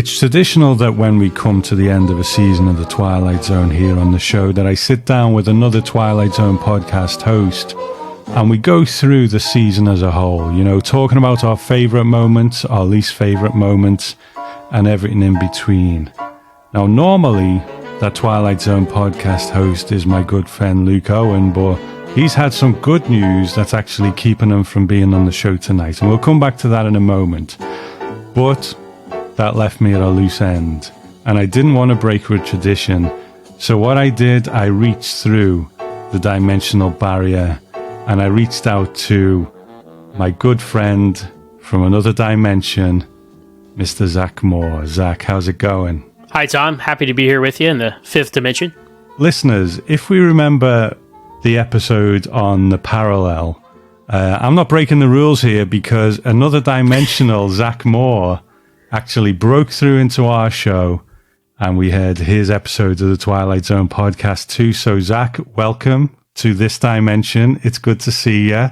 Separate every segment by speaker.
Speaker 1: It's traditional that when we come to the end of a season of The Twilight Zone here on the show, that I sit down with another Twilight Zone podcast host and we go through the season as a whole, you know, talking about our favourite moments, our least favourite moments, and everything in between. Now, normally, that Twilight Zone podcast host is my good friend Luke Owen, but he's had some good news that's actually keeping him from being on the show tonight, and we'll come back to that in a moment. But that left me at a loose end, and I didn't want to break with tradition. So what I did, I reached through the dimensional barrier and I reached out to my good friend from another dimension, Mr. Zach Moore. Zach, how's it going?
Speaker 2: Hi, Tom. Happy to be here with you in the fifth dimension.
Speaker 1: Listeners, if we remember the episode on the parallel, I'm not breaking the rules here because another dimensional Zach Moore actually broke through into our show and we had his episode of the Twilight Zone podcast too. So Zach, welcome to this dimension. It's good to see you.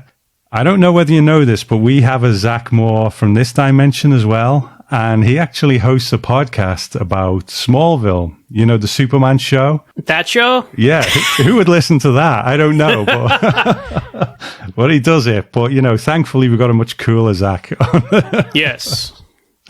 Speaker 1: I don't know whether you know this, but we have a Zach Moore from this dimension as well. And he actually hosts a podcast about Smallville, you know, the Superman show.
Speaker 2: That show?
Speaker 1: Yeah. Who would listen to that? I don't know. But well, he does it. But, you know, thankfully we've got a much cooler Zach.
Speaker 2: Yes.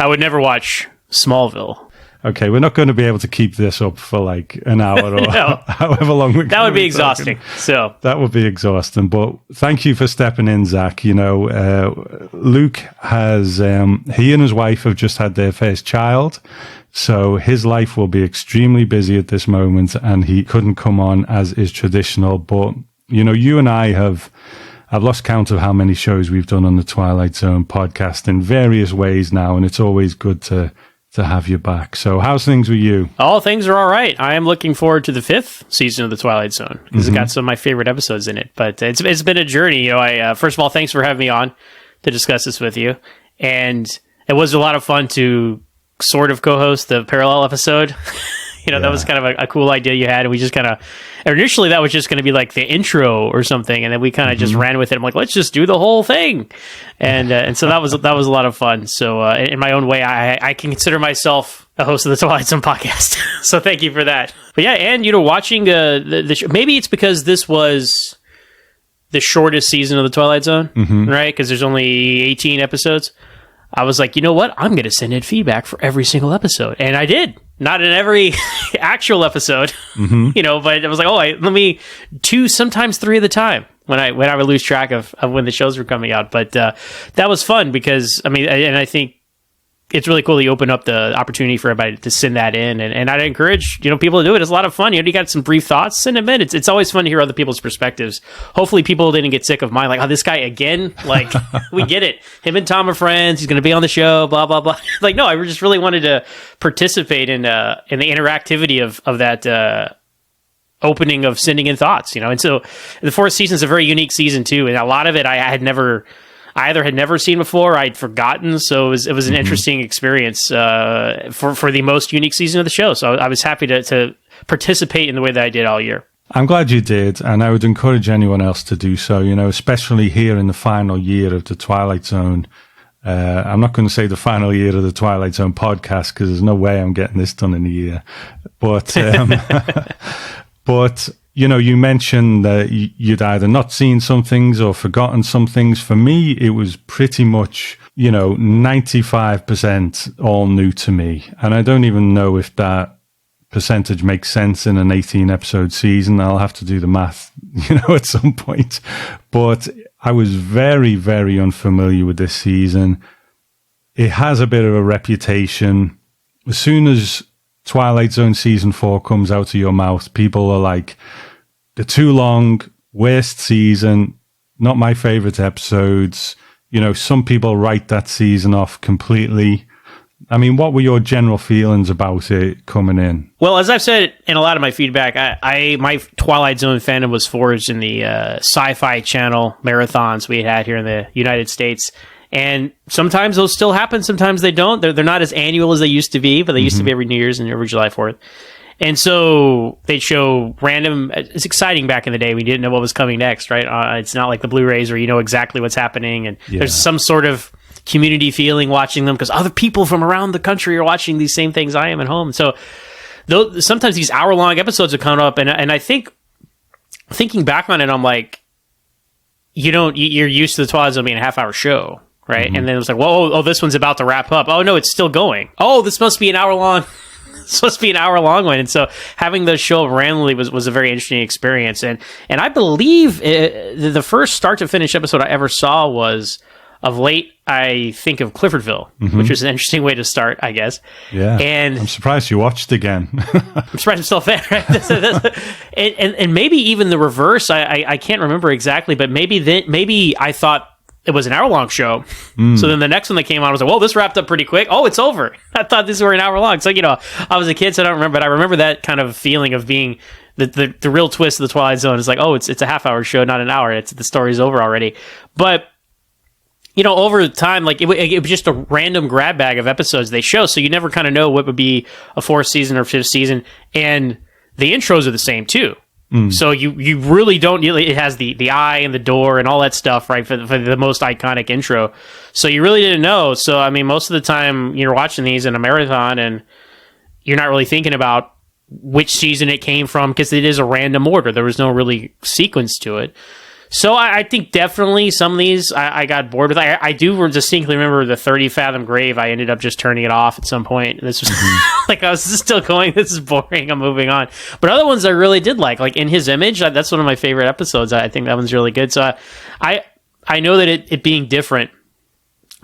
Speaker 2: I would never watch Smallville.
Speaker 1: Okay, we're not going to be able to keep this up for like an hour or
Speaker 2: No.
Speaker 1: however long we're
Speaker 2: That would be exhausting. So
Speaker 1: that would be exhausting. But thank you for stepping in, Zach. You know, Luke has, he and his wife have just had their first child. So his life will be extremely busy at this moment and he couldn't come on as is traditional. But, you know, you and I I've lost count of how many shows we've done on the Twilight Zone podcast in various ways now, and it's always good to have you back. So how's things with you?
Speaker 2: all things are all right. I am looking forward to the fifth season of the Twilight Zone because it's got some of my favorite episodes in it. But it's been a journey. You know, I first of all, thanks for having me on to discuss this with you. And it was a lot of fun to sort of co-host the parallel episode. You know, that was kind of a cool idea you had. And we just kind of, initially that was just going to be like the intro or something. And then we kind of just ran with it. I'm like, let's just do the whole thing. And so that was a lot of fun. So in my own way, I can consider myself a host of the Twilight Zone podcast. So thank you for that. But yeah, and, you know, watching the show, maybe it's because this was the shortest season of the Twilight Zone, right? Because there's only 18 episodes. I was like, you know what? I'm going to send in feedback for every single episode. And I did. Not in every actual episode, you know, but it was like, let me sometimes three at a time when I would lose track of when the shows were coming out. But that was fun because, I mean, and I think it's really cool that you open up the opportunity for everybody to send that in. And I'd encourage, you know, people to do it. It's a lot of fun. You know, you got some brief thoughts, send them in. It's always fun to hear other people's perspectives. Hopefully people didn't get sick of mine. Like, oh, this guy again? Like, we get it. Him and Tom are friends. He's going to be on the show, blah, blah, blah. Like, no, I just really wanted to participate in the interactivity of that, opening of sending in thoughts, you know? And so the fourth season is a very unique season too. And a lot of it I either had never seen before, I'd forgotten. So it was an interesting experience for the most unique season of the show. So I was happy to participate in the way that I did all year.
Speaker 1: I'm glad you did, and I would encourage anyone else to do so, you know, especially here in the final year of the Twilight Zone. I'm not going to say the final year of the Twilight Zone podcast because there's no way I'm getting this done in a year. But, but you know, you mentioned that you'd either not seen some things or forgotten some things. For me, it was pretty much, you know, 95% all new to me. And I don't even know if that percentage makes sense in an 18-episode season. I'll have to do the math, you know, at some point. But I was very, very unfamiliar with this season. It has a bit of a reputation. As soon as Twilight Zone Season 4 comes out of your mouth, people are like, the too long, worst season, not my favorite episodes. You know, some people write that season off completely. I mean, what were your general feelings about it coming in?
Speaker 2: Well, as I've said in a lot of my feedback, my Twilight Zone fandom was forged in the Sci-Fi Channel marathons we had here in the United States. And sometimes those still happen, sometimes they don't. They're not as annual as they used to be, but they used to be every New Year's and every July 4th. And so they'd show random, it's exciting back in the day. We didn't know what was coming next, right? It's not like the Blu-rays where you know exactly what's happening. And there's some sort of community feeling watching them because other people from around the country are watching these same things I am at home. So though sometimes these hour-long episodes would come up, and I think thinking back on it, I'm like, you're used to the Twilight Zone being a half-hour show, right? Mm-hmm. And then it was like, whoa, this one's about to wrap up. Oh no, it's still going. Oh, this must be an hour long. It's supposed to be an hour-long one. And so having the show randomly was a very interesting experience. And I believe the first start-to-finish episode I ever saw was of late, I think of Cliffordville, which was an interesting way to start, I guess.
Speaker 1: Yeah.
Speaker 2: And
Speaker 1: I'm surprised you watched again.
Speaker 2: I'm surprised I'm still a fan, right? and maybe even the reverse. I can't remember exactly, but maybe I thought it was an hour-long show. So then the next one that came out, I was like, well, this wrapped up pretty quick. Oh, it's over. I thought these were an hour long. So, I was a kid, so I don't remember, but I remember that kind of feeling of being the real twist of the Twilight Zone is like, oh, it's a half-hour show, not an hour. The story's over already. But over time, like it was just a random grab bag of episodes they show, so you never kind of know what would be a fourth season or fifth season, and the intros are the same too. So you really don't. It has the eye and the door and all that stuff, right? For the most iconic intro. So you really didn't know. So I mean, most of the time you're watching these in a marathon, and you're not really thinking about which season it came from because it is a random order. There was no really sequence to it. So I think definitely some of these I got bored with. I do distinctly remember the 30 Fathom Grave. I ended up just turning it off at some point. This was like, I was still going, this is boring, I'm moving on. But other ones I really did like In His Image, that's one of my favorite episodes. I think that one's really good. So I know that it being different,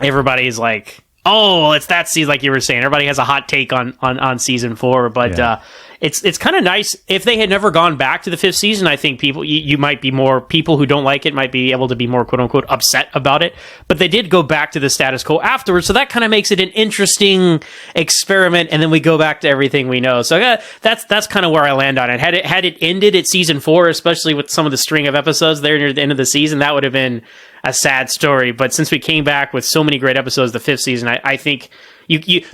Speaker 2: everybody's like, oh, it's that season, like you were saying. Everybody has a hot take on season 4, but yeah. It's kind of nice. If they had never gone back to the 5th season, I think you might be more, people who don't like it might be able to be more quote-unquote upset about it. But they did go back to the status quo afterwards, so that kind of makes it an interesting experiment, and then we go back to everything we know. So that's kind of where I land on it. Had it ended at season 4, especially with some of the string of episodes there near the end of the season, that would have been a sad story. But since we came back with so many great episodes the 5th season, I think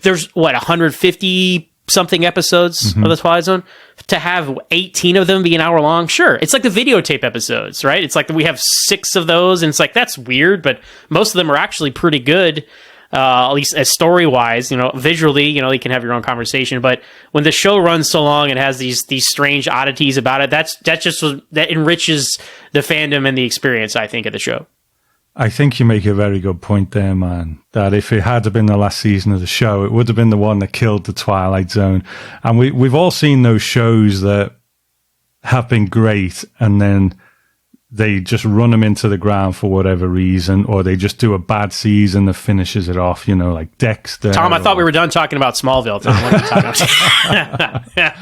Speaker 2: there's 150 something episodes of the Twilight Zone. To have 18 of them be an hour long, sure, it's like the videotape episodes, right? It's like we have 6 of those, and it's like, that's weird, but most of them are actually pretty good, at least as story wise. Visually, you can have your own conversation, but when the show runs so long and has these strange oddities about it, that enriches the fandom and the experience, I think, of the show.
Speaker 1: I think you make a very good point there, man, that if it had been the last season of the show, it would have been the one that killed the Twilight Zone. And we've all seen those shows that have been great, and then they just run them into the ground for whatever reason, or they just do a bad season that finishes it off, like Dexter.
Speaker 2: Tom, I thought we were done talking about Smallville. Tom, what are you talking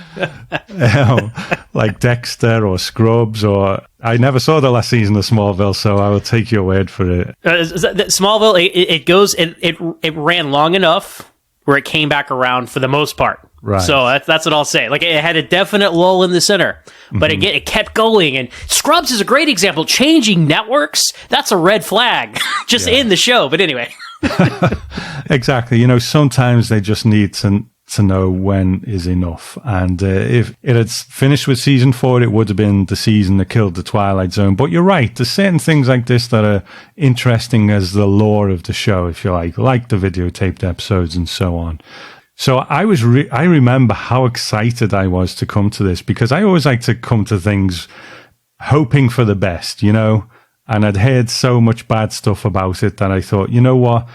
Speaker 1: about? Like Dexter or Scrubs, or I never saw the last season of Smallville, so I will take your word for it.
Speaker 2: Smallville, it ran long enough where it came back around for the most part.
Speaker 1: Right.
Speaker 2: So that's what I'll say. Like, it had a definite lull in the center, but again, it kept going. And Scrubs is a great example. Changing networks, that's a red flag just in the show. But anyway.
Speaker 1: Exactly. Sometimes they just need to know when is enough. And if it had finished with season 4, it would have been the season that killed the Twilight Zone. But you're right. There's certain things like this that are interesting as the lore of the show, if you like the videotaped episodes and so on. So I remember how excited I was to come to this, because I always like to come to things hoping for the best, and I'd heard so much bad stuff about it that I thought, you know what,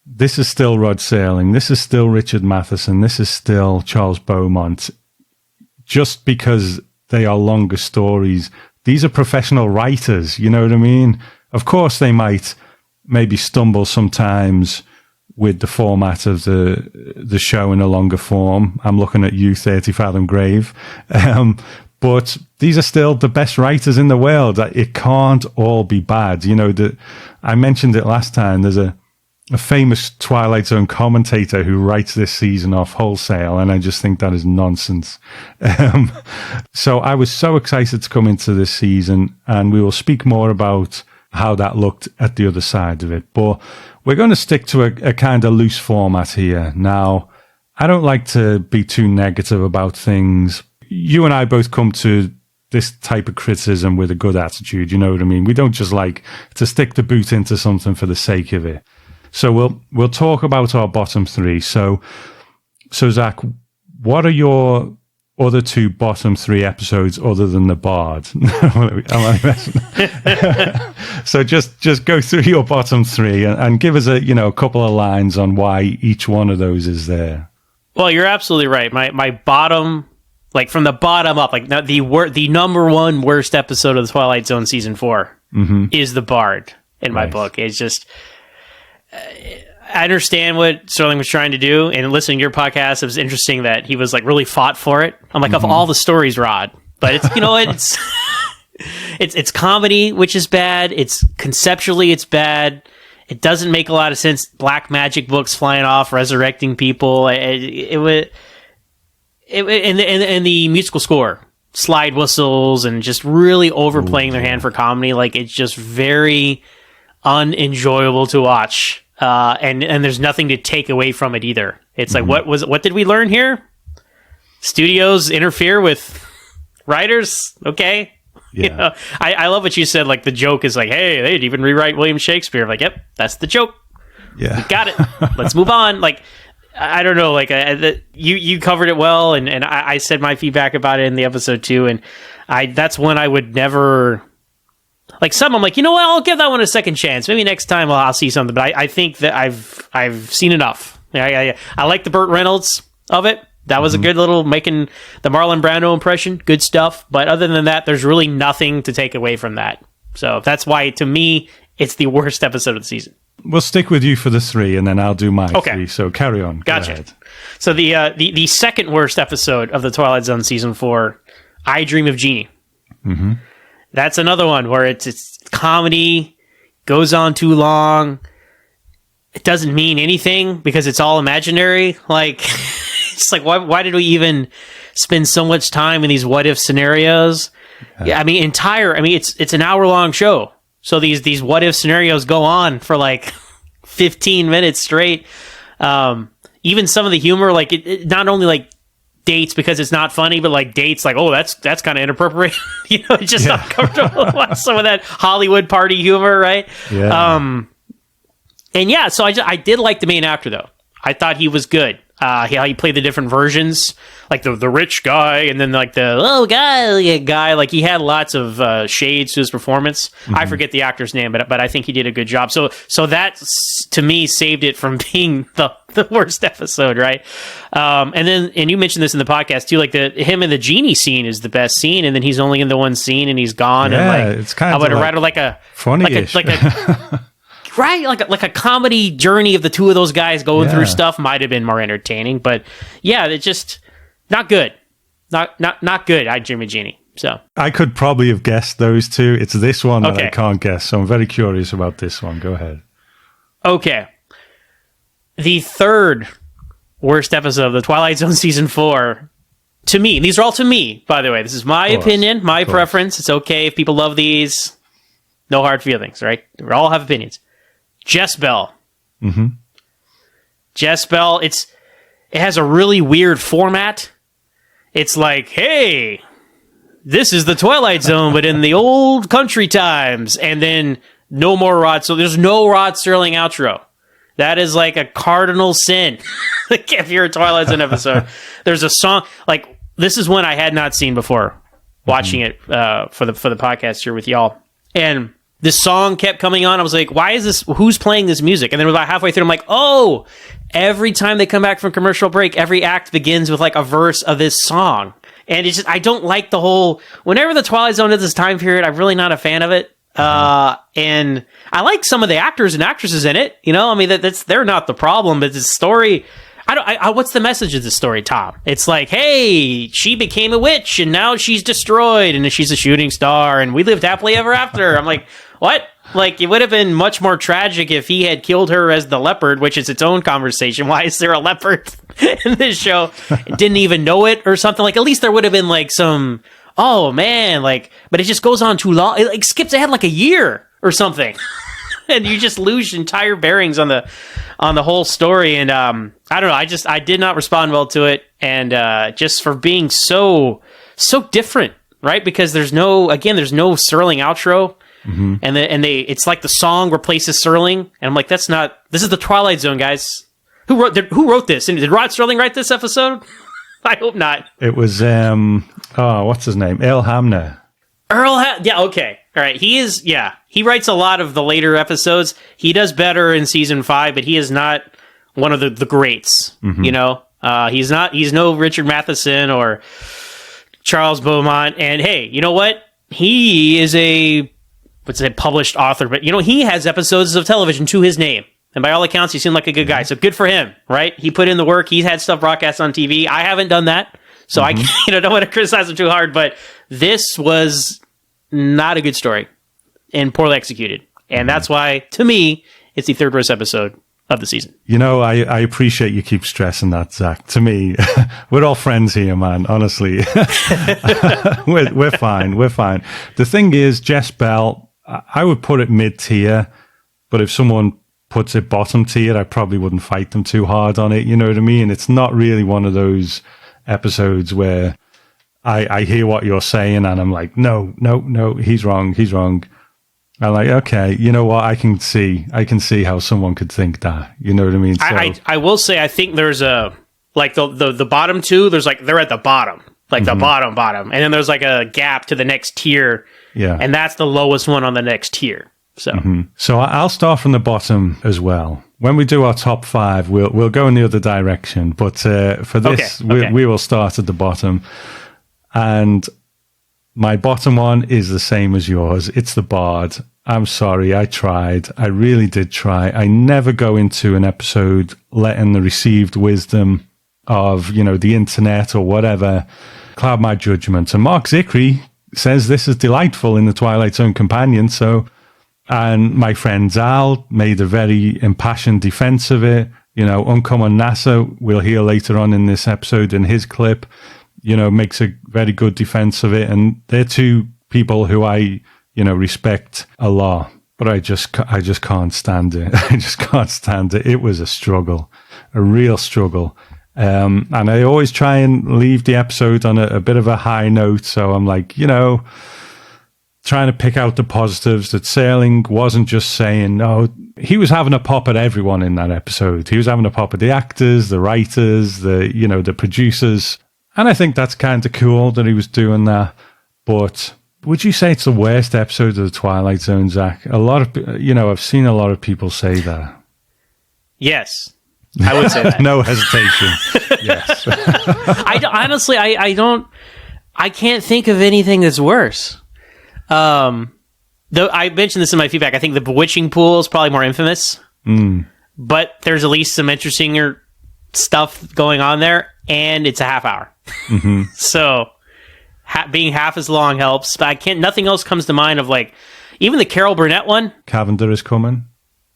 Speaker 1: this is still Rod Serling, this is still Richard Matheson, this is still Charles Beaumont. Just because they are longer stories, these are professional writers, you know what I mean? Of course they might maybe stumble sometimes with the format of the show in a longer form. I'm looking at you, 30 Fathom Grave. But these are still the best writers in the world. It can't all be bad. I mentioned it last time. There's a famous Twilight Zone commentator who writes this season off wholesale, and I just think that is nonsense. So I was so excited to come into this season, and we will speak more about how that looked at the other side of it. But we're going to stick to a kind of loose format here. Now, I don't like to be too negative about things. You and I both come to this type of criticism with a good attitude, you know what I mean? We don't just like to stick the boot into something for the sake of it. So we'll talk about our bottom three. So Zach, what are your other two bottom three episodes other than the Bard? So just go through your bottom three and give us a couple of lines on why each one of those is there.
Speaker 2: Well, you're absolutely right. My bottom, like from the bottom up, like the number one worst episode of the Twilight Zone season 4 is the Bard in my book. It's just, I understand what Sterling was trying to do, and listening to your podcast, it was interesting that he was like really fought for it. I'm like, of all the stories, Rod, but it's it's comedy, which is bad. It's conceptually, it's bad. It doesn't make a lot of sense. Black magic books flying off, resurrecting people. And the musical score, slide whistles, and just really overplaying their hand for comedy. Like, it's just very unenjoyable to watch. And there's nothing to take away from it either. It's like, what did we learn here? Studios interfere with writers? Okay.
Speaker 1: Yeah.
Speaker 2: I love what you said. Like, the joke is like, hey, they'd even rewrite William Shakespeare. I'm like, yep, that's the joke.
Speaker 1: Yeah.
Speaker 2: We got it. Let's move on. Like, I don't know. Like, you covered it well, and I said my feedback about it in the episode too. And that's one I would never. Like, some, I'm like, you know what? I'll give that one a second chance. Maybe next time I'll see something. But I think that I've seen enough. I like the Burt Reynolds of it. That was a good little making the Marlon Brando impression. Good stuff. But other than that, there's really nothing to take away from that. So that's why, to me, it's the worst episode of the season.
Speaker 1: We'll stick with you for the three, and then I'll do my three. So carry on.
Speaker 2: Gotcha.
Speaker 1: Go ahead.
Speaker 2: So the second worst episode of the Twilight Zone season 4, I Dream of Jeannie. Mm-hmm. That's another one where it's comedy, goes on too long. It doesn't mean anything because it's all imaginary. Like, it's like, why did we even spend so much time in these what if scenarios? Yeah, I mean, it's an hour-long show. So these what if scenarios go on for like 15 minutes straight. Even some of the humor, like it not only like dates because it's not funny, but like dates like, oh, that's kind of inappropriate. It's just not comfortable to watch some of that Hollywood party humor, right?
Speaker 1: Yeah.
Speaker 2: And yeah, so I did like the main actor though. I thought he was good. He played the different versions, like the rich guy, and then like the guy. Like, he had lots of shades to his performance. I forget the actor's name, but I think he did a good job. So that to me saved it from being the worst episode, right? And you mentioned this in the podcast too. Like him and the genie scene is the best scene, and then he's only in the one scene and he's gone.
Speaker 1: Yeah,
Speaker 2: and like,
Speaker 1: it's kind of
Speaker 2: like a
Speaker 1: funny-ish.
Speaker 2: like a right, like a comedy journey of the two of those guys going through stuff might have been more entertaining, but yeah, it's just not good, not good. I Dream of Jeannie. So
Speaker 1: I could probably have guessed those two. It's this one that
Speaker 2: Okay.
Speaker 1: I can't guess, so I'm very curious about this one. Go ahead.
Speaker 2: Okay, the third worst episode of the Twilight Zone season 4. To me, these are all to me, by the way. This is my opinion, my preference. It's okay if people love these. No hard feelings, right? We all have opinions. Jess Bell.
Speaker 1: Mm-hmm.
Speaker 2: Jess Bell, it has a really weird format. It's like, hey, this is the Twilight Zone, but in the old country times. And then no more Rod. So there's no Rod Serling outro. That is like a cardinal sin. Like, if you're a Twilight Zone episode, there's a song. Like, this is one I had not seen before watching it for the podcast here with y'all. And this song kept coming on. I was like, why is this? Who's playing this music? And then about halfway through, I'm like, oh, every time they come back from commercial break, every act begins with like a verse of this song. And it's just, I don't like the whole, whenever the Twilight Zone is this time period, I'm really not a fan of it. And I like some of the actors and actresses in it. I mean, they're not the problem, but the story, what's the message of the story, Tom? It's like, hey, she became a witch and now she's destroyed and she's a shooting star and we lived happily ever after. I'm like, what? Like, it would have been much more tragic if he had killed her as the leopard, which is its own conversation. Why is there a leopard in this show? Didn't even know it or something. Like, at least there would have been like some, oh man, like, but it just goes on too long. It like skips ahead like a year or something. And you just lose entire bearings on the whole story. And I don't know. I did not respond well to it. And just for being so different, right? Because there's no Serling outro. and it's like the song replaces Serling, and I'm like, this is the Twilight Zone, guys. Who wrote this? And did Rod Serling write this episode? I hope not.
Speaker 1: It was what's his name? Earl Hamner.
Speaker 2: Yeah, okay. All right. He writes a lot of the later episodes. He does better in season 5, but he is not one of the greats, you know? He's no Richard Matheson or Charles Beaumont. And hey, you know what? He is a published author, but you know, he has episodes of television to his name. And by all accounts, he seemed like a good guy. So good for him, right? He put in the work. He's had stuff broadcast on TV. I haven't done that. So I don't want to criticize him too hard, but this was not a good story and poorly executed. And that's why, to me, it's the third worst episode of the season.
Speaker 1: You know, I appreciate you keep stressing that, Zach. To me, we're all friends here, man. Honestly, we're fine. We're fine. The thing is, Jess Bell, I would put it mid-tier, but if someone puts it bottom tier, I probably wouldn't fight them too hard on it. You know what I mean? It's not really one of those episodes where I hear what you're saying and I'm like, no, he's wrong. I'm like, okay, you know what? I can see how someone could think that. You know what I mean? So,
Speaker 2: I will say, I think there's a, like the bottom two, there's like, they're at the bottom, like the bottom. And then there's like a gap to the next tier. Yeah. And that's the lowest one on the next tier. So
Speaker 1: I'll start from the bottom as well. When we do our top 5, we'll go in the other direction. But for this, we will start at the bottom. And my bottom one is the same as yours. It's the Bard. I'm sorry, I tried. I really did try. I never go into an episode letting the received wisdom of, you know, the internet or whatever cloud my judgment. And Mark Zickery says this is delightful in the Twilight Zone Companion. And my friend Zal made a very impassioned defense of it. You know, Uncommon NASA, we'll hear later on in this episode in his clip, you know, makes a very good defense of it. And they're two people who I, you know, respect a lot. But I just can't stand it. I just can't stand it. It was a struggle, a real struggle. And I always try and leave the episode on a bit of a high note. So I'm like, you know, trying to pick out the positives, that Serling wasn't just saying, no, he was having a pop at everyone in that episode. He was having a pop at the actors, the writers, the producers. And I think that's kind of cool that he was doing that. But would you say it's the worst episode of the Twilight Zone, Zach? A lot of, you know, I've seen a lot of people say that.
Speaker 2: Yes, I would say that.
Speaker 1: No hesitation. Yes.
Speaker 2: I can't think of anything that's worse. Though I mentioned this in my feedback, I think the Bewitching Pool is probably more infamous, but there's at least some interesting stuff going on there, and it's a half hour. So being half as long helps, but nothing else comes to mind of like, even the Carol Burnett one.
Speaker 1: Cavender is coming.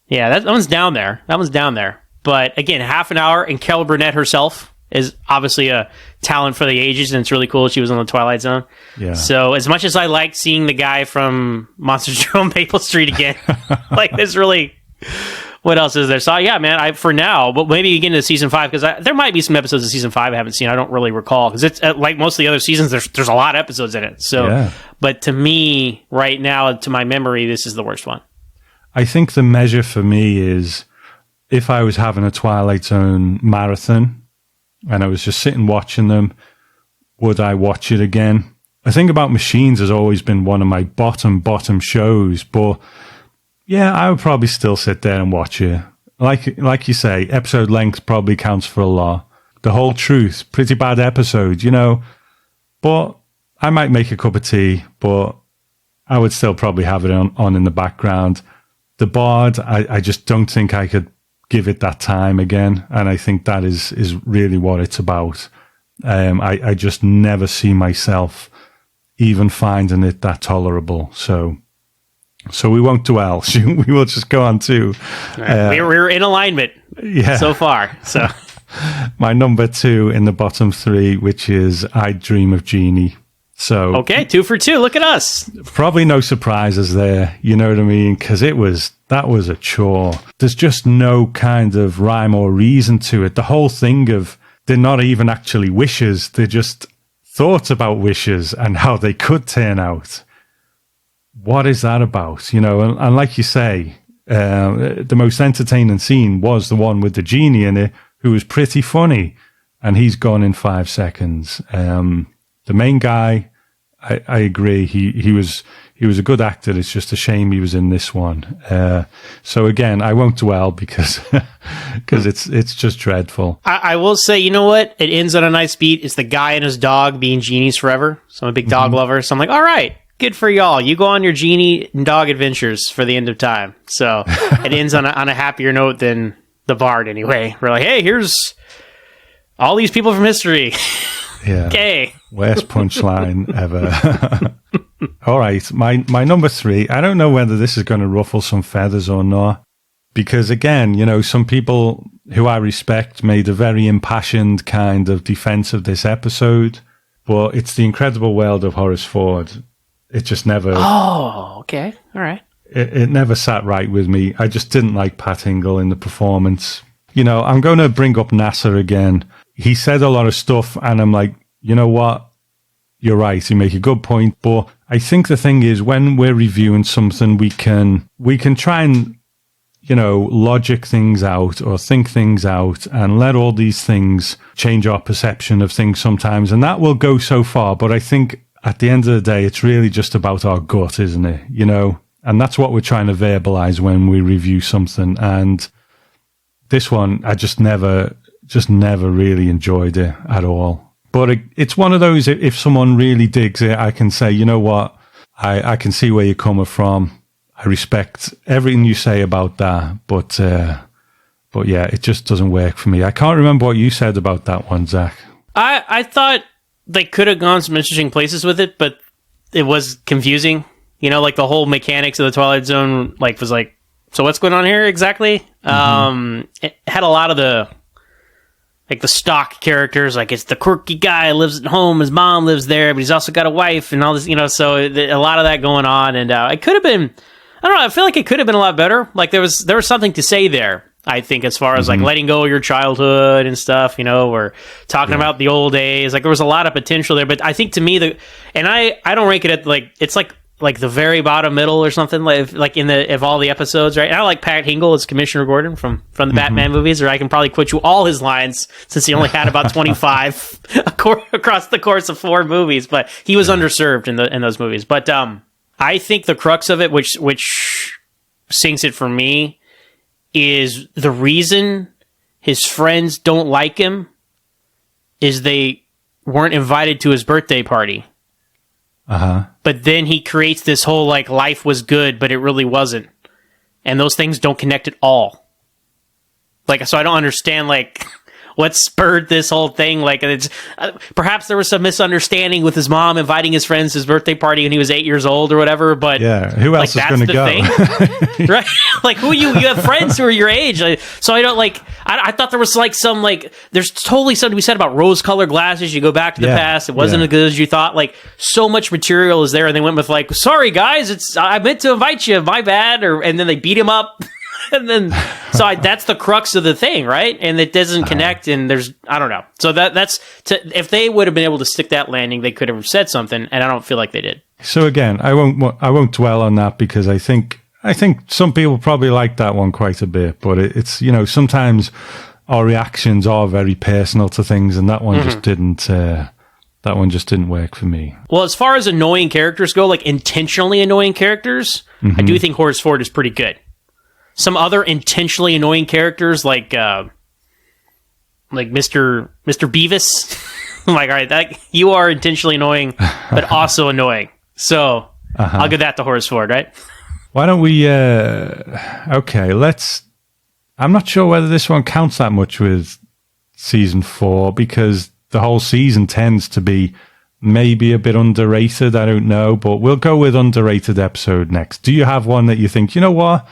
Speaker 2: Yeah, that one's down there. But again, half an hour, and Carol Burnett herself is obviously a talent for the ages, and it's really cool she was on the Twilight Zone. Yeah. So as much as I liked seeing the guy from Monsters Show on Maple Street again, like there's really, what else is there? So yeah, man, for now, but maybe you get into season 5, because there might be some episodes of season 5 I haven't seen. I don't really recall, because it's like most of the other seasons, there's a lot of episodes in it. So, but to me, right now, to my memory, this is the worst one.
Speaker 1: I think the measure for me is if I was having a Twilight Zone marathon, and I was just sitting watching them, would I watch it again? I think About Machines has always been one of my bottom shows, but yeah, I would probably still sit there and watch it. Like you say, episode length probably counts for a lot. The Whole Truth, pretty bad episode, you know, but I might make a cup of tea, but I would still probably have it on in the background. The Bard, I just don't think I could give it that time again, and I think that is really what it's about. I just never see myself even finding it that tolerable. So we won't dwell. We will just go on to
Speaker 2: we're in alignment so far. So
Speaker 1: my number 2 in the bottom 3, which is I Dream of Jeannie. So
Speaker 2: okay, 2 for 2. Look at us.
Speaker 1: Probably no surprises there. You know what I mean? Because that was a chore. There's just no kind of rhyme or reason to it. The whole thing of they're not even actually wishes. They're just thoughts about wishes and how they could turn out. what is that about? And like you say, the most entertaining scene was the one with the genie in it, who was pretty funny, and he's gone in 5 seconds. The main guy, I agree, he was a good actor. It's just a shame he was in this one. So again, I won't dwell because it's just dreadful.
Speaker 2: I will say, you know what? It ends on a nice beat. It's the guy and his dog being genies forever. So I'm a big dog lover. So I'm like, all right, good for y'all. You go on your genie and dog adventures for the end of time. So it ends on a happier note than the Bard anyway. We're like, hey, here's all these people from history.
Speaker 1: Yeah.
Speaker 2: Okay.
Speaker 1: Worst punchline ever. All right. My number 3, I don't know whether this is going to ruffle some feathers or not, because again, some people who I respect made a very impassioned kind of defense of this episode, but it's The Incredible World of Horace Ford. It just never...
Speaker 2: Oh, okay. All right.
Speaker 1: It never sat right with me. I just didn't like Pat Hingle in the performance. I'm going to bring up NASA again. He said a lot of stuff, and I'm like, you know what? You're right. You make a good point. But I think the thing is, when we're reviewing something, we can try and, logic things out or think things out and let all these things change our perception of things sometimes. And that will go so far. But I think at the end of the day, it's really just about our gut, isn't it? And that's what we're trying to verbalize when we review something. And this one, I just never really enjoyed it at all. But it's one of those, if someone really digs it, I can say, you know what, I can see where you're coming from. I respect everything you say about that. But yeah, it just doesn't work for me. I can't remember what you said about that one, Zach.
Speaker 2: I thought they could have gone some interesting places with it, but it was confusing. Like the whole mechanics of the Twilight Zone, was like, so what's going on here exactly? Mm-hmm. It had a lot of the stock characters, it's the quirky guy lives at home, his mom lives there, but he's also got a wife and all this, so a lot of that going on, and it could have been, I don't know, I feel like it could have been a lot better. There was something to say there, I think, as far as letting go of your childhood and stuff, or talking about the old days. There was a lot of potential there, but I think to me, and I don't rank it at it's like the very bottom middle or something, like in of all the episodes, right? And I like Pat Hingle as Commissioner Gordon from the Batman movies, or I can probably quote you all his lines since he only had about 25 across the course of 4 movies, but he was underserved in those movies. But I think the crux of it, which sinks it for me, is the reason his friends don't like him is they weren't invited to his birthday party.
Speaker 1: Uh-huh.
Speaker 2: But then he creates this whole life was good, but it really wasn't. And those things don't connect at all. So I don't understand what spurred this whole thing. It's perhaps there was some misunderstanding with his mom inviting his friends to his birthday party when he was 8 years old or whatever. But
Speaker 1: yeah, who else is going to go?
Speaker 2: Right? You have friends who are your age. So I don't I thought there was some there's totally something to be said about rose-colored glasses. You go back to the past. It wasn't as good as you thought. So much material is there, and they went with sorry guys, I meant to invite you. My bad. And then they beat him up. And then, that's the crux of the thing, right? And it doesn't connect, and I don't know. So if they would have been able to stick that landing, they could have said something, and I don't feel like they did.
Speaker 1: So again, I won't dwell on that, because I think some people probably like that one quite a bit, but it's sometimes our reactions are very personal to things, and that one just didn't. That one just didn't work for me. Well,
Speaker 2: as far as annoying characters go, intentionally annoying characters, I do think Horace Ford is pretty good. Some other intentionally annoying characters, like Mr. Beavis. I'm all right, you are intentionally annoying, but also annoying. So I'll give that to Horace Ford, right?
Speaker 1: Why don't we? Okay, let's. I'm not sure whether this one counts that much with season 4, because the whole season tends to be maybe a bit underrated. I don't know, but we'll go with underrated episode next. Do you have one that you think, you know what?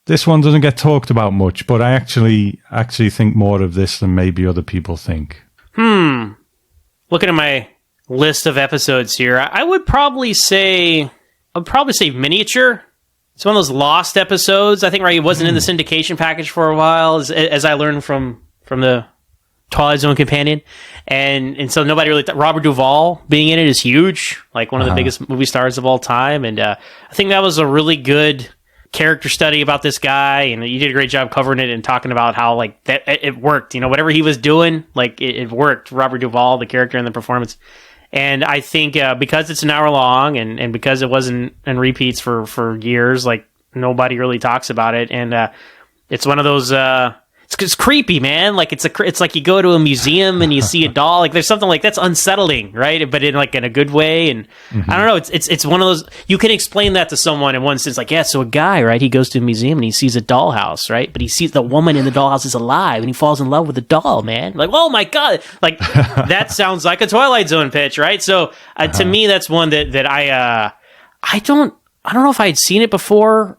Speaker 1: This one doesn't get talked about much, but I actually think more of this than maybe other people think.
Speaker 2: Looking at my list of episodes here, I would probably say Miniature. It's one of those lost episodes. I think, right, it wasn't in the syndication package for a while, as I learned from the Twilight Zone companion, and so nobody really Robert Duvall being in it is huge, like one of the biggest movie stars of all time, and I think that was a really good character study about this guy, and you did a great job covering it and talking about how like that it worked. You know, whatever he was doing, like it worked. Robert Duvall, the character and the performance. And I think because it's an hour long and because it wasn't in repeats for years, like nobody really talks about it. And it's one of those, it's creepy, man. Like it's like you go to a museum and you see a doll. Like there's something like that's unsettling, right? But in a good way. And I don't know. It's one of those. You can explain that to someone in one sense, like so a guy, right? He goes to a museum and he sees a dollhouse, right? But he sees the woman in the dollhouse is alive and he falls in love with the doll, man. Like, oh my god, like that sounds like a Twilight Zone pitch, right? So to me, that's one that I don't know if I had seen it before.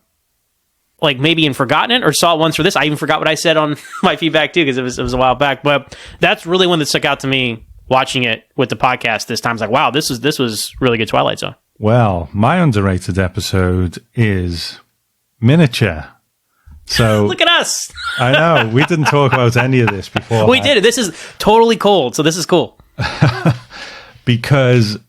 Speaker 2: Like maybe and forgotten it or saw it once for this. I even forgot what I said on my feedback too, because it was a while back. But that's really one that stuck out to me watching it with the podcast this time. It's like, wow, this was really good Twilight Zone.
Speaker 1: Well, my underrated episode is Miniature. So
Speaker 2: look at us.
Speaker 1: I know we didn't talk about any of this before.
Speaker 2: We did it. This is totally cold, so this is cool.
Speaker 1: Because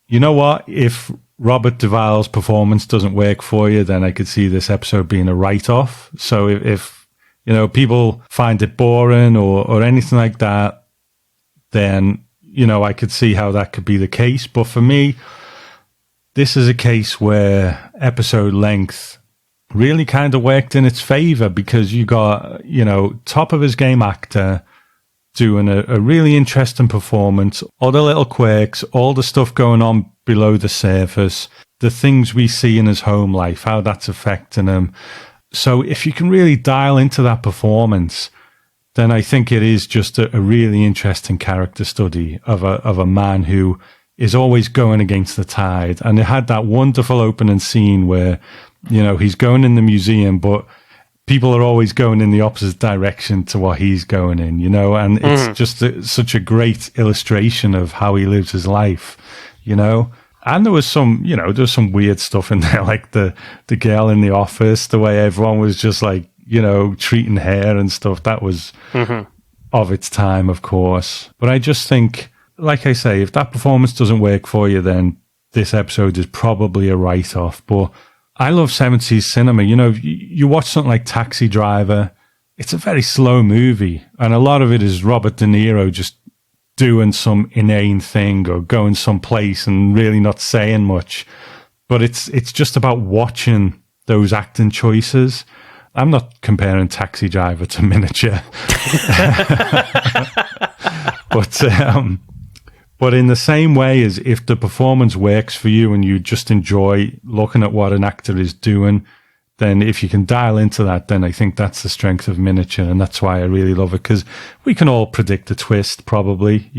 Speaker 1: you know what? If Robert Duvall's performance doesn't work for you, then I could see this episode being a write-off. So if people find it boring or anything like that, then, I could see how that could be the case. But for me, this is a case where episode length really kind of worked in its favor because you got, top of his game actor doing a really interesting performance, all the little quirks, all the stuff going on below the surface, the things we see in his home life, how that's affecting him. So if you can really dial into that performance, then I think it is just a really interesting character study of a man who is always going against the tide. And it had that wonderful opening scene where, he's going in the museum, but people are always going in the opposite direction to what he's going in, and it's just such a great illustration of how he lives his life, And there was some, there's some weird stuff in there, like the girl in the office, the way everyone was just like, treating her and stuff. That was of its time, of course. But I just think, like I say, if that performance doesn't work for you, then this episode is probably a write-off. But I love 70s cinema. You watch something like Taxi Driver, it's a very slow movie. And a lot of it is Robert De Niro just doing some inane thing or going someplace and really not saying much. But it's just about watching those acting choices. I'm not comparing Taxi Driver to Miniature. But in the same way as if the performance works for you and you just enjoy looking at what an actor is doing, then if you can dial into that, then I think that's the strength of Miniature. And that's why I really love it, because we can all predict a twist, probably,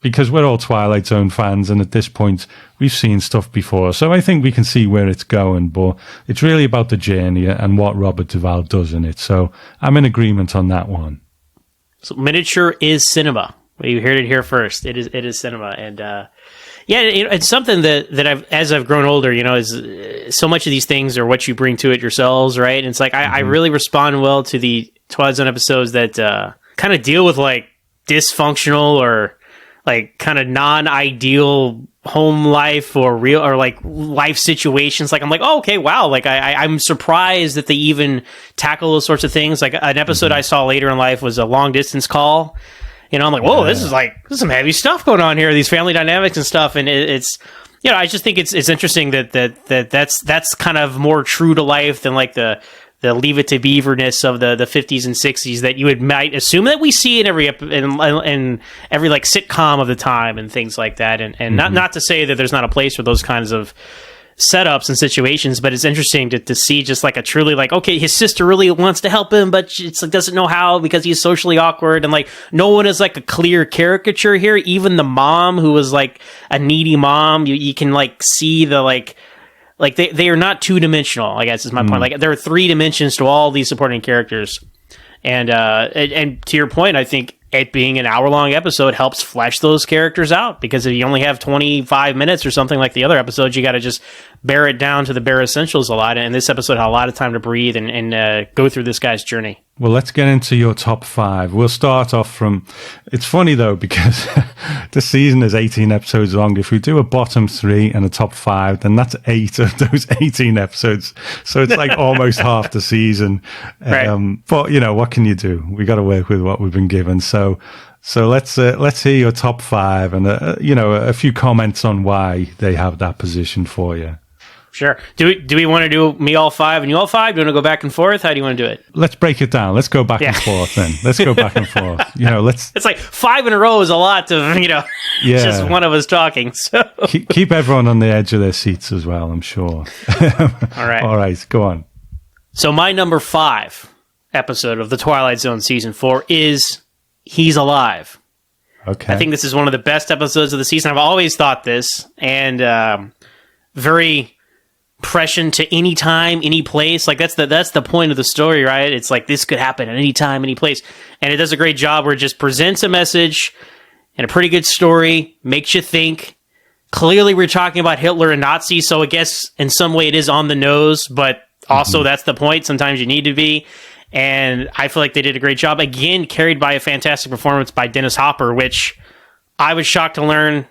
Speaker 1: because we're all Twilight Zone fans. And at this point, we've seen stuff before. So I think we can see where it's going. But it's really about the journey and what Robert Duvall does in it. So I'm in agreement on that one.
Speaker 2: So Miniature is cinema. You heard it here first. It is cinema, and it's something that as I've grown older, is so much of these things are what you bring to it yourselves, right? And it's like I really respond well to the Twilight Zone episodes that kind of deal with like dysfunctional or like kind of non-ideal home life or real or like life situations. Like I'm like, oh, okay, wow. Like I'm surprised that they even tackle those sorts of things. Like an episode I saw later in life was a long distance call. I'm like, whoa, this is some heavy stuff going on here, these family dynamics and stuff. And it's, I just think it's interesting that's kind of more true to life than like the Leave It to Beaverness of the 50s and 60s that you might assume that we see in every in every like sitcom of the time and things like that. And not to say that there's not a place for those kinds of setups and situations, but it's interesting to see just like a truly like, okay, his sister really wants to help him, but it's like doesn't know how because he's socially awkward, and like no one is like a clear caricature here. Even the mom, who was like a needy mom, you can like see the like they are not two-dimensional, I guess is my point. Like there are 3 dimensions to all these supporting characters, and to your point, I think it being an hour-long episode helps flesh those characters out, because if you only have 25 minutes or something like the other episodes, you got to just bear it down to the bare essentials a lot. And this episode had a lot of time to breathe and go through this guy's journey.
Speaker 1: Well, let's get into your top 5. We'll start off from... It's funny, though, because this season is 18 episodes long. If we do a bottom 3 and a top 5, then that's 8 of those 18 episodes. So it's like almost half the season.
Speaker 2: Right.
Speaker 1: But, what can you do? We got to work with what we've been given. So let's hear your top 5 and, a few comments on why they have that position for you.
Speaker 2: Sure. Do we want to do me all 5 and you all 5? Do you want to go back and forth? How do you want to do it?
Speaker 1: Let's break it down. Let's go back and forth then. Let's go back and forth.
Speaker 2: It's like 5 in a row is a lot to, just one of us talking. So
Speaker 1: keep everyone on the edge of their seats as well, I'm sure.
Speaker 2: All right.
Speaker 1: All right, go on.
Speaker 2: So my number 5 episode of The Twilight Zone Season 4 is He's Alive.
Speaker 1: Okay.
Speaker 2: I think this is one of the best episodes of the season. I've always thought this, and very prescient to any time, any place. Like that's the point of the story, right? It's like this could happen at any time, any place, and it does a great job where it just presents a message and a pretty good story, makes you think. Clearly, we're talking about Hitler and Nazis, so I guess in some way it is on the nose, but also that's the point. Sometimes you need to be. And I feel like they did a great job. Again, carried by a fantastic performance by Dennis Hopper, which I was shocked to learn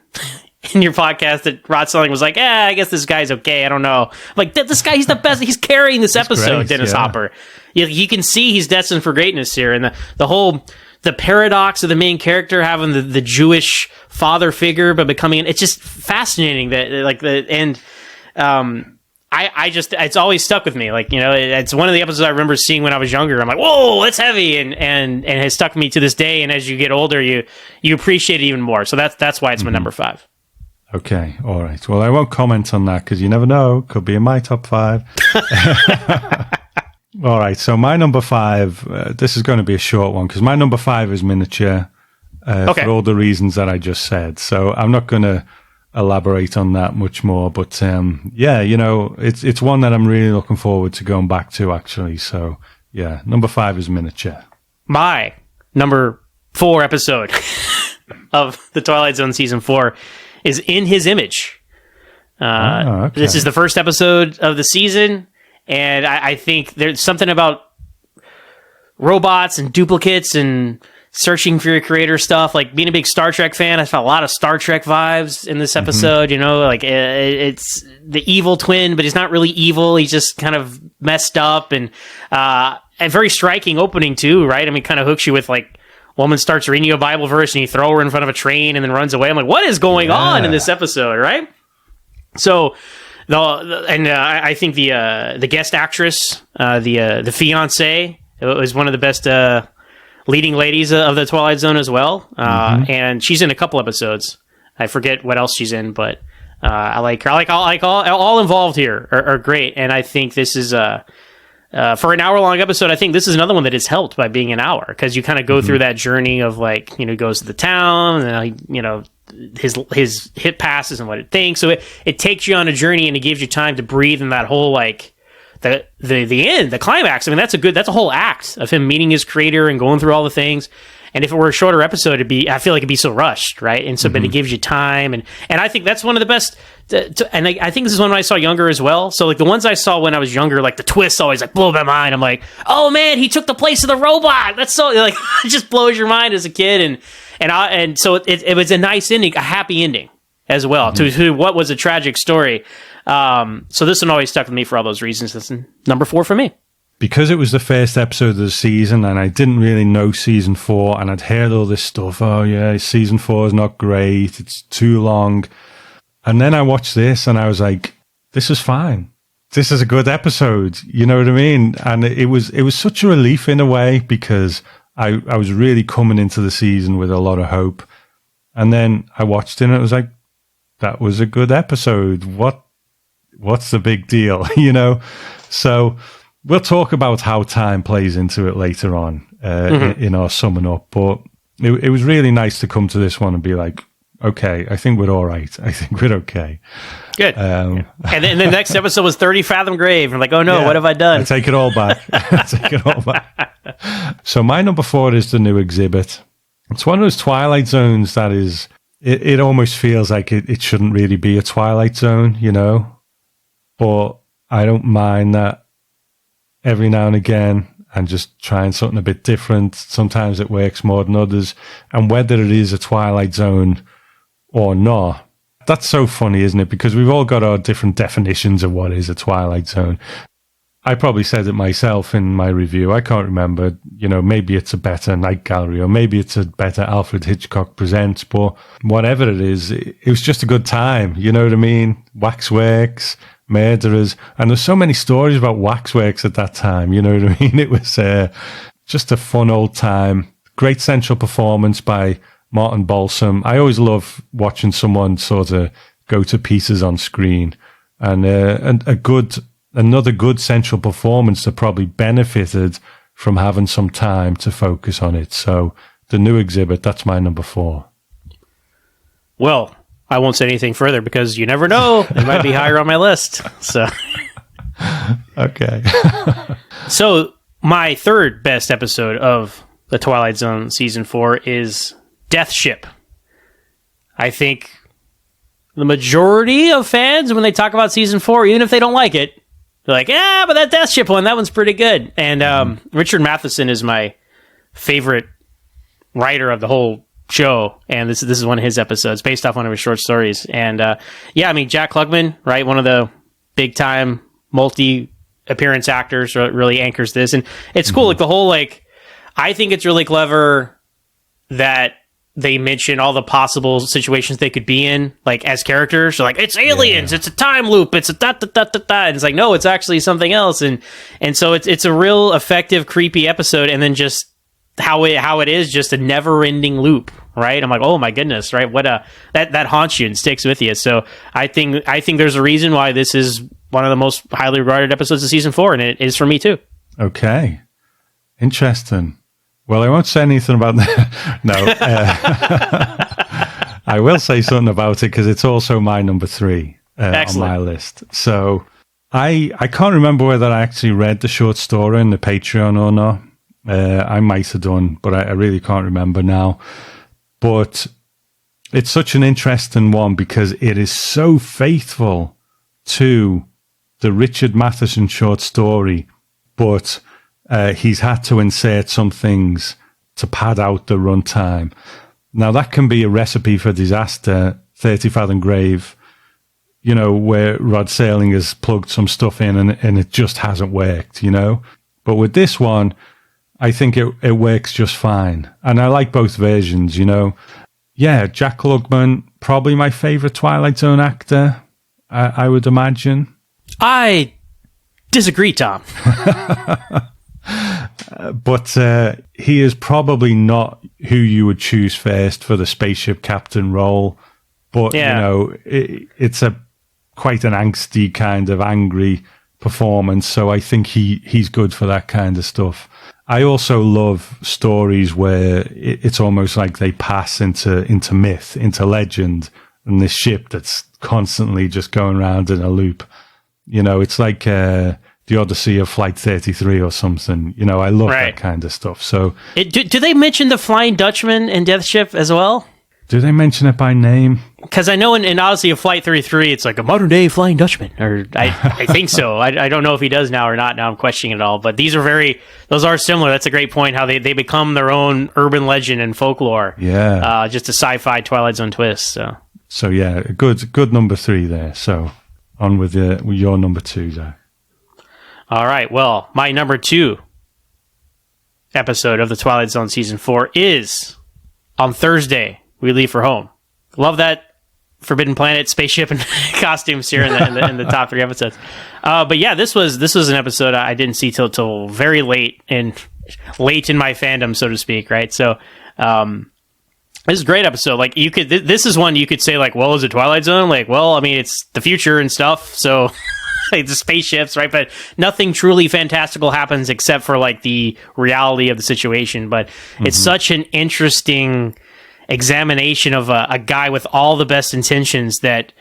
Speaker 2: in your podcast that Rod Selling was like, I guess this guy's okay. I don't know. I'm like, this guy, he's the best. He's carrying this episode,
Speaker 1: great,
Speaker 2: Dennis Hopper. You can see he's destined for greatness here. And the paradox of the main character having the Jewish father figure, but becoming, it's just fascinating it's always stuck with me. It's one of the episodes I remember seeing when I was younger. I'm like, whoa, that's heavy. And has stuck with me to this day. And as you get older, you appreciate it even more. So that's why it's my number 5.
Speaker 1: Okay. All right. Well, I won't comment on that because you never know. Could be in my top 5. All right. So my number 5, this is going to be a short one because my number 5 is miniature for all the reasons that I just said. So I'm not going to elaborate on that much more, but it's one that I'm really looking forward to going back to actually. So yeah, number 5 is miniature.
Speaker 2: My number 4 episode of the Twilight Zone season 4 is In His Image. This is the first episode of the season, and I think there's something about robots and duplicates and searching for your creator stuff. Like being a big Star Trek fan, I felt a lot of Star Trek vibes in this episode. It's the evil twin, but he's not really evil. He's just kind of messed up, and a very striking opening too, right? I mean, kind of hooks you with like, woman starts reading you a Bible verse and you throw her in front of a train and then runs away. I'm like, what is going on in this episode, right? So I think the guest actress, the fiance, was one of the best leading ladies of the Twilight Zone as well. And she's in a couple episodes. I forget what else she's in, but I like her. I like all involved here are great. And I think this is for an hour-long episode, I think this is another one that is helped by being an hour, because you kind of go through that journey of like, he goes to the town, and his hit passes and what it thinks. So it takes you on a journey, and it gives you time to breathe in that whole like the end, the climax. I mean, that's a whole act of him meeting his creator and going through all the things. And if it were a shorter episode, I feel like it'd be so rushed, right? And so, but it gives you time, and I think that's one of the best. And I think this is one I saw younger as well. So like the ones I saw when I was younger, like the twists always like blow my mind. I'm like, oh man, he took the place of the robot. That's so like it just blows your mind as a kid. And so it was a nice ending, a happy ending as well to what was a tragic story. So this one always stuck with me for all those reasons. That's number 4 for me.
Speaker 1: Because it was the first episode of the season and I didn't really know season 4, and I'd heard all this stuff. Oh yeah, season 4 is not great. It's too long. And then I watched this and I was like, this is fine. This is a good episode. You know what I mean? And it was such a relief in a way, because I was really coming into the season with a lot of hope. And then I watched it and it was like, that was a good episode. What's the big deal? So we'll talk about how time plays into it later on in our summing up. But it was really nice to come to this one and be like, okay, I think we're all right. I think we're okay.
Speaker 2: Good. And then the next episode was 30 Fathom Grave. I'm like, oh no, what have I done?
Speaker 1: I take it all back. So my number 4 is the new exhibit. It's one of those Twilight Zones that is, it almost feels like it shouldn't really be a Twilight Zone, But I don't mind that every now and again. and just trying something a bit different. Sometimes it works more than others. And whether it is a Twilight Zone or not, that's so funny, isn't it? Because we've all got our different definitions of what is a Twilight Zone. I probably said it myself in my review. I can't remember, maybe it's a better Night Gallery, or maybe it's a better Alfred Hitchcock Presents, but whatever it is, it was just a good time. You know what I mean? Waxworks, murderers. And there's so many stories about waxworks at that time. You know what I mean? It was just a fun old time. Great central performance by Martin Balsam. I always love watching someone sort of go to pieces on screen, and another good central performance that probably benefited from having some time to focus on it. So the new exhibit, that's my number 4.
Speaker 2: Well, I won't say anything further because you never know. It might be higher on my list. So,
Speaker 1: okay.
Speaker 2: So my third best episode of the Twilight Zone season 4 is Death Ship. I think the majority of fans, when they talk about season 4, even if they don't like it, they're like, yeah, but that Death Ship one, that one's pretty good. And Richard Matheson is my favorite writer of the whole show, and this is one of his episodes based off one of his short stories. And Jack Klugman, right, one of the big time multi-appearance actors, really anchors this. And it's cool, like the whole, I think it's really clever that they mention all the possible situations they could be in, as characters. So, it's aliens, it's a time loop, it's a da-da-da-da-da. And it's no, it's actually something else. And so it's a real effective, creepy episode. And then just how it is just a never-ending loop, right? I'm like, oh my goodness, right? What that haunts you and sticks with you. So I think there's a reason why this is one of the most highly regarded episodes of season 4, and it is for me too.
Speaker 1: Okay. Interesting. Well, I won't say anything about that. No. I will say something about it because it's also my number 3 on my list. So I can't remember whether I actually read the short story in the Patreon or not. I might have done, but I really can't remember now. But it's such an interesting one because it is so faithful to the Richard Matheson short story, but he's had to insert some things to pad out the runtime. Now, that can be a recipe for disaster. 30 Fathom Grave, where Rod Serling has plugged some stuff in and it just hasn't worked, But with this one, I think it works just fine. And I like both versions, Yeah, Jack Klugman, probably my favorite Twilight Zone actor, I would imagine.
Speaker 2: I disagree, Tom.
Speaker 1: But he is probably not who you would choose first for the spaceship captain role. But, it's quite an angsty kind of angry performance. So I think he's good for that kind of stuff. I also love stories where it's almost like they pass into myth, into legend, and this ship that's constantly just going around in a loop. It's like the Odyssey of Flight 33 or something. I love that kind of stuff. So,
Speaker 2: do they mention the Flying Dutchman in Death Ship as well?
Speaker 1: Do they mention it by name?
Speaker 2: Because I know in Odyssey of Flight 33, it's like a modern day Flying Dutchman, or I think so. I don't know if he does now or not. Now I'm questioning it all. But those are similar. That's a great point. How they become their own urban legend and folklore.
Speaker 1: Yeah,
Speaker 2: just a sci-fi Twilight Zone twist.
Speaker 1: So yeah, a good number 3 there. So on with your number 2, Zach.
Speaker 2: All right. Well, my number 2 episode of the Twilight Zone season 4 is on Thursday. We leave for home. Love that Forbidden Planet spaceship and costumes here in the top 3 episodes. But yeah, this was an episode I didn't see till very late in my fandom, so to speak. Right. So this is a great episode. This is one you could say well, is it Twilight Zone? It's the future and stuff. So the spaceships, right? But nothing truly fantastical happens except for the reality of the situation. But it's such an interesting examination of a guy with all the best intentions that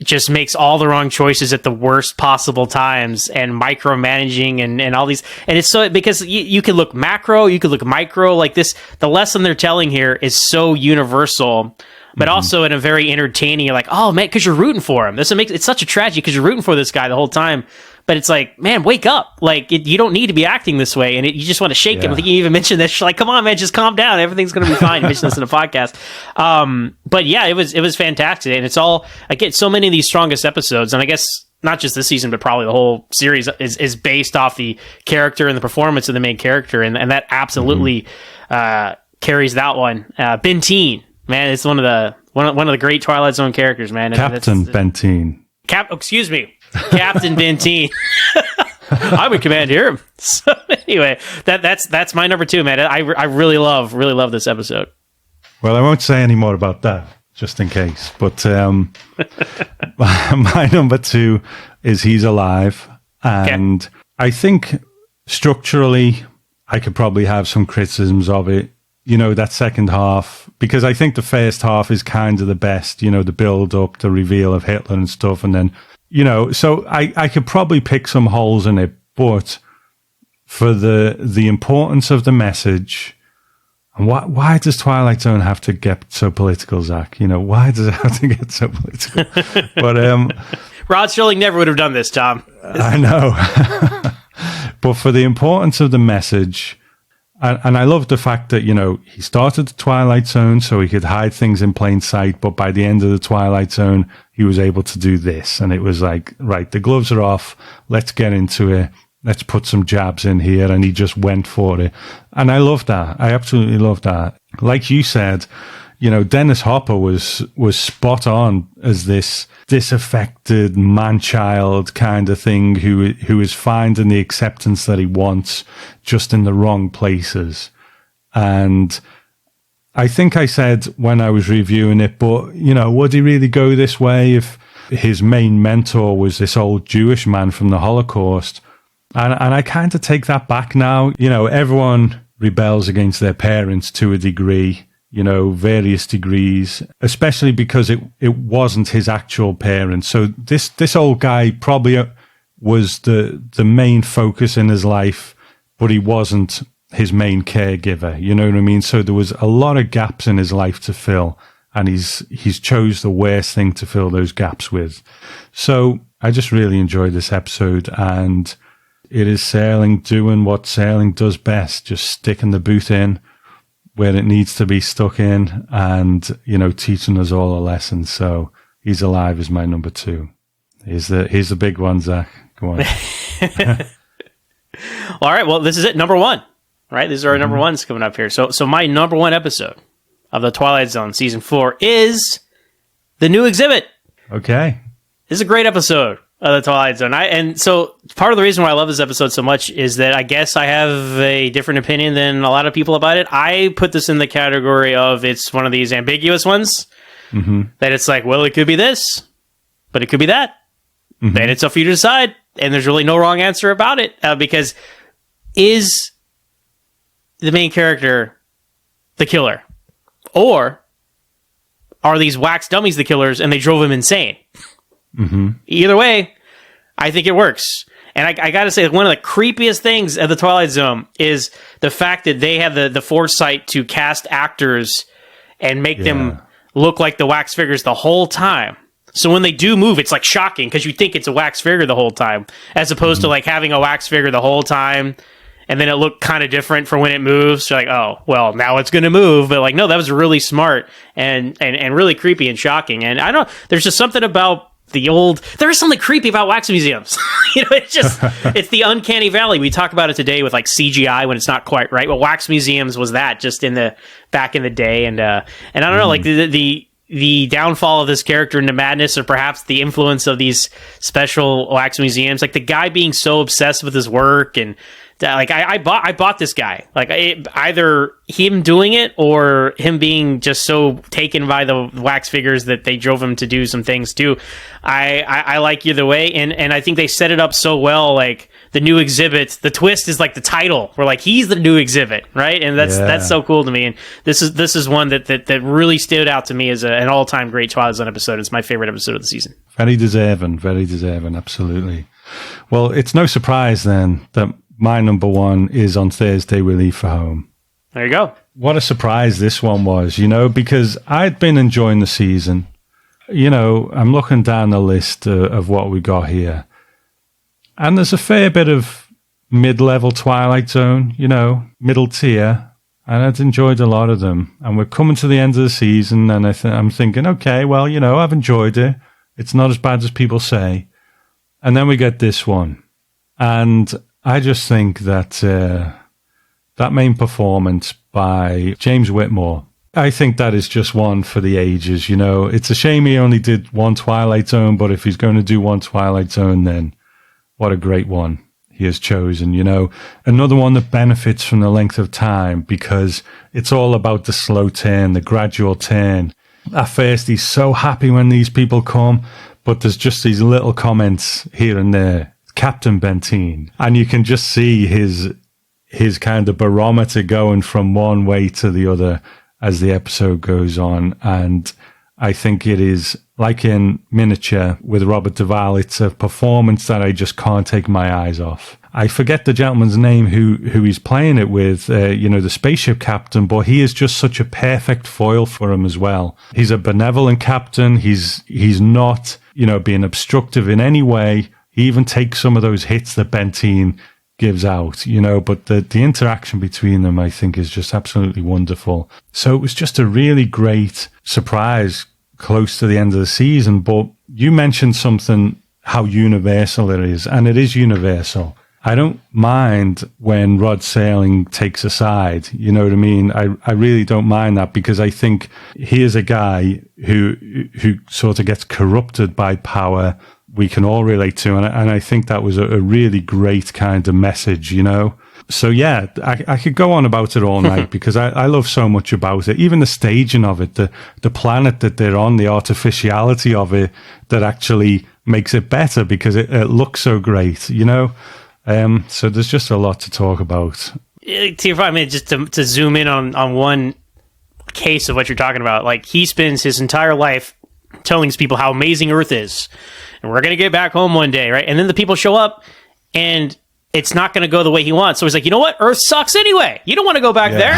Speaker 2: just makes all the wrong choices at the worst possible times, and micromanaging and all these. And it's so, because you could look macro, you could look micro, the lesson they're telling here is so universal, but also in a very entertaining, you're like, oh man, because you're rooting for him. It's such a tragedy because you're rooting for this guy the whole time. but it's like, man, wake up. Like, you don't need to be acting this way. And you just want to shake him. I think you even mentioned that. She's like, come on, man, just calm down. Everything's going to be fine. You mentioned this in a podcast. But yeah, it was fantastic. And it's all, I get so many of these strongest episodes. And I guess not just this season, but probably the whole series is based off the character and the performance of the main character. And that absolutely carries that one. Benteen, man, it's one of the great Twilight Zone characters, man.
Speaker 1: Captain Benteen.
Speaker 2: Excuse me, Captain Benteen. I would command here. So anyway, that's my number 2, man. I really love this episode.
Speaker 1: Well, I won't say any more about that, just in case. But my number 2 is He's Alive. And I think structurally, I could probably have some criticisms of it. You know, that second half, because I think the first half is kind of the best, you know, the build up, the reveal of Hitler and stuff. And then, you know, so I could probably pick some holes in it, but for the importance of the message, and why does Twilight Zone have to get so political, Zach? You know, why does it have to get so political? But
Speaker 2: Rod Serling never would have done this, Tom.
Speaker 1: I know. But for the importance of the message, and I love the fact that, you know, he started the Twilight Zone so he could hide things in plain sight, but by the end of the Twilight Zone, he was able to do this. And it was like, right, the gloves are off. Let's get into it. Let's put some jabs in here. And he just went for it. And I love that. I absolutely love that. Like you said, you know, Dennis Hopper was spot on as this disaffected man-child kind of thing who is finding the acceptance that he wants just in the wrong places. And I think I said when I was reviewing it, but, you know, would he really go this way if his main mentor was this old Jewish man from the Holocaust? And I kind of take that back now. You know, everyone rebels against their parents to a degree. You know, various degrees, especially because it wasn't his actual parents. So this old guy probably was the main focus in his life, but he wasn't his main caregiver. You know what I mean? So there was a lot of gaps in his life to fill, and he's chose the worst thing to fill those gaps with. So I just really enjoyed this episode, and it is Serling doing what Serling does best, just sticking the boot in where it needs to be stuck in, and, you know, teaching us all a lesson. So He's Alive is my number 2. Here's the big one, Zach. Go on.
Speaker 2: All right. Well, this is it. Number 1, right? These are our number 1s coming up here. So my number 1 episode of the Twilight Zone season 4 is The New Exhibit.
Speaker 1: Okay.
Speaker 2: This is a great episode of the Twilight Zone. And so part of the reason why I love this episode so much is that I guess I have a different opinion than a lot of people about it. I put this in the category of it's one of these ambiguous ones that it's like, well, it could be this, but it could be that. And it's up for you to decide. And there's really no wrong answer about it, because is the main character the killer, or are these wax dummies the killers and they drove him insane? Either way, I think it works. And I got to say, one of the creepiest things of the Twilight Zone is the fact that they have the foresight to cast actors and make them look like the wax figures the whole time. So when they do move, it's like shocking because you think it's a wax figure the whole time, as opposed to like having a wax figure the whole time and then it looked kind of different for when it moves. So you're like, oh, well, now it's going to move. But like, no, that was really smart and really creepy and shocking. And I don't know, there's just something about there is something creepy about wax museums. You know, it's the uncanny valley. We talk about it today with like CGI when it's not quite right. Well, wax museums was that just back in the day. And I don't know, like the downfall of this character into madness, or perhaps the influence of these special wax museums, like the guy being so obsessed with his work, and like I bought this guy, like either him doing it or him being just so taken by the wax figures that they drove him to do some things too. I like either way, and I think they set it up so well. Like the new exhibit, the twist is like the title. We're like, he's the new exhibit, right? And that's so cool to me. And this is one that really stood out to me as an all time great Twilight Zone episode. It's my favorite episode of the season.
Speaker 1: Very deserving, absolutely. Well, it's no surprise then that my number 1 is On Thursday We Leave for Home.
Speaker 2: There you go.
Speaker 1: What a surprise this one was, you know, because I'd been enjoying the season. You know, I'm looking down the list of what we got here. And there's a fair bit of mid-level Twilight Zone, middle tier, and I've enjoyed a lot of them. And we're coming to the end of the season, and I'm thinking, okay, well, I've enjoyed it. It's not as bad as people say. And then we get this one. And I just think that that main performance by James Whitmore, I think that is just one for the ages, It's a shame he only did one Twilight Zone, but if he's going to do one Twilight Zone, then what a great one he has chosen, Another one that benefits from the length of time because it's all about the slow turn, the gradual turn. At first, he's so happy when these people come, but there's just these little comments here and there. Captain Benteen. And you can just see his kind of barometer going from one way to the other as the episode goes on. And I think it is, like in Miniature with Robert Duvall, it's a performance that I just can't take my eyes off. I forget the gentleman's name who he's playing it with, the spaceship captain, but he is just such a perfect foil for him as well. He's a benevolent captain. He's not, being obstructive in any way. He even takes some of those hits that Benteen gives out, but the interaction between them, I think, is just absolutely wonderful. So it was just a really great surprise close to the end of the season. But you mentioned something, how universal it is, and it is universal. I don't mind when Rod Serling takes a side, you know what I mean? I really don't mind that because I think he is a guy who sort of gets corrupted by power we can all relate to. And I think that was a really great kind of message, So yeah, I could go on about it all night because I love so much about it. Even the staging of it, the planet that they're on, the artificiality of it that actually makes it better because it looks so great, So there's just a lot to talk about.
Speaker 2: I mean, just to zoom in on one case of what you're talking about, like he spends his entire life telling these people how amazing Earth is, and we're going to get back home one day, right? And then the people show up, and it's not going to go the way he wants. So he's like, you know what? Earth sucks anyway. You don't want to go back there.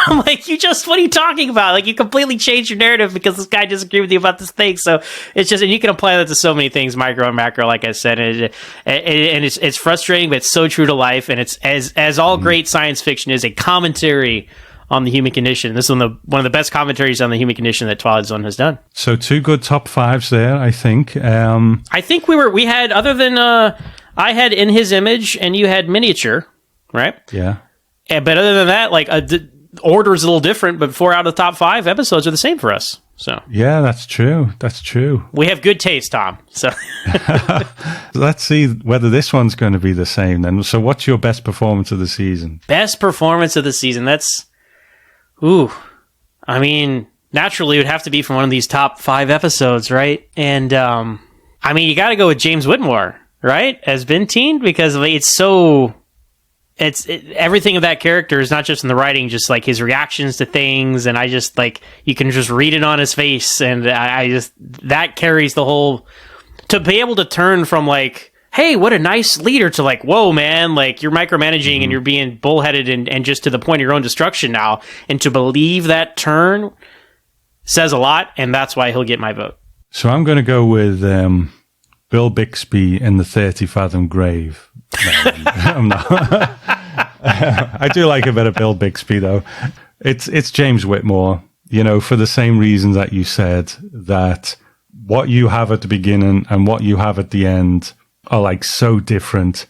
Speaker 2: I'm like, what are you talking about? Like, you completely changed your narrative because this guy disagreed with you about this thing. So it's just, and you can apply that to so many things, micro and macro, like I said. And it's frustrating, but it's so true to life. And it's, as all great science fiction is, a commentary on the human condition. This is one of the best commentaries on the human condition that Twilight Zone has done.
Speaker 1: So 2 good top 5s there, I think.
Speaker 2: I think we had, other than, I had In His Image and you had Miniature, right?
Speaker 1: Yeah.
Speaker 2: But other than that, like, the order is a little different, but 4 out of the top 5 episodes are the same for us. So
Speaker 1: yeah, that's true. That's true.
Speaker 2: We have good taste, Tom. So
Speaker 1: let's see whether this one's going to be the same then. So what's your best performance of the season?
Speaker 2: Best performance of the season. I mean, naturally it would have to be from one of these top 5 episodes, right? And I mean, you got to go with James Whitmore, right? As Benteen, because everything of that character is not just in the writing, just like his reactions to things, and I just, like, you can just read it on his face, and I just, that carries the whole, to be able to turn from like, hey, what a nice leader, to like, whoa, man, like, you're micromanaging and you're being bullheaded and just to the point of your own destruction now, and to believe that turn says a lot, and that's why he'll get my vote.
Speaker 1: So I'm going to go with Bill Bixby in the 30 Fathom Grave. No, I'm not. I do like a bit of Bill Bixby, though. It's James Whitmore, for the same reasons that you said, that what you have at the beginning and what you have at the end are like so different.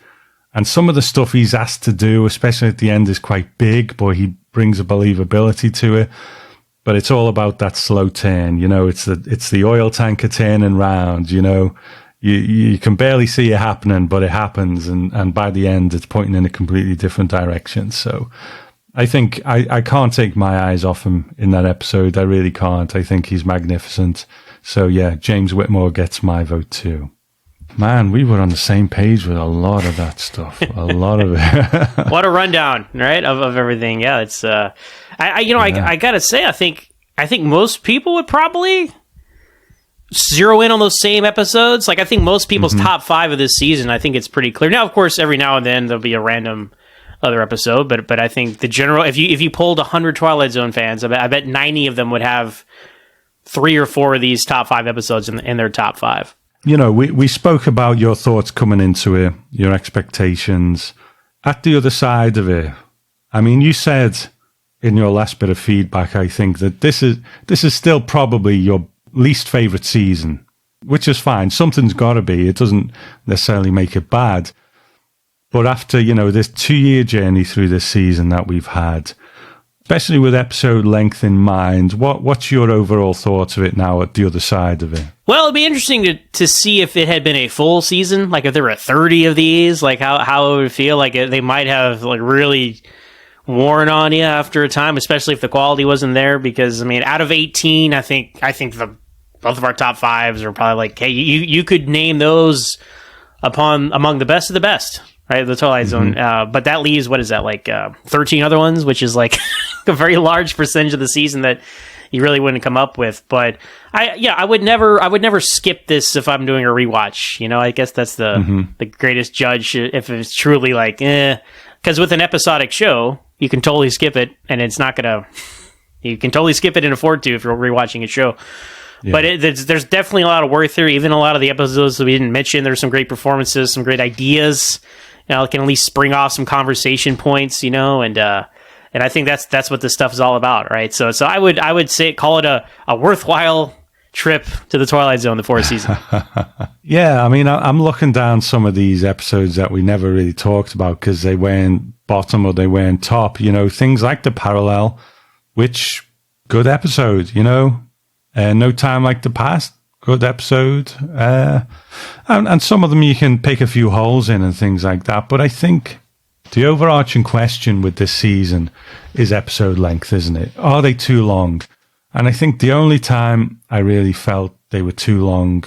Speaker 1: And some of the stuff he's asked to do, especially at the end, is quite big, but he brings a believability to it. But it's all about that slow turn, it's the oil tanker turning round, You can barely see it happening, but it happens, and by the end, it's pointing in a completely different direction. So I think I can't take my eyes off him in that episode. I really can't. I think he's magnificent. So yeah, James Whitmore gets my vote too. Man, we were on the same page with a lot of that stuff. A lot of it.
Speaker 2: What a rundown, right, of everything. Yeah, it's I gotta say, I think most people would probably zero in on those same episodes. Like, I think most people's top 5 of this season, I think it's pretty clear. Now, of course, every now and then there'll be a random other episode, but I think the general, if you polled 100 Twilight Zone fans, I bet 90 of them would have 3 or 4 of these top 5 episodes in their top 5.
Speaker 1: you know, we spoke about your thoughts coming into it, your expectations. At the other side of it, I mean, you said in your last bit of feedback, I think, that this is still probably your least favorite season, which is fine. Something's got to be. It doesn't necessarily make it bad. But after, you know, this 2-year journey through this season that we've had, especially with episode length in mind, what's your overall thoughts of it now at the other side of it?
Speaker 2: Well, it'd be interesting to see if it had been a full season, like if there were 30 of these, like how it would feel. Like they might have like really worn on you after a time, especially if the quality wasn't there. Because I mean, out of 18, I think both of our top fives are probably like, hey, you could name those among the best of the best. Right, the Twilight Zone, but that leaves, what is that, like 13 other ones, which is like a very large percentage of the season that you really wouldn't come up with. But I would never skip this if I'm doing a rewatch. You know, I guess that's the greatest judge if it's truly like, because with an episodic show, you can totally skip it, and it's not gonna. You can totally skip it and afford to if you're rewatching a show. Yeah. But there's definitely a lot of worth there. Even a lot of the episodes that we didn't mention, there's some great performances, some great ideas. You know, it can at least spring off some conversation points, you know, and I think that's what this stuff is all about, right? So I would say call it a worthwhile trip to the Twilight Zone, the fourth season.
Speaker 1: Yeah, I mean, I'm looking down some of these episodes that we never really talked about because they weren't bottom or they weren't top. You know, things like The Parallel, which good episode. You know, No Time Like the Past. Good episode. And some of them you can pick a few holes in and things like that. But I think the overarching question with this season is episode length, isn't it? Are they too long? And I think the only time I really felt they were too long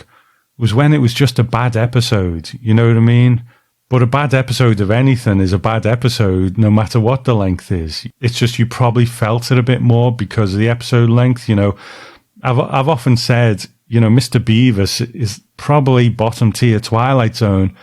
Speaker 1: was when it was just a bad episode. You know what I mean? But a bad episode of anything is a bad episode no matter what the length is. It's just you probably felt it a bit more because of the episode length. You know, I've often said, you know, Mr. Beavis is probably bottom tier Twilight Zone,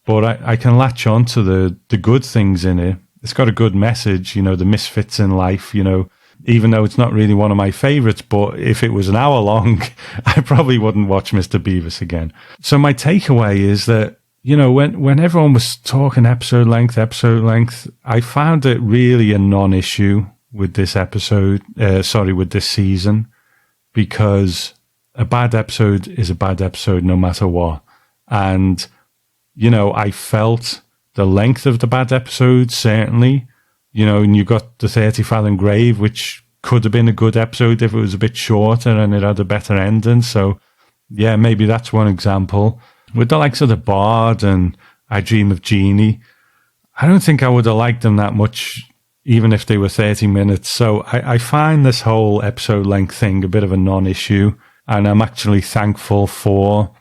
Speaker 1: but I can latch on to the good things in it. It's got a good message, you know, the misfits in life, you know, even though it's not really one of my favorites, but if it was an hour long, I probably wouldn't watch Mr. Beavis again. So my takeaway is that, you know, when everyone was talking episode length, I found it really a non-issue with this with this season, because a bad episode is a bad episode no matter what. And, you know, I felt the length of the bad episode, certainly. You know, and you got the 30 Fathom Grave, which could have been a good episode if it was a bit shorter and it had a better ending. So, yeah, maybe that's one example. With the likes of The Bard and I Dream of Jeannie, I don't think I would have liked them that much, even if they were 30 minutes. So I find this whole episode length thing a bit of a non-issue. And I'm actually thankful for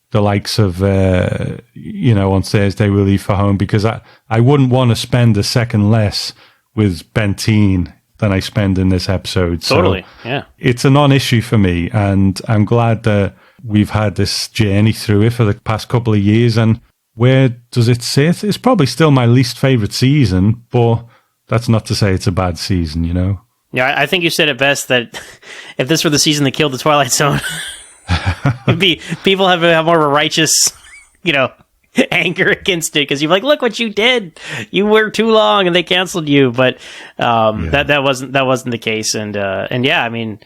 Speaker 1: the likes of, you know, On Thursday We'll Leave for Home, because I wouldn't want to spend a second less with Benteen than I spend in this episode.
Speaker 2: Totally,
Speaker 1: so
Speaker 2: yeah.
Speaker 1: It's a non-issue for me, and I'm glad that we've had this journey through it for the past couple of years. And where does it sit? It's probably still my least favorite season, but that's not to say it's a bad season, you know?
Speaker 2: Yeah, I think you said it best that if this were the season that killed the Twilight Zone, it'd be people have more of a righteous, you know, anger against it because you're like, look what you did, you were too long and they canceled you. But that wasn't the case, and yeah, I mean,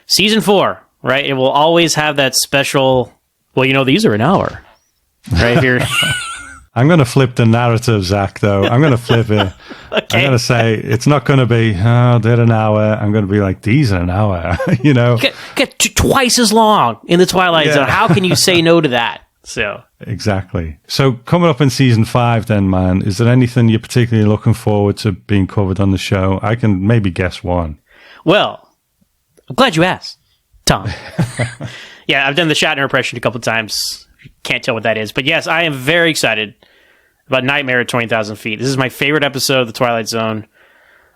Speaker 2: season 4, right? It will always have that special. Well, you know, these are an hour, right here.
Speaker 1: I'm going to flip the narrative, Zach, though. I'm going to flip it. Okay. I'm going to say it's not going to be, they're an hour. I'm going to be like, these are an hour, you know?
Speaker 2: Get twice as long in the Twilight Zone. How can you say no to that? So
Speaker 1: exactly. So coming up in season 5 then, man, is there anything you're particularly looking forward to being covered on the show? I can maybe guess one.
Speaker 2: Well, I'm glad you asked, Tom. Yeah, I've done the Shatner impression a couple of times. Can't tell what that is. But yes, I am very excited about Nightmare at 20,000 Feet. This is my favorite episode of The Twilight Zone.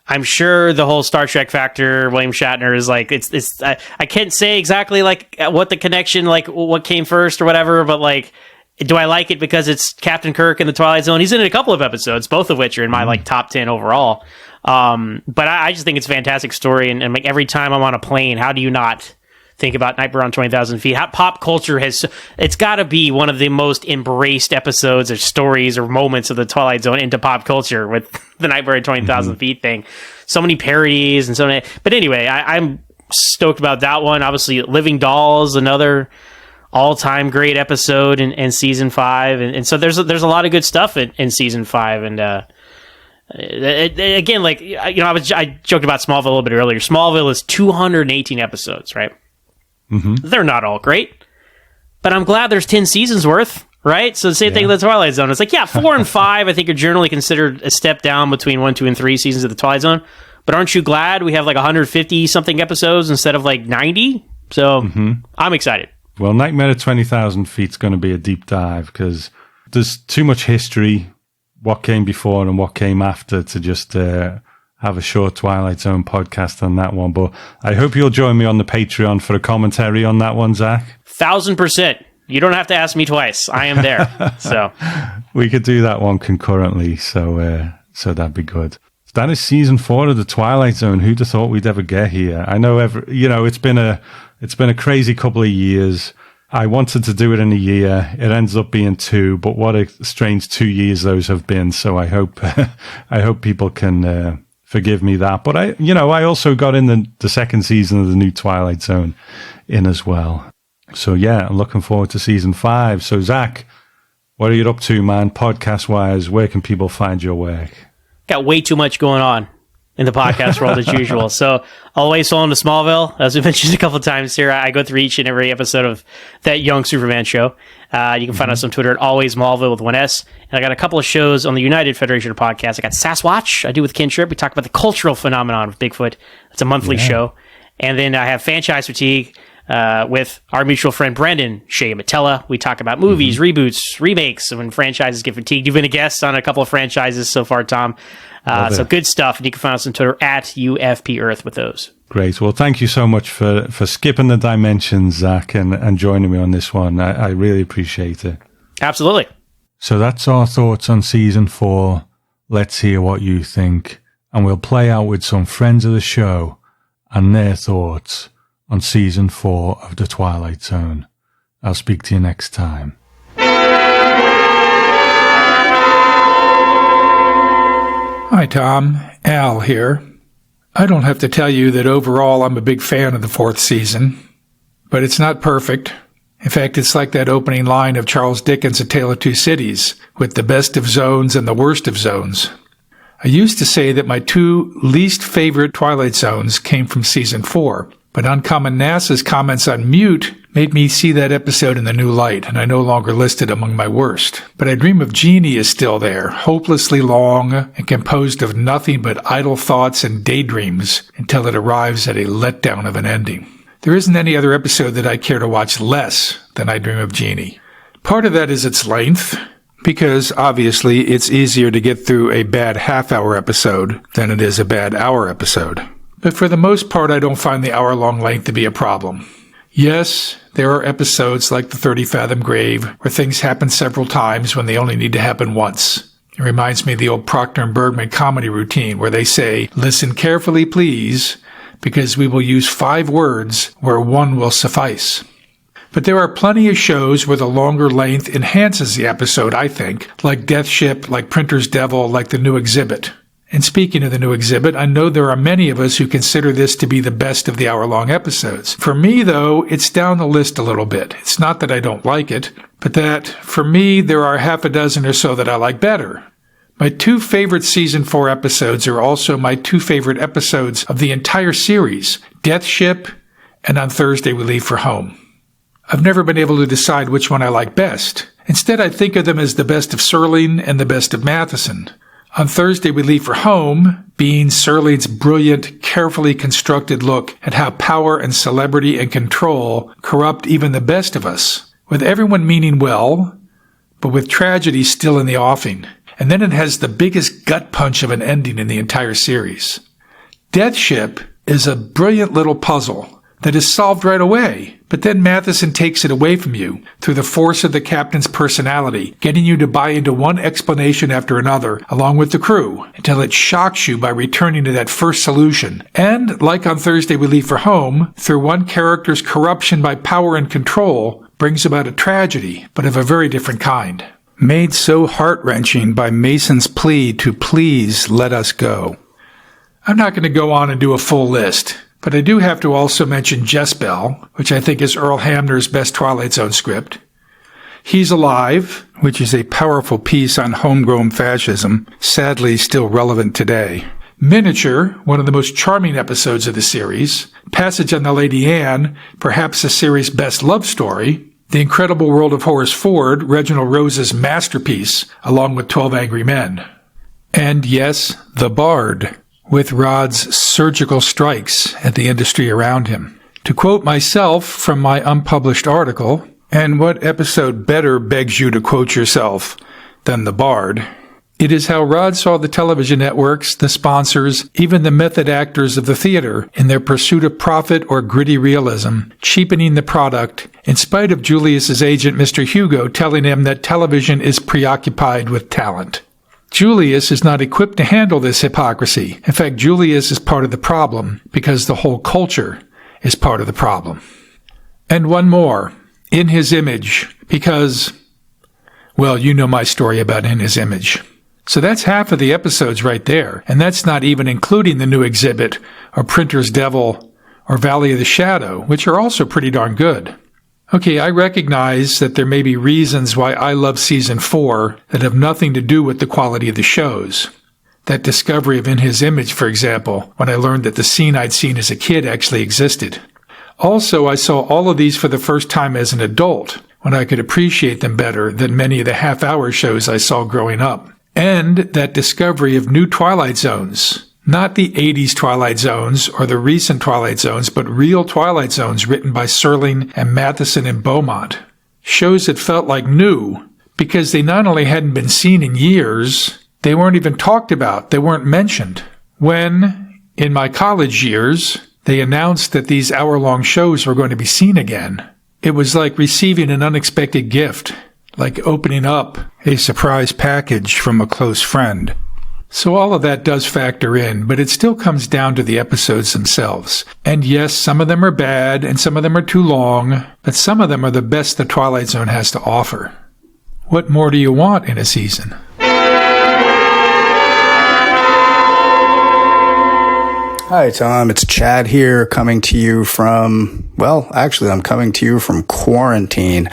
Speaker 2: I'm sure the whole Star Trek factor, William Shatner, is like, I can't say exactly like what the connection, like what came first or whatever, but like, do I like it because it's Captain Kirk in The Twilight Zone? He's in a couple of episodes, both of which are in my like top 10 overall. But I just think it's a fantastic story. And like every time I'm on a plane, how do you not think about Nightmare on 20,000 Feet. How pop culture it's got to be one of the most embraced episodes or stories or moments of the Twilight Zone into pop culture with the Nightmare on 20,000 Feet thing. So many parodies and so many. But anyway, I'm stoked about that one. Obviously, Living Dolls, another all-time great episode in season 5, and so there's a lot of good stuff in season 5, and again, like, I joked about Smallville a little bit earlier. Smallville is 218 episodes, right? They're not all great, but I'm glad there's 10 seasons worth, right? So the same thing with the Twilight Zone. It's like, 4 and 5 I think are generally considered a step down between 1, 2, and 3 seasons of the Twilight Zone, but aren't you glad we have like 150 something episodes instead of like 90? So I'm excited.
Speaker 1: Well, Nightmare at 20,000 Feet is going to be a deep dive because there's too much history, what came before and what came after, to just have a short Twilight Zone podcast on that one. But I hope you'll join me on the Patreon for a commentary on that one, Zach.
Speaker 2: 1,000%. You don't have to ask me twice. I am there. So
Speaker 1: we could do that one concurrently. So that'd be good. That is season 4 of the Twilight Zone. Who'd have thought we'd ever get here? I know it's been a crazy couple of years. I wanted to do it in a year. It ends up being 2, but what a strange 2 years those have been. So I hope people can forgive me that. But I also got in the second season of the new Twilight Zone in as well. So yeah, I'm looking forward to season 5. So Zach, what are you up to, man? Podcast wise, where can people find your work?
Speaker 2: Got way too much going on in the podcast world as usual. So always on to Smallville, as we mentioned a couple of times here. I go through each and every episode of that Young Superman show. You can find us on Twitter at always Smallville with 1 S. And I got a couple of shows on the United Federation of Podcasts. I got Sasquatch, I do with Ken Tripp. We talk about the cultural phenomenon of Bigfoot. It's a monthly show. And then I have Franchise Fatigue with our mutual friend Brandon Shea Matella. We talk about movies, reboots, remakes, and when franchises get fatigued. You've been a guest on a couple of franchises so far, Tom. So good stuff. And you can find us on Twitter at UFP Earth with those.
Speaker 1: Great. Well, thank you so much for skipping the dimensions, Zach, and joining me on this one. I really appreciate it.
Speaker 2: Absolutely.
Speaker 1: So that's our thoughts on season 4. Let's hear what you think. And we'll play out with some friends of the show and their thoughts on season 4 of The Twilight Zone. I'll speak to you next time.
Speaker 3: Hi, Tom. Al here. I don't have to tell you that overall I'm a big fan of the 4th season, but it's not perfect. In fact, it's like that opening line of Charles Dickens' A Tale of Two Cities, with the best of zones and the worst of zones. I used to say that my 2 least favorite Twilight Zones came from season 4, but Uncommon NASA's comments on Mute made me see that episode in the new light, and I no longer list it among my worst. But I Dream of Jeannie is still there, hopelessly long and composed of nothing but idle thoughts and daydreams until it arrives at a letdown of an ending. There isn't any other episode that I care to watch less than I Dream of Jeannie. Part of that is its length, because obviously it's easier to get through a bad half-hour episode than it is a bad hour episode. But for the most part, I don't find the hour-long length to be a problem. Yes, there are episodes like the 30 Fathom Grave where things happen several times when they only need to happen once. It reminds me of the old Procter & Bergman comedy routine where they say, "Listen carefully, please, because we will use 5 words where 1 will suffice." But there are plenty of shows where the longer length enhances the episode, I think, like Death Ship, like Printer's Devil, like The New Exhibit. And speaking of The New Exhibit, I know there are many of us who consider this to be the best of the hour-long episodes. For me, though, it's down the list a little bit. It's not that I don't like it, but that, for me, there are half a dozen or so that I like better. My 2 favorite season 4 episodes are also my 2 favorite episodes of the entire series, Death Ship and On Thursday We Leave for Home. I've never been able to decide which one I like best. Instead, I think of them as the best of Serling and the best of Matheson. On Thursday We Leave for Home, being Serling's brilliant, carefully constructed look at how power and celebrity and control corrupt even the best of us, with everyone meaning well, but with tragedy still in the offing. And then it has the biggest gut punch of an ending in the entire series. Death Ship is a brilliant little puzzle, that is solved right away. But then Matheson takes it away from you through the force of the captain's personality, getting you to buy into one explanation after another, along with the crew, until it shocks you by returning to that first solution. And, like on Thursday We Leave for Home, through one character's corruption by power and control, brings about a tragedy, but of a very different kind. Made so heart-wrenching by Mason's plea to please let us go. I'm not going to go on and do a full list, but I do have to also mention Jezebel, which I think is Earl Hamner's best Twilight Zone script. He's Alive, which is a powerful piece on homegrown fascism, sadly still relevant today. Miniature, one of the most charming episodes of the series. Passage on the Lady Anne, perhaps the series' best love story. The Incredible World of Horace Ford, Reginald Rose's masterpiece, along with 12 Angry Men. And yes, The Bard, with Rod's surgical strikes at the industry around him. To quote myself from my unpublished article, and what episode better begs you to quote yourself than The Bard? It is how Rod saw the television networks, the sponsors, even the method actors of the theater in their pursuit of profit or gritty realism, cheapening the product, in spite of Julius's agent, Mr. Hugo, telling him that television is preoccupied with talent. Julius is not equipped to handle this hypocrisy. In fact, Julius is part of the problem because the whole culture is part of the problem. And one more, In His Image, because, well, you know my story about In His Image. So that's half of the episodes right there, and that's not even including the new exhibit, or Printer's Devil, or Valley of the Shadow, which are also pretty darn good. Okay, I recognize that there may be reasons why I love Season 4 that have nothing to do with the quality of the shows. That discovery of In His Image, for example, when I learned that the scene I'd seen as a kid actually existed. Also, I saw all of these for the first time as an adult, when I could appreciate them better than many of the half-hour shows I saw growing up. And that discovery of new Twilight Zones. Not the 80s Twilight Zones or the recent Twilight Zones, but real Twilight Zones written by Serling and Matheson and Beaumont. Shows that felt like new, because they not only hadn't been seen in years, they weren't even talked about, they weren't mentioned. When, in my college years, they announced that these hour-long shows were going to be seen again, it was like receiving an unexpected gift, like opening up a surprise package from a close friend. So all of that does factor in, but it still comes down to the episodes themselves. And yes, some of them are bad, and some of them are too long, but some of them are the best the Twilight Zone has to offer. What more do you want in a season?
Speaker 4: Hi, Tom. It's Chad here, coming to you from, I'm coming to you from quarantine.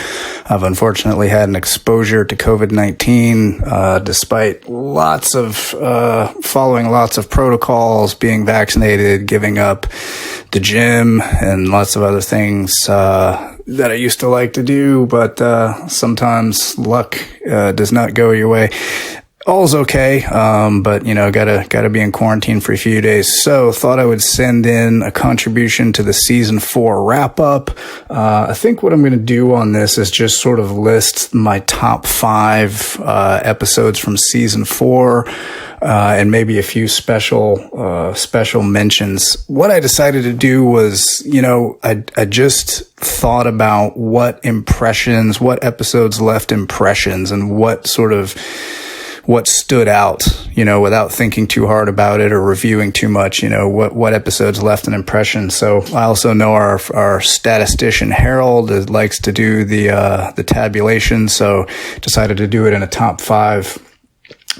Speaker 4: I've unfortunately had an exposure to COVID-19, despite following lots of protocols, being vaccinated, giving up the gym, and lots of other things, that I used to like to do, but, sometimes luck, does not go your way. All's okay, but, gotta be in quarantine for a few days. So thought I would send in a contribution to the Season 4 wrap-up. I think what I'm going to do on this is just sort of list my top 5 episodes from Season 4, and maybe a few special mentions. What I decided to do was, I just thought about what episodes left impressions, and what stood out, without thinking too hard about it or reviewing too much, what episodes left an impression. So I also know our statistician Harold likes to do the tabulation. So decided to do it in a top 5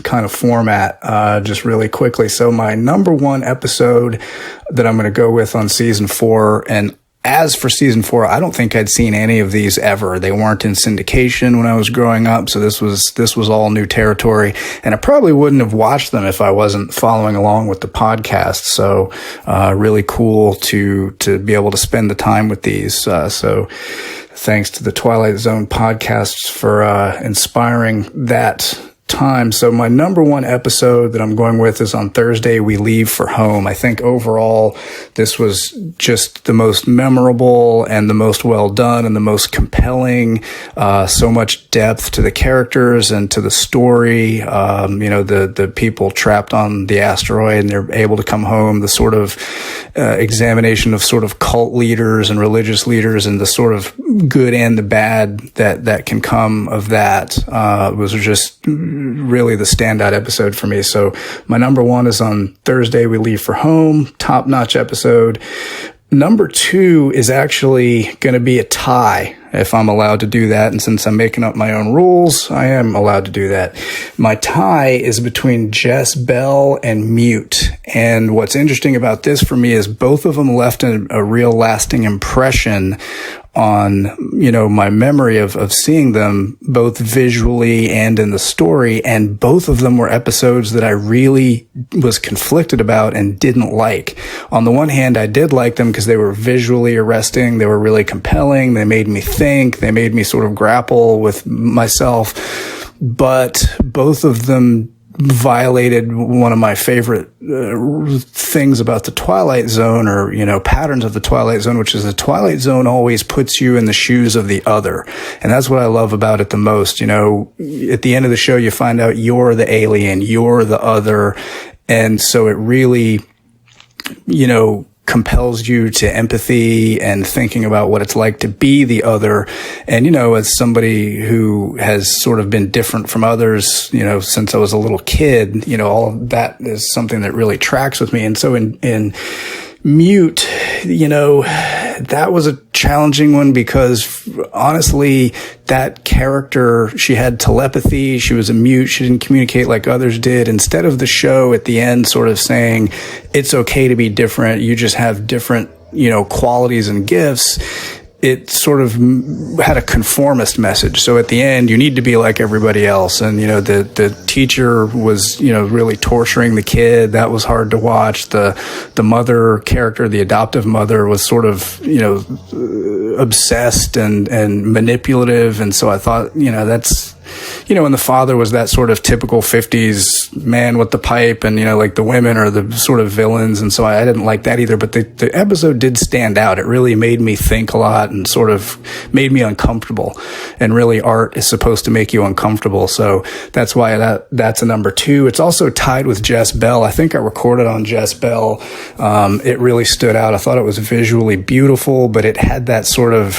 Speaker 4: kind of format, just really quickly. So my number 1 episode that I'm going to go with on Season 4, and as for Season 4, I don't think I'd seen any of these ever. They weren't in syndication when I was growing up, so this was all new territory, and I probably wouldn't have watched them if I wasn't following along with the podcast. So, really cool to be able to spend the time with these. So thanks to the Twilight Zone podcasts for inspiring that time. So my number one episode that I'm going with is on Thursday, We Leave for Home. I think overall, this was just the most memorable and the most well done and the most compelling. So much depth to the characters and to the story. The people trapped on the asteroid and they're able to come home. The sort of examination of sort of cult leaders and religious leaders and the sort of good and the bad that can come of that was just really the standout episode for me. So my number one is on Thursday, We Leave for Home. Top-notch episode. Number two is actually going to be a tie, if I'm allowed to do that. And since I'm making up my own rules, I am allowed to do that. My tie is between Jess Bell and Mute. And what's interesting about this for me is both of them left a real lasting impression on, my memory of seeing them both visually and in the story. And both of them were episodes that I really was conflicted about and didn't like. On the one hand, I did like them because they were visually arresting. They were really compelling. They made me think. They made me sort of grapple with myself. But both of them violated one of my favorite things about the Twilight Zone, or patterns of the Twilight Zone, which is the Twilight Zone always puts you in the shoes of the other, and that's what I love about it the most. At the end of the show, you find out you're the alien, you're the other, and so it really compels you to empathy and thinking about what it's like to be the other. And, as somebody who has sort of been different from others, since I was a little kid, all of that is something that really tracks with me. And so in Mute, that was a challenging one because honestly, that character, she had telepathy. She was a mute. She didn't communicate like others did. Instead of the show at the end sort of saying, it's okay to be different. You just have different, qualities and gifts. It sort of had a conformist message. So at the end, you need to be like everybody else. And, the teacher was, really torturing the kid. That was hard to watch. The mother character, the adoptive mother, was sort of, obsessed and manipulative. And so I thought, that's, and the father was that sort of typical 50s man with the pipe, and, like the women are the sort of villains. And so I didn't like that either. But the episode did stand out. It really made me think a lot and sort of made me uncomfortable. And really, art is supposed to make you uncomfortable. So that's why that's a number two. It's also tied with Jess Bell. I think I recorded on Jess Bell. It really stood out. I thought it was visually beautiful, but it had that sort of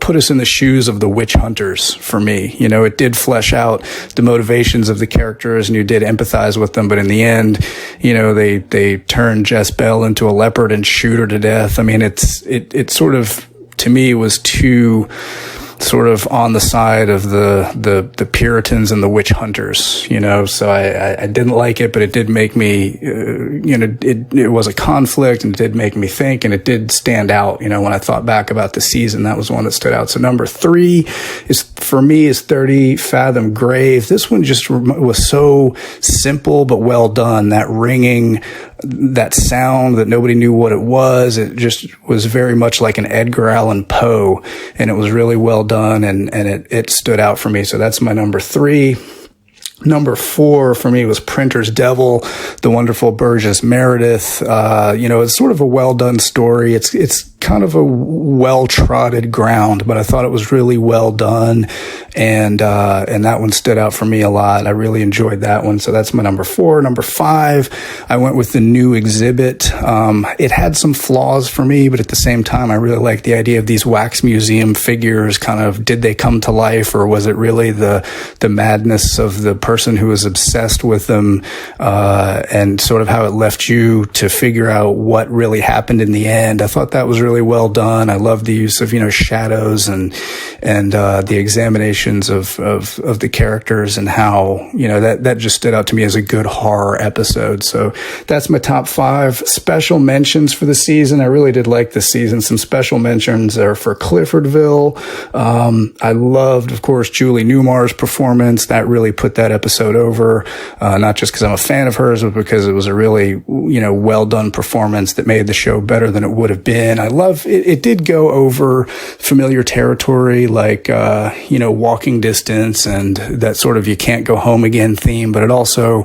Speaker 4: put us in the shoes of the witch hunters for me. It did flesh out the motivations of the characters and you did empathize with them. But in the end, they turned Jess Bell into a leopard and shoot her to death. I mean, it sort of, to me, was too sort of on the side of the Puritans and the witch hunters, so I didn't like it, but it did make me, it was a conflict and it did make me think, and it did stand out, when I thought back about the season. That was one that stood out. So number three is 30 Fathom Grave. This one just was so simple, but well done. That ringing, that sound that nobody knew what it was. It just was very much like an Edgar Allan Poe, and it was really well done, and it stood out for me. So that's my number three. Number four for me was Printer's Devil, the wonderful Burgess Meredith. It's sort of a well done story. It's kind of a well-trodden ground, but I thought it was really well done. And that one stood out for me a lot. I really enjoyed that one. So that's my number four. Number five, I went with The New Exhibit. It had some flaws for me, but at the same time, I really liked the idea of these wax museum figures. Kind of, did they come to life, or was it really the madness of the person who was obsessed with them, and sort of how it left you to figure out what really happened in the end. I thought that was really well done. I love the use of, shadows and the examinations of the characters, and how, that just stood out to me as a good horror episode. So that's my top five. Special mentions for the season. I really did like this season. Some special mentions are for Cliffordville. I loved, of course, Julie Newmar's performance. That really put that episode over, not just because I'm a fan of hers, but because it was a really, well done performance that made the show better than it would have been. I love love it. It did go over familiar territory, like, walking distance and that sort of you can't go home again theme, but it also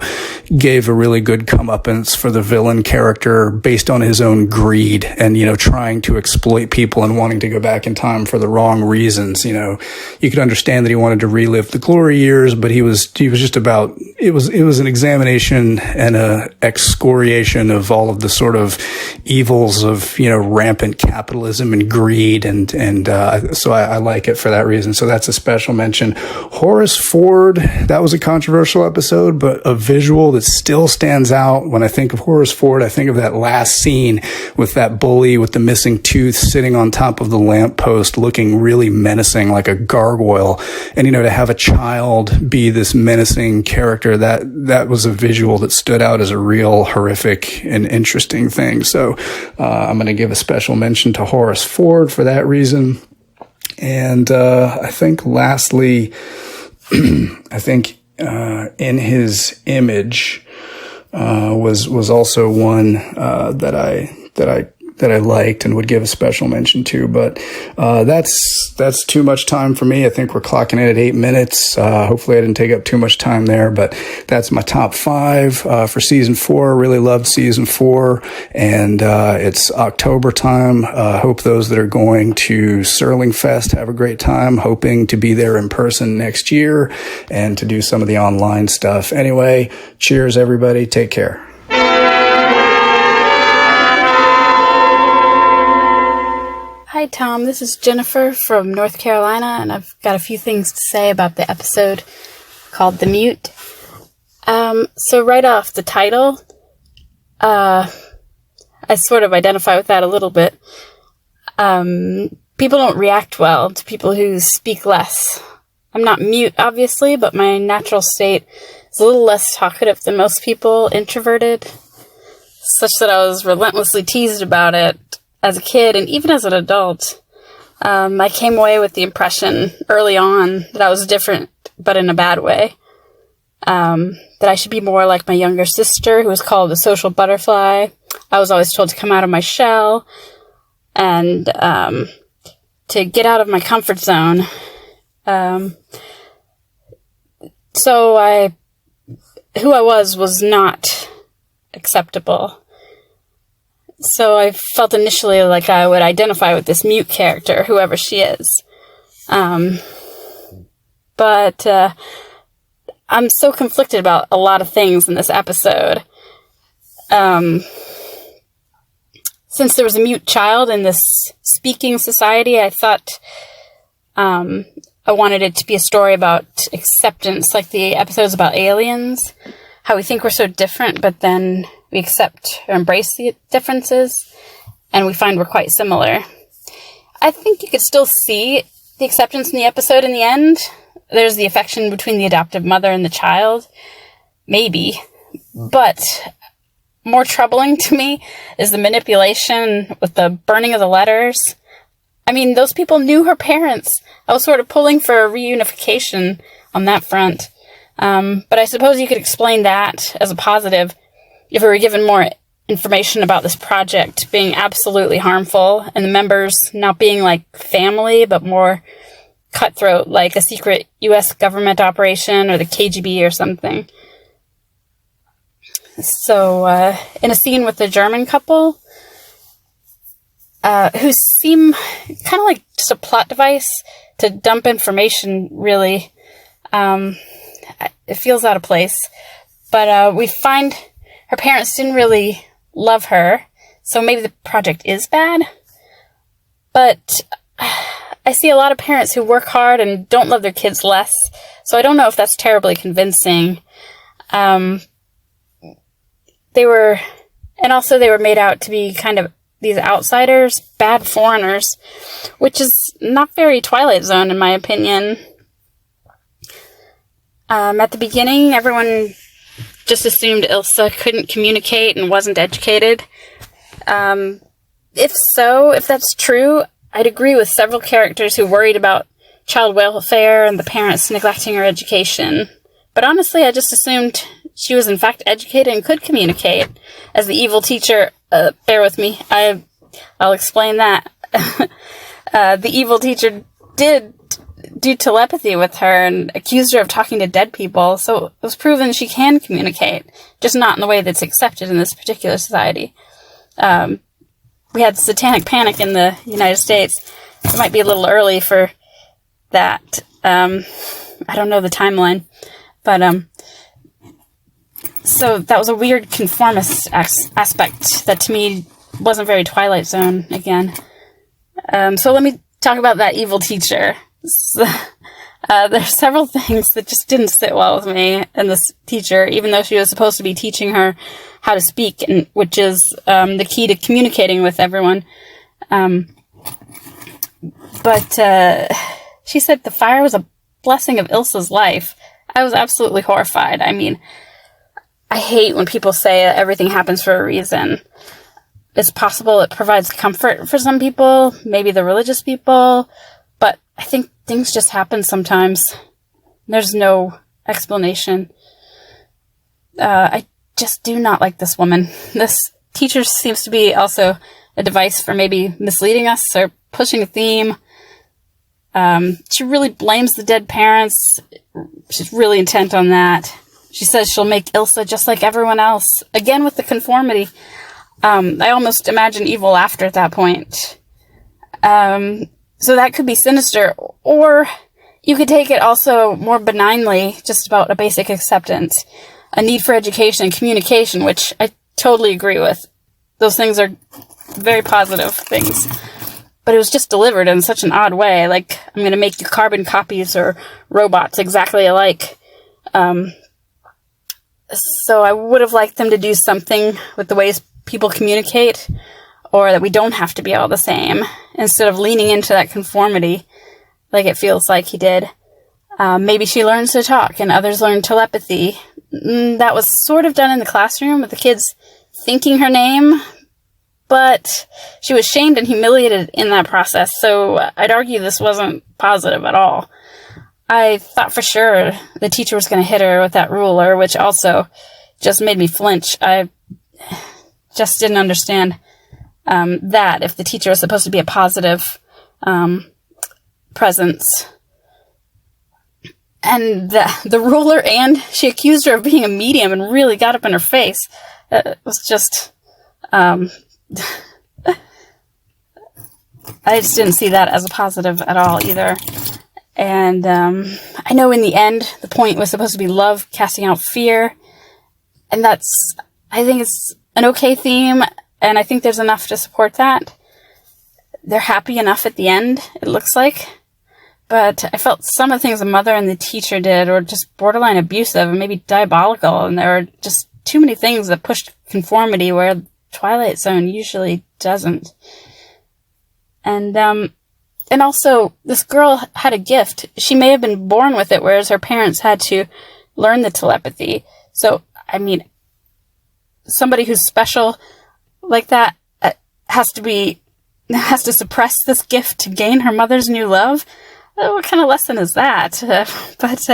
Speaker 4: gave a really good comeuppance for the villain character based on his own greed and, trying to exploit people and wanting to go back in time for the wrong reasons. You could understand that he wanted to relive the glory years, but he was just about, it was an examination and a excoriation of all of the sort of evils of, rampant capitalism and greed. So I like it for that reason. So that's a special mention. Horace Ford, that was a controversial episode, but a visual that still stands out. When I think of Horace Ford, I think of that last scene with that bully with the missing tooth sitting on top of the lamppost looking really menacing like a gargoyle. And, to have a child be this menacing character, that was a visual that stood out as a real horrific and interesting thing. So I'm going to give a special mention to Horace Ford for that reason. And I think lastly, in his image was also one that I liked and would give a special mention to, but that's too much time for me. I think we're clocking in at 8 minutes. Hopefully I didn't take up too much time there, but that's my top 5 for season 4. Really loved season 4, and it's October time. Hope those that are going to Serling Fest have a great time. Hoping to be there in person next year and to do some of the online stuff. Anyway, cheers everybody. Take care.
Speaker 5: Hi, Tom. This is Jennifer from North Carolina, and I've got a few things to say about the episode called The Mute. So right off the title, I sort of identify with that a little bit. People don't react well to people who speak less. I'm not mute, obviously, but my natural state is a little less talkative than most people, introverted, such that I was relentlessly teased about it as a kid, and even as an adult. I came away with the impression early on that I was different, but in a bad way. That I should be more like my younger sister, who was called a social butterfly. I was always told to come out of my shell and to get out of my comfort zone. So who I was not acceptable. So I felt initially like I would identify with this mute character, whoever she is. But I'm so conflicted about a lot of things in this episode. Since there was a mute child in this speaking society, I thought I wanted it to be a story about acceptance, like the episodes about aliens, how we think we're so different, but then we accept or embrace the differences, and we find we're quite similar. I think you could still see the acceptance in the episode in the end. There's the affection between the adoptive mother and the child. Maybe. But more troubling to me is the manipulation with the burning of the letters. I mean, those people knew her parents. I was sort of pulling for a reunification on that front. But I suppose you could explain that as a positive if we were given more information about this project being absolutely harmful and the members not being like family, but more cutthroat, like a secret U.S. government operation or the KGB or something. So, in a scene with the German couple, who seem kind of like just a plot device to dump information, really, it feels out of place. But we find her parents didn't really love her, so maybe the project is bad. But I see a lot of parents who work hard and don't love their kids less, so I don't know if that's terribly convincing. They were made out to be kind of these outsiders, bad foreigners, which is not very Twilight Zone in my opinion. At the beginning, everyone just assumed Ilsa couldn't communicate and wasn't educated. If that's true, I'd agree with several characters who worried about child welfare and the parents neglecting her education. But honestly, I just assumed she was in fact educated and could communicate. As the evil teacher, bear with me, I I'll explain that. The evil teacher did do telepathy with her and accused her of talking to dead people, so it was proven she can communicate, just not in the way that's accepted in this particular society. We had satanic panic in the United States. It might be a little early for that. I don't know the timeline, but so that was a weird conformist aspect that to me wasn't very Twilight Zone again. So let me talk about that evil teacher. So, there's several things that just didn't sit well with me and this teacher, even though she was supposed to be teaching her how to speak, which is the key to communicating with everyone. But she said the fire was a blessing of Ilsa's life. I was absolutely horrified. I mean, I hate when people say that everything happens for a reason. It's possible it provides comfort for some people, maybe the religious people, but I think things just happen sometimes. There's no explanation. I just do not like this woman. This teacher seems to be also a device for maybe misleading us or pushing a theme. She really blames the dead parents. She's really intent on that. She says she'll make Ilsa just like everyone else. Again with the conformity. I almost imagine evil laughter at that point. So that could be sinister, or you could take it also more benignly, just about a basic acceptance, a need for education and communication, which I totally agree with. Those things are very positive things. But it was just delivered in such an odd way, like, I'm going to make you carbon copies or robots exactly alike. So I would have liked them to do something with the ways people communicate, or that we don't have to be all the same, instead of leaning into that conformity like it feels like he did. Maybe she learns to talk and others learn telepathy. That was sort of done in the classroom with the kids thinking her name, but she was shamed and humiliated in that process, so I'd argue this wasn't positive at all. I thought for sure the teacher was going to hit her with that ruler, which also just made me flinch. I just didn't understand that if the teacher was supposed to be a positive presence. And the ruler, and she accused her of being a medium and really got up in her face. It was just... I just didn't see that as a positive at all either. And I know in the end, the point was supposed to be love casting out fear. And I think it's an okay theme, and I think there's enough to support that. They're happy enough at the end, it looks like. But I felt some of the things the mother and the teacher did were just borderline abusive and maybe diabolical, and there were just too many things that pushed conformity where Twilight Zone usually doesn't. And also, this girl had a gift. She may have been born with it, whereas her parents had to learn the telepathy. So, I mean, somebody who's special like that has to suppress this gift to gain her mother's new love? What kind of lesson is that? But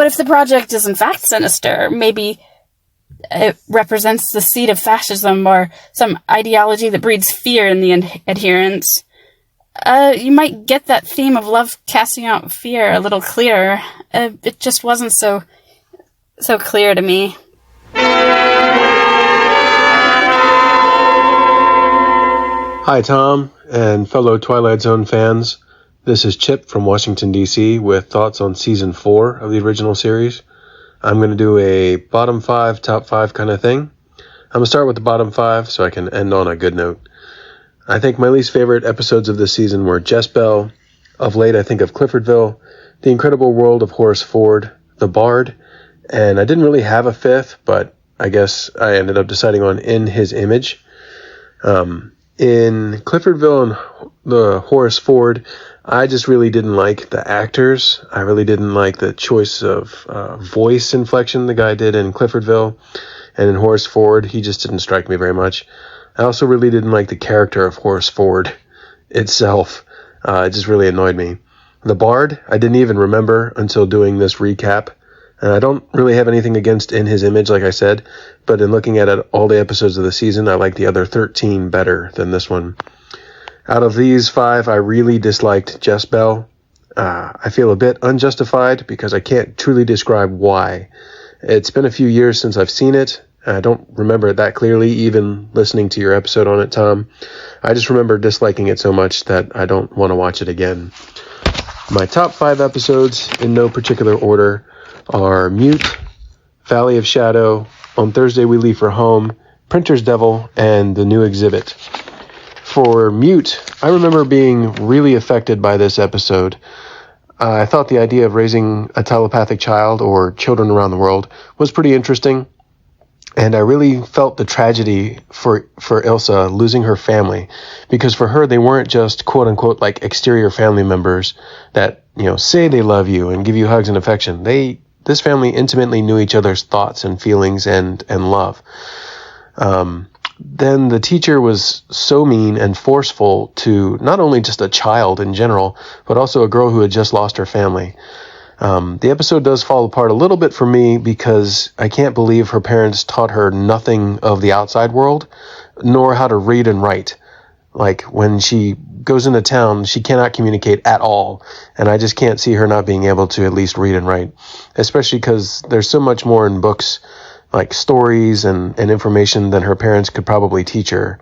Speaker 5: if the project is in fact sinister, maybe it represents the seed of fascism or some ideology that breeds fear in the adherents. You might get that theme of love casting out fear a little clearer. It just wasn't so clear to me.
Speaker 6: Hi, Tom, and fellow Twilight Zone fans. This is Chip from Washington, D.C. with thoughts on Season 4 of the original series. I'm going to do a bottom 5, top 5 kind of thing. I'm going to start with the bottom 5 so I can end on a good note. I think my least favorite episodes of this season were Jess Bell. Of late, I think of Cliffordville, The Incredible World of Horace Ford, The Bard, and I didn't really have a fifth, but I guess I ended up deciding on In His Image. In Cliffordville and the Horace Ford, I just really didn't like the actors. I really didn't like the choice of voice inflection the guy did in Cliffordville. And in Horace Ford, he just didn't strike me very much. I also really didn't like the character of Horace Ford itself. It just really annoyed me. The Bard, I didn't even remember until doing this recap. And I don't really have anything against In His Image, like I said, but in looking at it, all the episodes of the season, I like the other 13 better than this one. Out of these 5, I really disliked Jess Bell. I feel a bit unjustified because I can't truly describe why. It's been a few years since I've seen it. I don't remember it that clearly, even listening to your episode on it, Tom. I just remember disliking it so much that I don't want to watch it again. My top 5 episodes, in no particular order, are Mute, Valley of Shadow, On Thursday We Leave for Home, Printer's Devil, and The New Exhibit. For Mute, I remember being really affected by this episode. I thought the idea of raising a telepathic child or children around the world was pretty interesting. And I really felt the tragedy for Ilsa losing her family, because for her, they weren't just quote unquote like exterior family members that, say they love you and give you hugs and affection. This family intimately knew each other's thoughts and feelings and love. Then the teacher was so mean and forceful to not only just a child in general, but also a girl who had just lost her family. The episode does fall apart a little bit for me because I can't believe her parents taught her nothing of the outside world, nor how to read and write. Like, when she goes into town, she cannot communicate at all, and I just can't see her not being able to at least read and write, especially because there's so much more in books, like stories and information, than her parents could probably teach her.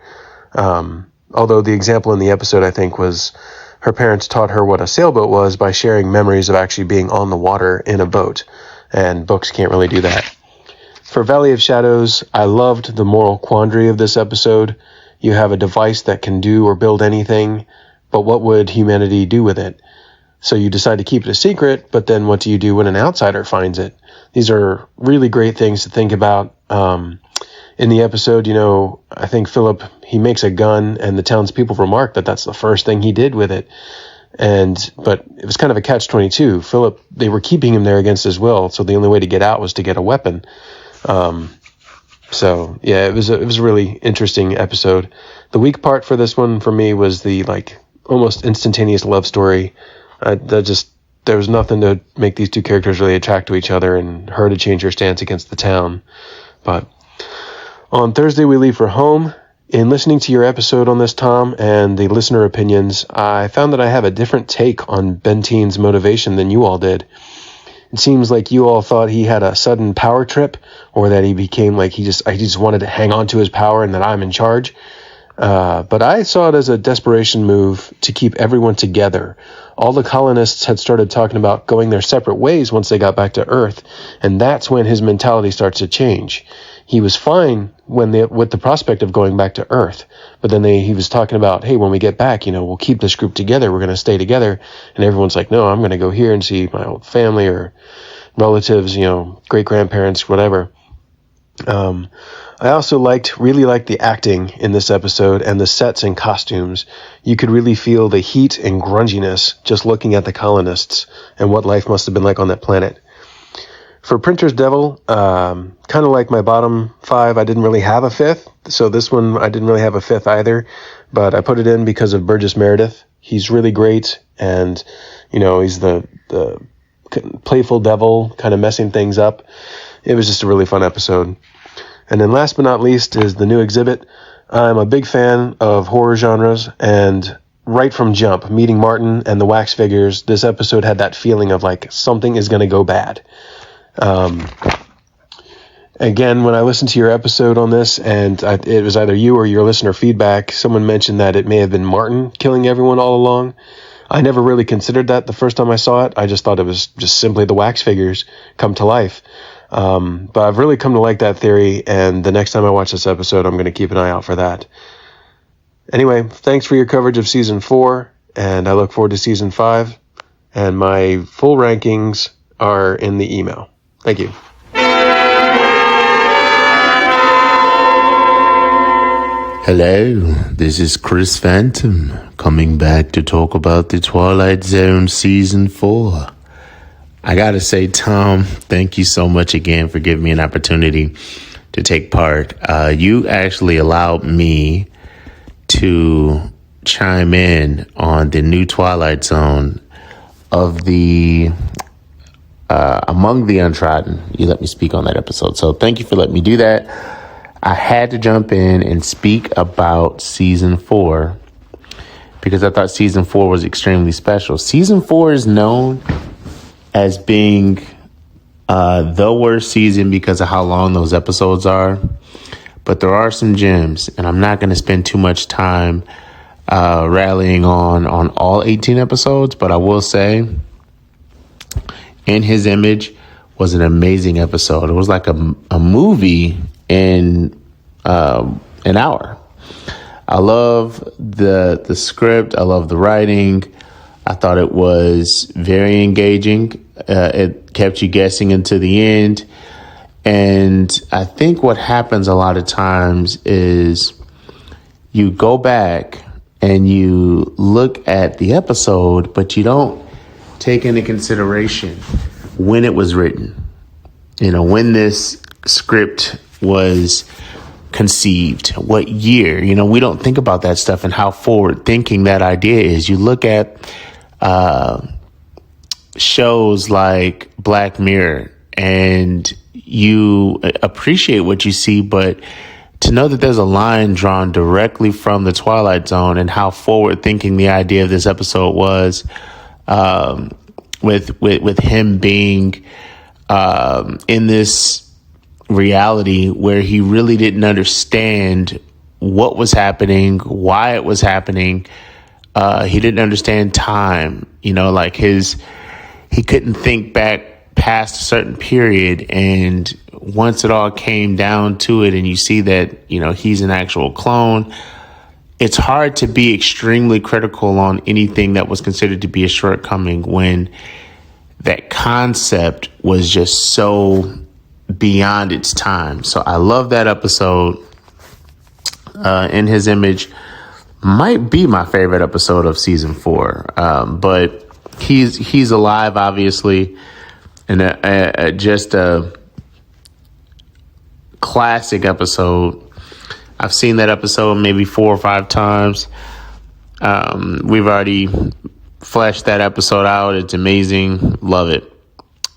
Speaker 6: Although the example in the episode, I think, was her parents taught her what a sailboat was by sharing memories of actually being on the water in a boat, and books can't really do that. For Valley of Shadows, I loved the moral quandary of this episode. You have a device that can do or build anything, but what would humanity do with it? So you decide to keep it a secret, but then what do you do when an outsider finds it? These are really great things to think about. In the episode, I think Philip, he makes a gun, and the townspeople remark that that's the first thing he did with it. But it was kind of a catch-22. Philip, they were keeping him there against his will, so the only way to get out was to get a weapon. So yeah, it was a really interesting episode. The weak part for this one for me was the almost instantaneous love story. There was nothing to make these two characters really attract to each other, and her to change her stance against the town. But on Thursday We Leave for Home, in listening to your episode on this, Tom, and the listener opinions, I found that I have a different take on Benteen's motivation than you all did. It seems like you all thought he had a sudden power trip, or that he became he just wanted to hang on to his power and that I'm in charge. But I saw it as a desperation move to keep everyone together. All the colonists had started talking about going their separate ways once they got back to Earth, and that's when his mentality starts to change. He was fine with the prospect of going back to Earth, but then he was talking about, hey, when we get back, we'll keep this group together. We're going to stay together. And everyone's like, no, I'm going to go here and see my old family or relatives, great-grandparents, whatever. I also really liked the acting in this episode and the sets and costumes. You could really feel the heat and grunginess just looking at the colonists and what life must have been like on that planet. For Printer's Devil, kind of like my bottom 5, I didn't really have a 5th. So this one, I didn't really have a 5th either. But I put it in because of Burgess Meredith. He's really great. And, he's the playful devil, kind of messing things up. It was just a really fun episode. And then last but not least is The New Exhibit. I'm a big fan of horror genres, and right from jump, meeting Martin and the wax figures, this episode had that feeling of something is going to go bad. Again, when I listened to your episode on this, and it was either you or your listener feedback, someone mentioned that it may have been Martin killing everyone all along. I never really considered that the first time I saw it. I just thought it was just simply the wax figures come to life. But I've really come to like that theory, and the next time I watch this episode, I'm going to keep an eye out for that. Anyway, thanks for your coverage of Season 4, and I look forward to Season 5, and my full rankings are in the email. Thank you.
Speaker 7: Hello, this is Chris Phantom, coming back to talk about the Twilight Zone Season 4. I gotta say, Tom, thank you so much again for giving me an opportunity to take part. You actually allowed me to chime in on the new Twilight Zone of the Among the Untrodden. You let me speak on that episode. So thank you for letting me do that. I had to jump in and speak about season 4 because I thought season 4 was extremely special. Season 4 is known as being the worst season because of how long those episodes are. But there are some gems, and I'm not going to spend too much time rallying on all 18 episodes, but I will say In His Image was an amazing episode. It was like a movie in an hour. I love the script. I love the writing. I thought it was very engaging. It kept you guessing until the end. And I think what happens a lot of times is you go back and you look at the episode, but you don't take into consideration when it was written. You know, when this script was conceived, what year. You know, we don't think about that stuff and how forward thinking that idea is. You look at shows like Black Mirror and you appreciate what you see, but to know that there's a line drawn directly from the Twilight Zone and how forward thinking the idea of this episode was, with him being in this reality where he really didn't understand what was happening, why it was happening. He didn't understand time, you know, like he couldn't think back past a certain period. And once it all came down to it and you see that, you know, he's an actual clone, it's hard to be extremely critical on anything that was considered to be a shortcoming when that concept was just so beyond its time. So I love that episode. In His Image might be my favorite episode of season 4. But he's alive, obviously, and just a classic episode. I've seen that episode maybe 4 or 5 times. We've already fleshed that episode out. It's amazing. Love it.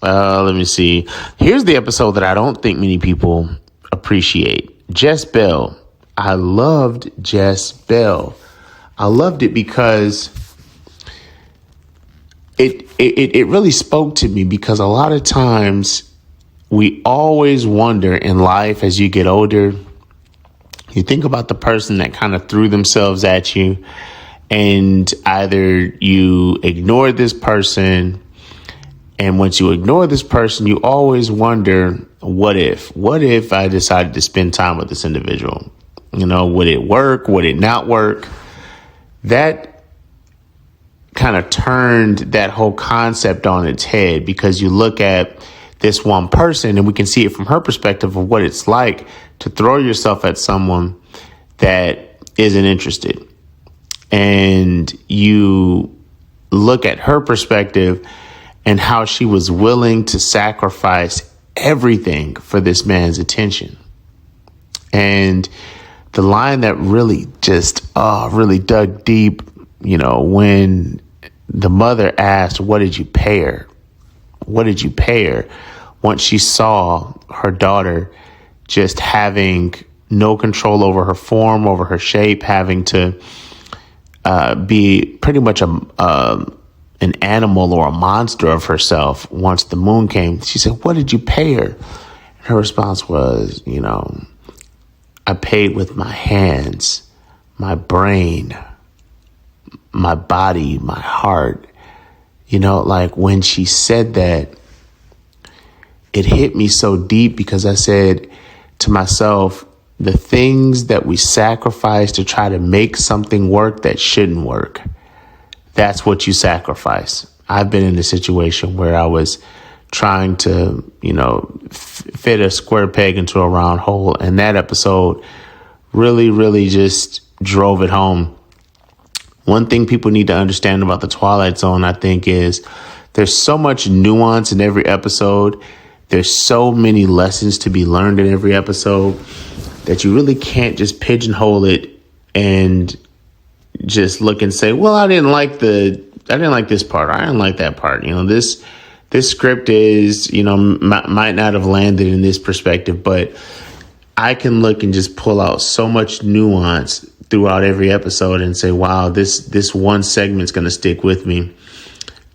Speaker 7: Let me see. Here's the episode that I don't think many people appreciate. Jess Bell. I loved Jess Bell. I loved it because it really spoke to me, because a lot of times we always wonder in life as you get older, you think about the person that kind of threw themselves at you, and either you ignore this person, and once you ignore this person, you always wonder, what if I decided to spend time with this individual? You know, would it work? Would it not work? That kind of turned that whole concept on its head, because you look at this one person and we can see it from her perspective of what it's like to throw yourself at someone that isn't interested. And you look at her perspective and how she was willing to sacrifice everything for this man's attention. And the line that really just really dug deep, you know, when the mother asked, what did you pay her? What did you pay her? Once she saw her daughter just having no control over her form, over her shape, having to be pretty much an animal or a monster of herself once the moon came, she said, what did you pay her? And her response was, you know, I paid with my hands, my brain, my body, my heart. You know, like when she said that, it hit me so deep, because I said to myself, the things that we sacrifice to try to make something work that shouldn't work, that's what you sacrifice. I've been in a situation where I was trying to, you know, fit a square peg into a round hole. And that episode really, really just drove it home. One thing people need to understand about the Twilight Zone, I think, is there's so much nuance in every episode. There's so many lessons to be learned in every episode that you really can't just pigeonhole it and just look and say, well, I didn't like this part. I didn't like that part. You know, this this script is, might not have landed in this perspective, but I can look and just pull out so much nuance throughout every episode and say, wow, this one segment's going to stick with me.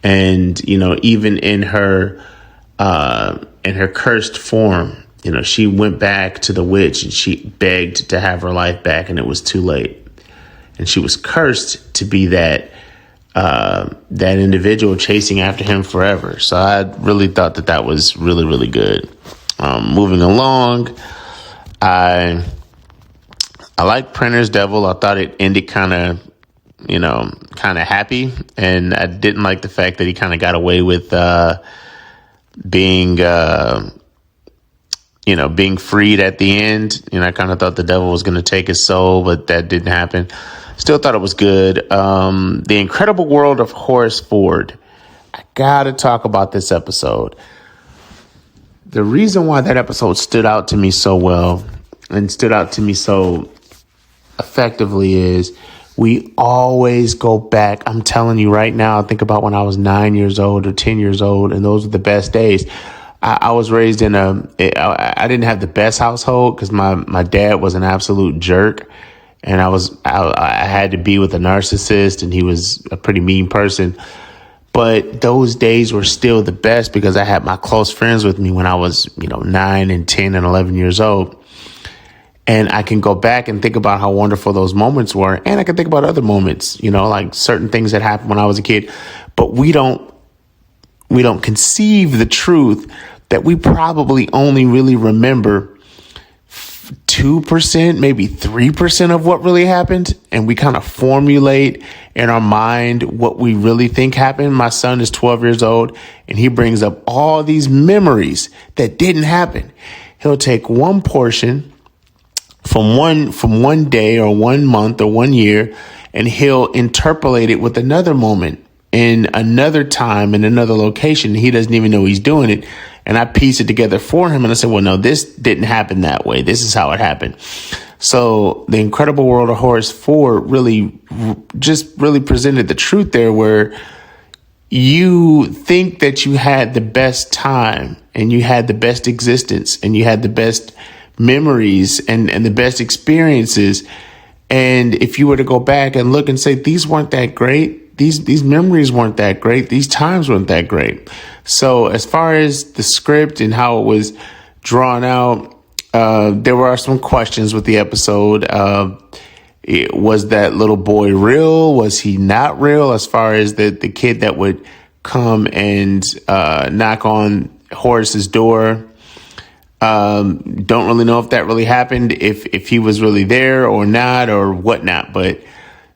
Speaker 7: And, even in her cursed form, she went back to the witch and she begged to have her life back, and it was too late. And she was cursed to be that individual chasing after him forever. So I really thought that was really, really good. Moving along, I like Printer's Devil. I thought it ended kind of happy, and I didn't like the fact that he kind of got away with being freed at the end. I kind of thought the devil was going to take his soul, but that didn't happen. Still thought it was good. The Incredible World of Horace Ford. I gotta talk about this episode. The reason why that episode stood out to me so well and stood out to me so effectively is we always go back. I'm telling you right now, I think about when I was 9 years old or 10 years old, and those were the best days. I was raised in I didn't have the best household because my dad was an absolute jerk. And I had to be with a narcissist, and he was a pretty mean person. But those days were still the best because I had my close friends with me when I was, 9 and 10 and 11 years old. And I can go back and think about how wonderful those moments were. And I can think about other moments, like certain things that happened when I was a kid. But we don't conceive the truth that we probably only really remember 2%, maybe 3% of what really happened. And we kind of formulate in our mind what we really think happened. My son is 12 years old, and he brings up all these memories that didn't happen. He'll take one portion from one day or 1 month or 1 year, and he'll interpolate it with another moment in another time in another location. He doesn't even know he's doing it. And I piece it together for him. And I said, well, no, this didn't happen that way. This is how it happened. So The Incredible World of Horace Ford really presented the truth there, where you think that you had the best time and you had the best existence and you had the best memories and the best experiences. And if you were to go back and look and say, these weren't that great, these memories weren't that great, these times weren't that great. So as far as the script and how it was drawn out, there were some questions with the episode. Was that little boy real? Was he not real? As far as the kid that would come and knock on Horace's door. Don't really know if that really happened, if he was really there or not or whatnot. But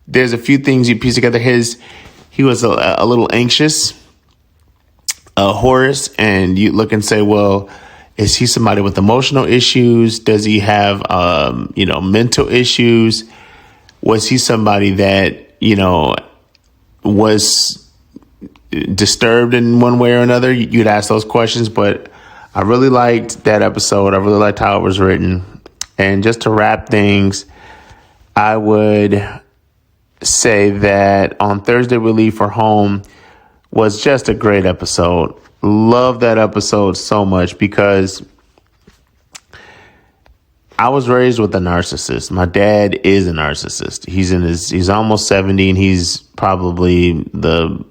Speaker 7: there's a few things you piece together. He was a little anxious, Horace, and you look and say, well, is he somebody with emotional issues? Does he have, mental issues? Was he somebody that, was disturbed in one way or another? You'd ask those questions, but I really liked that episode. I really liked how it was written. And just to wrap things, I would say that On Thursday We Leave for Home was just a great episode. Love that episode so much because I was raised with a narcissist. My dad is a narcissist. He's almost 70, and he's probably the,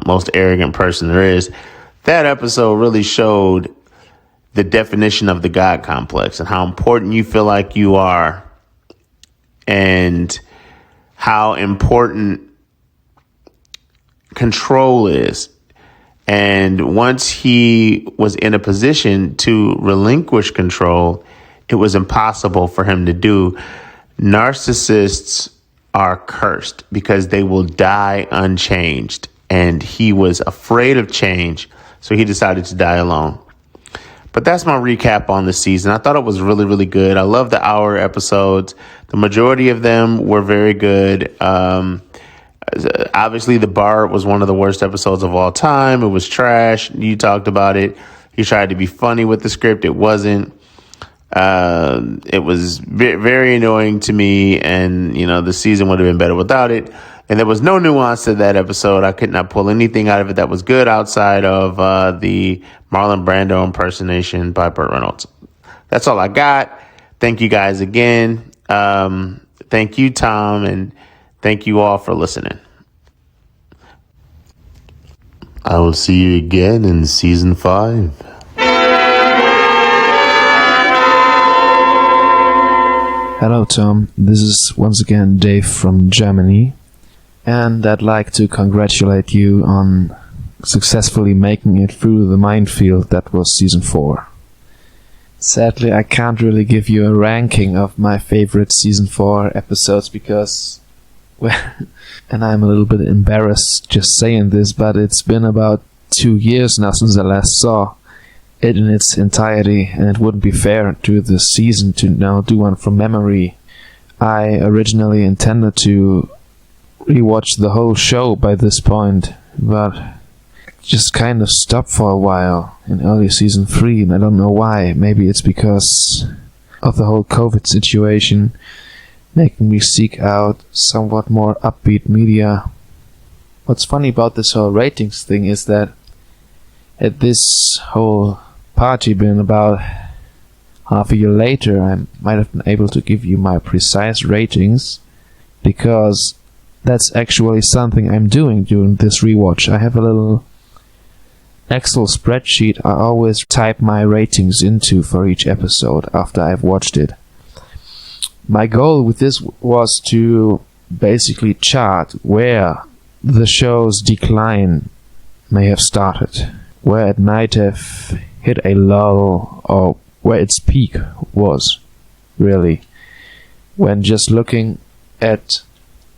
Speaker 7: most arrogant person there is. That episode really showed the definition of the God complex and how important you feel like you are, and how important control is. And once he was in a position to relinquish control, it was impossible for him to do. Narcissists are cursed because they will die unchanged. And he was afraid of change, so he decided to die alone. But that's my recap on the season. I thought it was really, really good. I love the hour episodes. The majority of them were very good. Obviously, The Bar was one of the worst episodes of all time. It was trash. You talked about it. He tried to be funny with the script. It wasn't. It was very annoying to me, and the season would have been better without it. And there was no nuance to that episode. I could not pull anything out of it that was good outside of the Marlon Brando impersonation by Burt Reynolds. That's all I got. Thank you guys again. Thank you, Tom, and thank you all for listening. I will see you again in season 5.
Speaker 8: Hello, Tom. This is once again Dave from Germany. And I'd like to congratulate you on successfully making it through the minefield that was season 4. Sadly, I can't really give you a ranking of my favorite season 4 episodes because, well, and I'm a little bit embarrassed just saying this, but it's been about 2 years now since I last saw it in its entirety, and it wouldn't be fair to the season to now do one from memory. I originally intended to rewatch the whole show by this point, but just kind of stopped for a while in early season 3, and I don't know why. Maybe it's because of the whole COVID situation making me seek out somewhat more upbeat media. What's funny about this whole ratings thing is that at this whole party been about half a year later, I might have been able to give you my precise ratings, because that's actually something I'm doing during this rewatch. I have a little Excel spreadsheet I always type my ratings into for each episode after I've watched it. My goal with this was to basically chart where the show's decline may have started, where it might have hit a lull, or where its peak was, really, when just looking at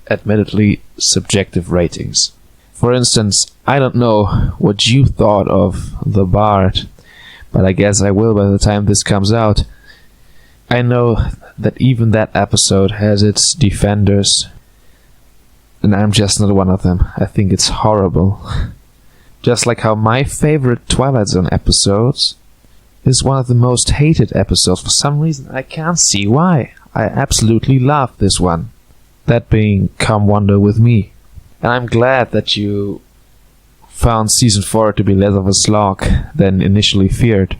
Speaker 8: admittedly subjective ratings. For instance, I don't know what you thought of The Bard, but I guess I will by the time this comes out. I know that even that episode has its defenders, and I'm just not one of them. I think it's horrible. Just like how my favorite Twilight Zone episodes is one of the most hated episodes. For some reason, I can't see why. I absolutely love this one. That being Come Wander With Me. And I'm glad that you found season 4 to be less of a slog than initially feared.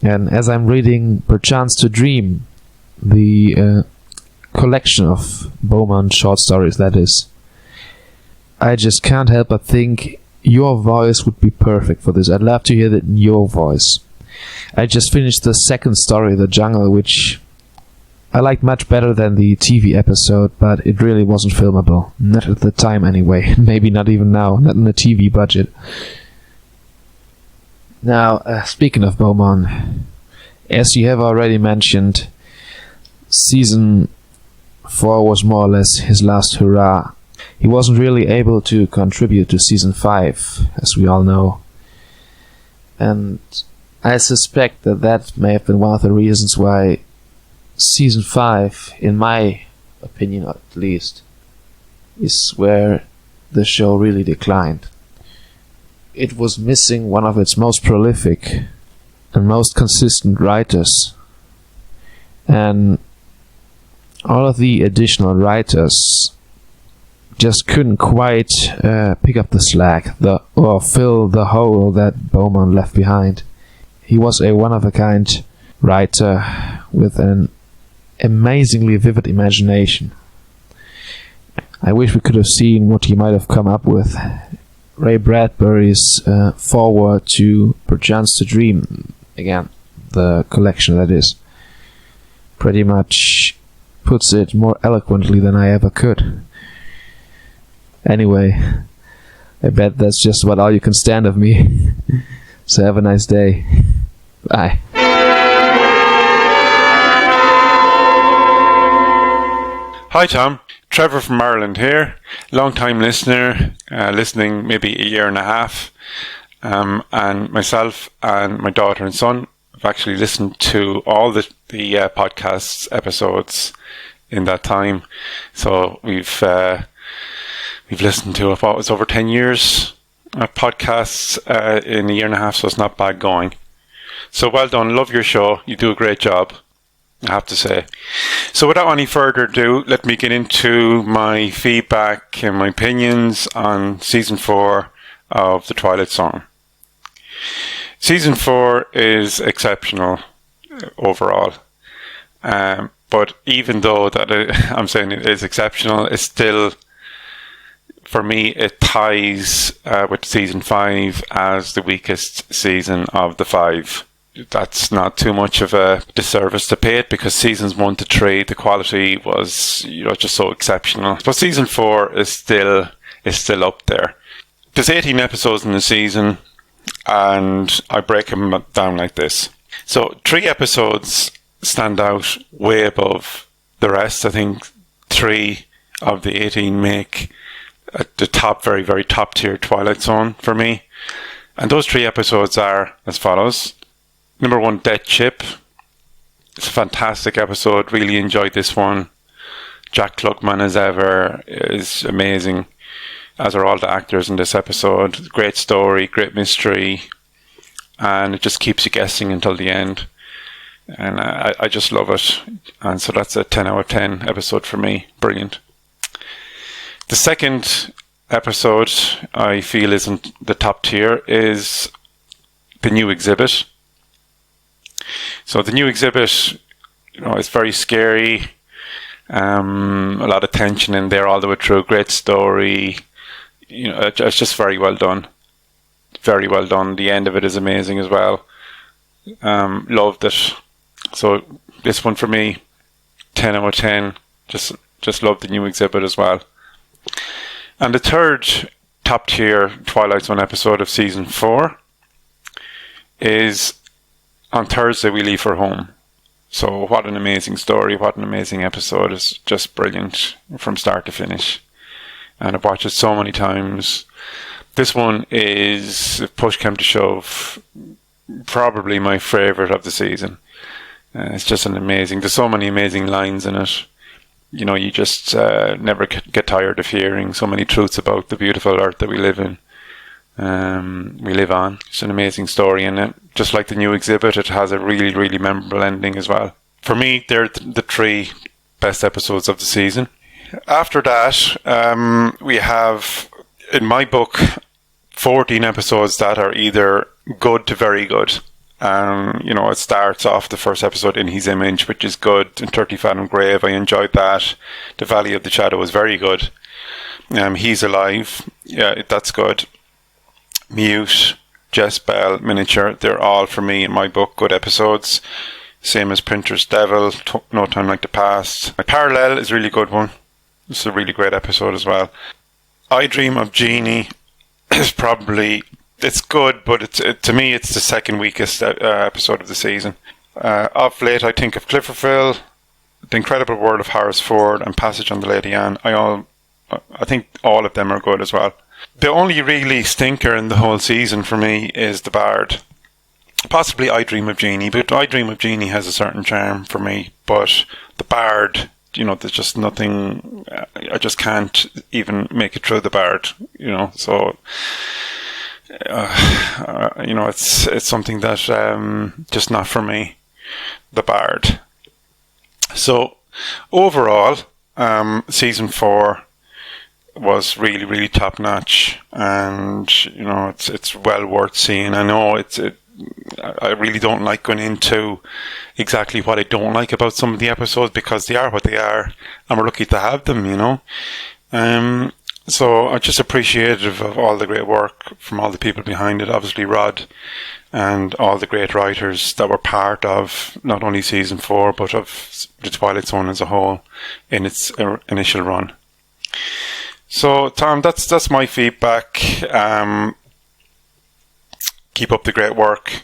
Speaker 8: And as I'm reading Perchance to Dream, the collection of Beaumont short stories, that is, I just can't help but think your voice would be perfect for this. I'd love to hear that in your voice. I just finished the second story, The Jungle, which I liked much better than the TV episode, but it really wasn't filmable. Not at the time anyway. Maybe not even now. Not in the TV budget. Now, speaking of Beaumont, as you have already mentioned, season 4 was more or less his last hurrah. He wasn't really able to contribute to season 5, as we all know. And I suspect that may have been one of the reasons why season 5, in my opinion at least, is where the show really declined. It was missing one of its most prolific and most consistent writers, and all of the additional writers just couldn't quite pick up the slack or fill the hole that Beaumont left behind. He was a one-of-a-kind writer with an amazingly vivid imagination. I wish we could have seen what he might have come up with. Ray Bradbury's foreword to Perchance to Dream, again, the collection that is, pretty much puts it more eloquently than I ever could. Anyway, I bet that's just about all you can stand of me. So have a nice day. Bye.
Speaker 9: Hi Tom, Trevor from Ireland here, long time listener, listening maybe a year and a half, and myself and my daughter and son have actually listened to all the podcast episodes in that time. So we've listened to what was over 10 years of podcasts in a year and a half, so it's not bad going. So well done, love your show, you do a great job. I have to say. So without any further ado, let me get into my feedback and my opinions on Season 4 of The Twilight Zone. Season 4 is exceptional overall. But even though I'm saying it is exceptional, it's still, for me, it ties with Season 5 as the weakest season of the 5. That's not too much of a disservice to pay it, because Seasons 1 to 3, the quality was, just so exceptional. But Season 4 is still up there. There's 18 episodes in the season, and I break them down like this. So 3 episodes stand out way above the rest. I think 3 of the 18 make the top, very, very top tier Twilight Zone for me. And those 3 episodes are as follows. Number 1, Dead Ship. It's a fantastic episode. Really enjoyed this one. Jack Klugman, as ever, is amazing, as are all the actors in this episode. Great story, great mystery, and it just keeps you guessing until the end. And I just love it. And so that's a 10 out of 10 episode for me. Brilliant. The second episode I feel isn't the top tier is the new exhibit. So the new exhibit, it's very scary. A lot of tension in there all the way through. Great story. It's just very well done. Very well done. The end of it is amazing as well. Loved it. So this one for me, 10 out of 10. Just loved the new exhibit as well. And the third top tier Twilight Zone episode of Season 4 is On Thursday We Leave for Home. So what an amazing story, what an amazing episode. It's just brilliant from start to finish. And I've watched it so many times. This one is, if push came to shove, probably my favourite of the season. It's just there's so many amazing lines in it. You just never get tired of hearing so many truths about the beautiful earth that we live in. We live on. It's an amazing story, and just like the new exhibit, it has a really, really memorable ending as well. For me, they're the 3 best episodes of the season. After that, we have, in my book, 14 episodes that are either good to very good. It starts off the first episode in his image, which is good. In 30 Fathom Grave, I enjoyed that. The Valley of the Shadow was very good. He's Alive, yeah, that's good. Mute, Jess Bell, Miniature, they're all, for me, in my book, good episodes. Same as Printer's Devil, No Time Like the Past. My Parallel is a really good one. It's a really great episode as well. I Dream of Jeannie is probably, it's good, but to me it's the second weakest episode of the season. Of late, I think of Clifferville, The Incredible World of Horace Ford, and Passage on the Lady Anne. I think all of them are good as well. The only really stinker in the whole season for me is The Bard. Possibly I Dream of Jeannie, but I Dream of Jeannie has a certain charm for me. But The Bard, there's just nothing. I just can't even make it through The Bard. So it's something that just not for me. The Bard. So overall, season 4 was really, really top notch, and it's well worth seeing. I know I really don't like going into exactly what I don't like about some of the episodes, because they are what they are, and we're lucky to have them, So I'm just appreciative of all the great work from all the people behind it. Obviously Rod and all the great writers that were part of not only season 4 but of the Twilight Zone as a whole in its initial run. So Tom, that's my feedback. Keep up the great work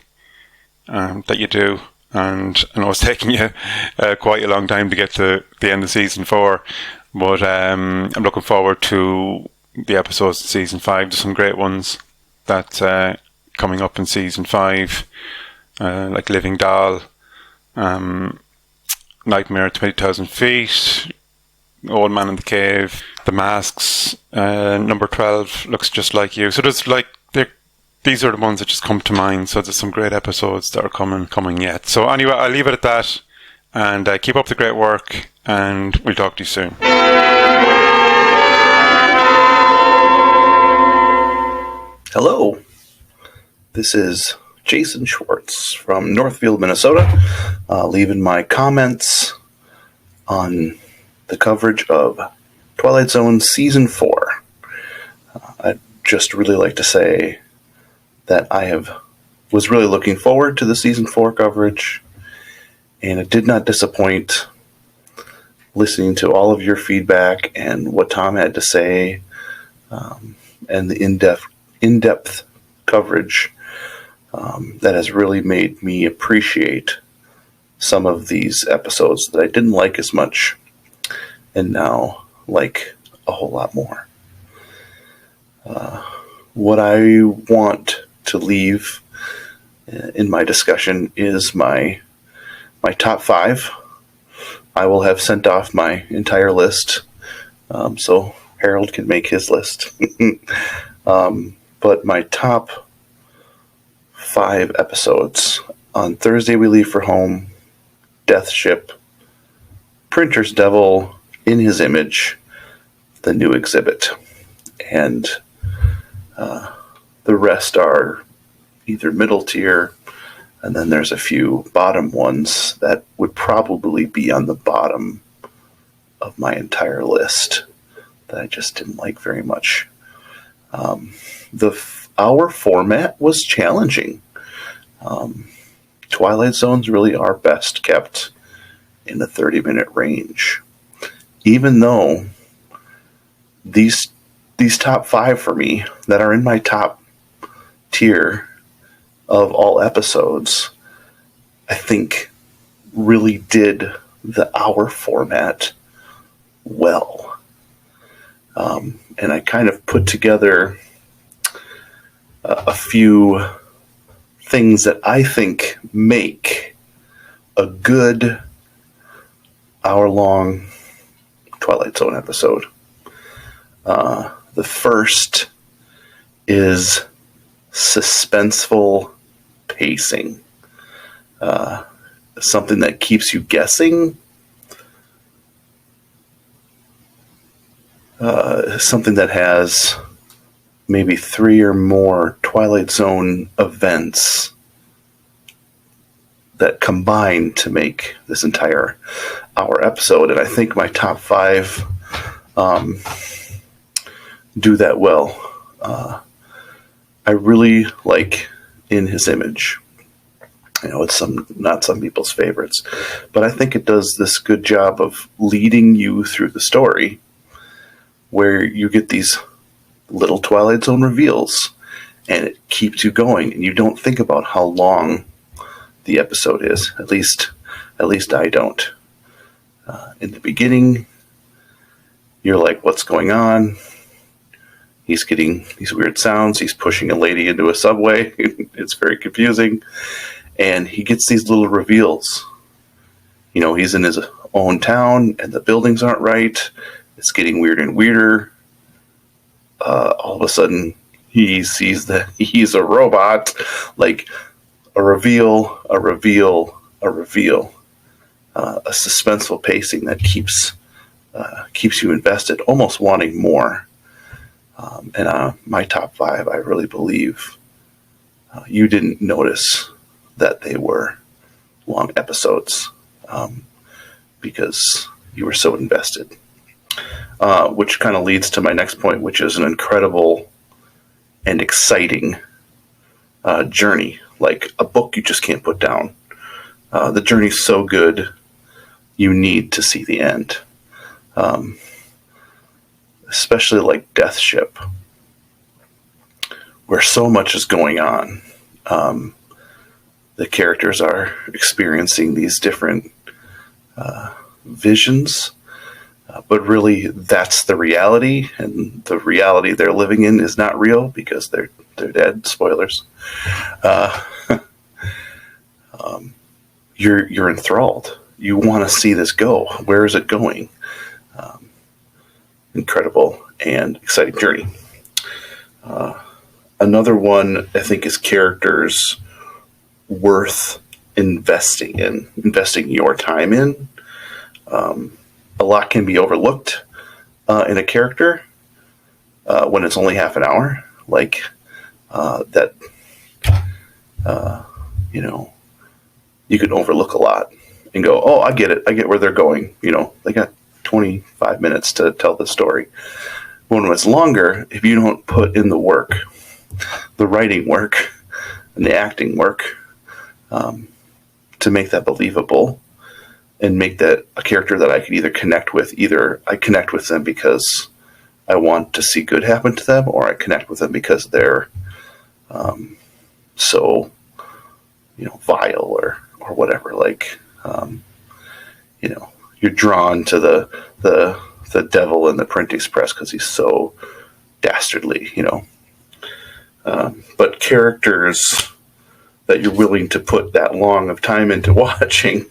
Speaker 9: that you do, and I know it's taking you quite a long time to get to the end of season 4, but I'm looking forward to the episodes in season 5. There's some great ones that coming up in season 5, like Living Doll, Nightmare at 20,000 Feet, Old Man in the Cave, The Masks, number 12 looks just like you. So there's these are the ones that just come to mind. So there's some great episodes that are coming yet. So anyway, I'll leave it at that, And keep up the great work, and we'll talk to you soon.
Speaker 10: Hello, this is Jason Schwartz from Northfield, Minnesota, leaving my comments on the coverage of Twilight Zone Season 4. I'd just really like to say that I was really looking forward to the Season 4 coverage, and it did not disappoint listening to all of your feedback and what Tom had to say, and the in-depth coverage that has really made me appreciate some of these episodes that I didn't like as much and now like a whole lot more. What I want to leave in my discussion is my top 5. I will have sent off my entire list, so Harold can make his list. But my top 5 episodes: on Thursday We Leave for Home, Death Ship, Printer's Devil, In His Image, The New Exhibit, and the rest are either middle tier, and then there's a few bottom ones that would probably be on the bottom of my entire list that I just didn't like very much. Our format was challenging. Twilight Zones really are best kept in the 30-minute range. Even though these top 5 for me that are in my top tier of all episodes, I think really did the hour format well. And I kind of put together a few things that I think make a good hour-long Twilight Zone episode. The first is suspenseful pacing. Something that keeps you guessing. Something that has maybe 3 or more Twilight Zone events that combine to make this entire hour episode. And I think my top 5 do that well. I really like In His Image. I know it's not some people's favorites, but I think it does this good job of leading you through the story, where you get these little Twilight Zone reveals, and it keeps you going, and you don't think about how long the episode is. At least I don't. In the beginning, you're like, what's going on? He's getting these weird sounds. He's pushing a lady into a subway. It's very confusing. And he gets these little reveals. You know, he's in his own town, and the buildings aren't right. It's getting weirder and weirder. All of a sudden, he sees that he's a robot. Like, a reveal, a reveal, a reveal. A suspenseful pacing that keeps you invested, almost wanting more. And my top 5, I really believe you didn't notice that they were long episodes because you were so invested. Which kind of leads to my next point, which is an incredible and exciting journey, like a book you just can't put down. The journey's so good, you need to see the end. Especially like Death Ship, where so much is going on. The characters are experiencing these different visions, but really that's the reality, and the reality they're living in is not real because they're dead. Spoilers. You're enthralled. You want to see this go. Where is it going? Incredible and exciting journey. Another one I think is characters worth investing your time in. A lot can be overlooked in a character when it's only half an hour, like that. You can overlook a lot and go, "Oh, I get it. I get where they're going." They got 25 minutes to tell the story. When it's longer, if you don't put in the work, the writing work, and the acting work, to make that believable and make that a character that I can either connect with. Either I connect with them because I want to see good happen to them, or I connect with them because they're so vile or whatever. Like you're drawn to the devil in the printing press because he's so dastardly. But characters that you're willing to put that long of time into watching.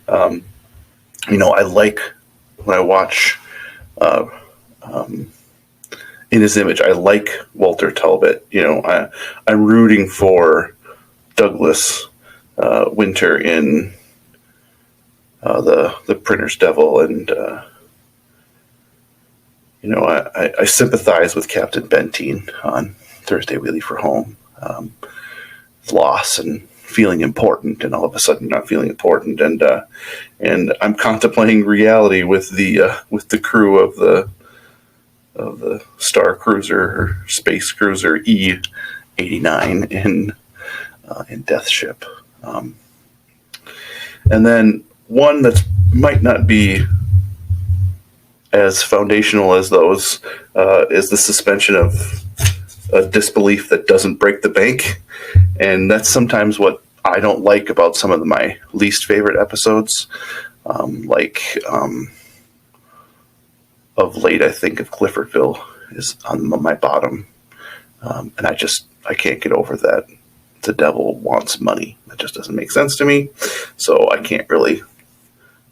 Speaker 10: I like when I watch In His Image. I like Walter Talbot. I'm rooting for Douglas Winter in the Printer's Devil, and I sympathize with Captain Benteen on Thursday We Leave for Home. Loss and feeling important, and all of a sudden not feeling important, and I'm contemplating reality with the crew of the Star Cruiser or Space Cruiser E-89 in Death Ship, and then one that might not be as foundational as those is the suspension of a disbelief that doesn't break the bank. And that's sometimes what I don't like about some of my least favorite episodes. Of late, I think of Cliffordville is on my bottom. And I can't get over that. The devil wants money. That just doesn't make sense to me. So I can't really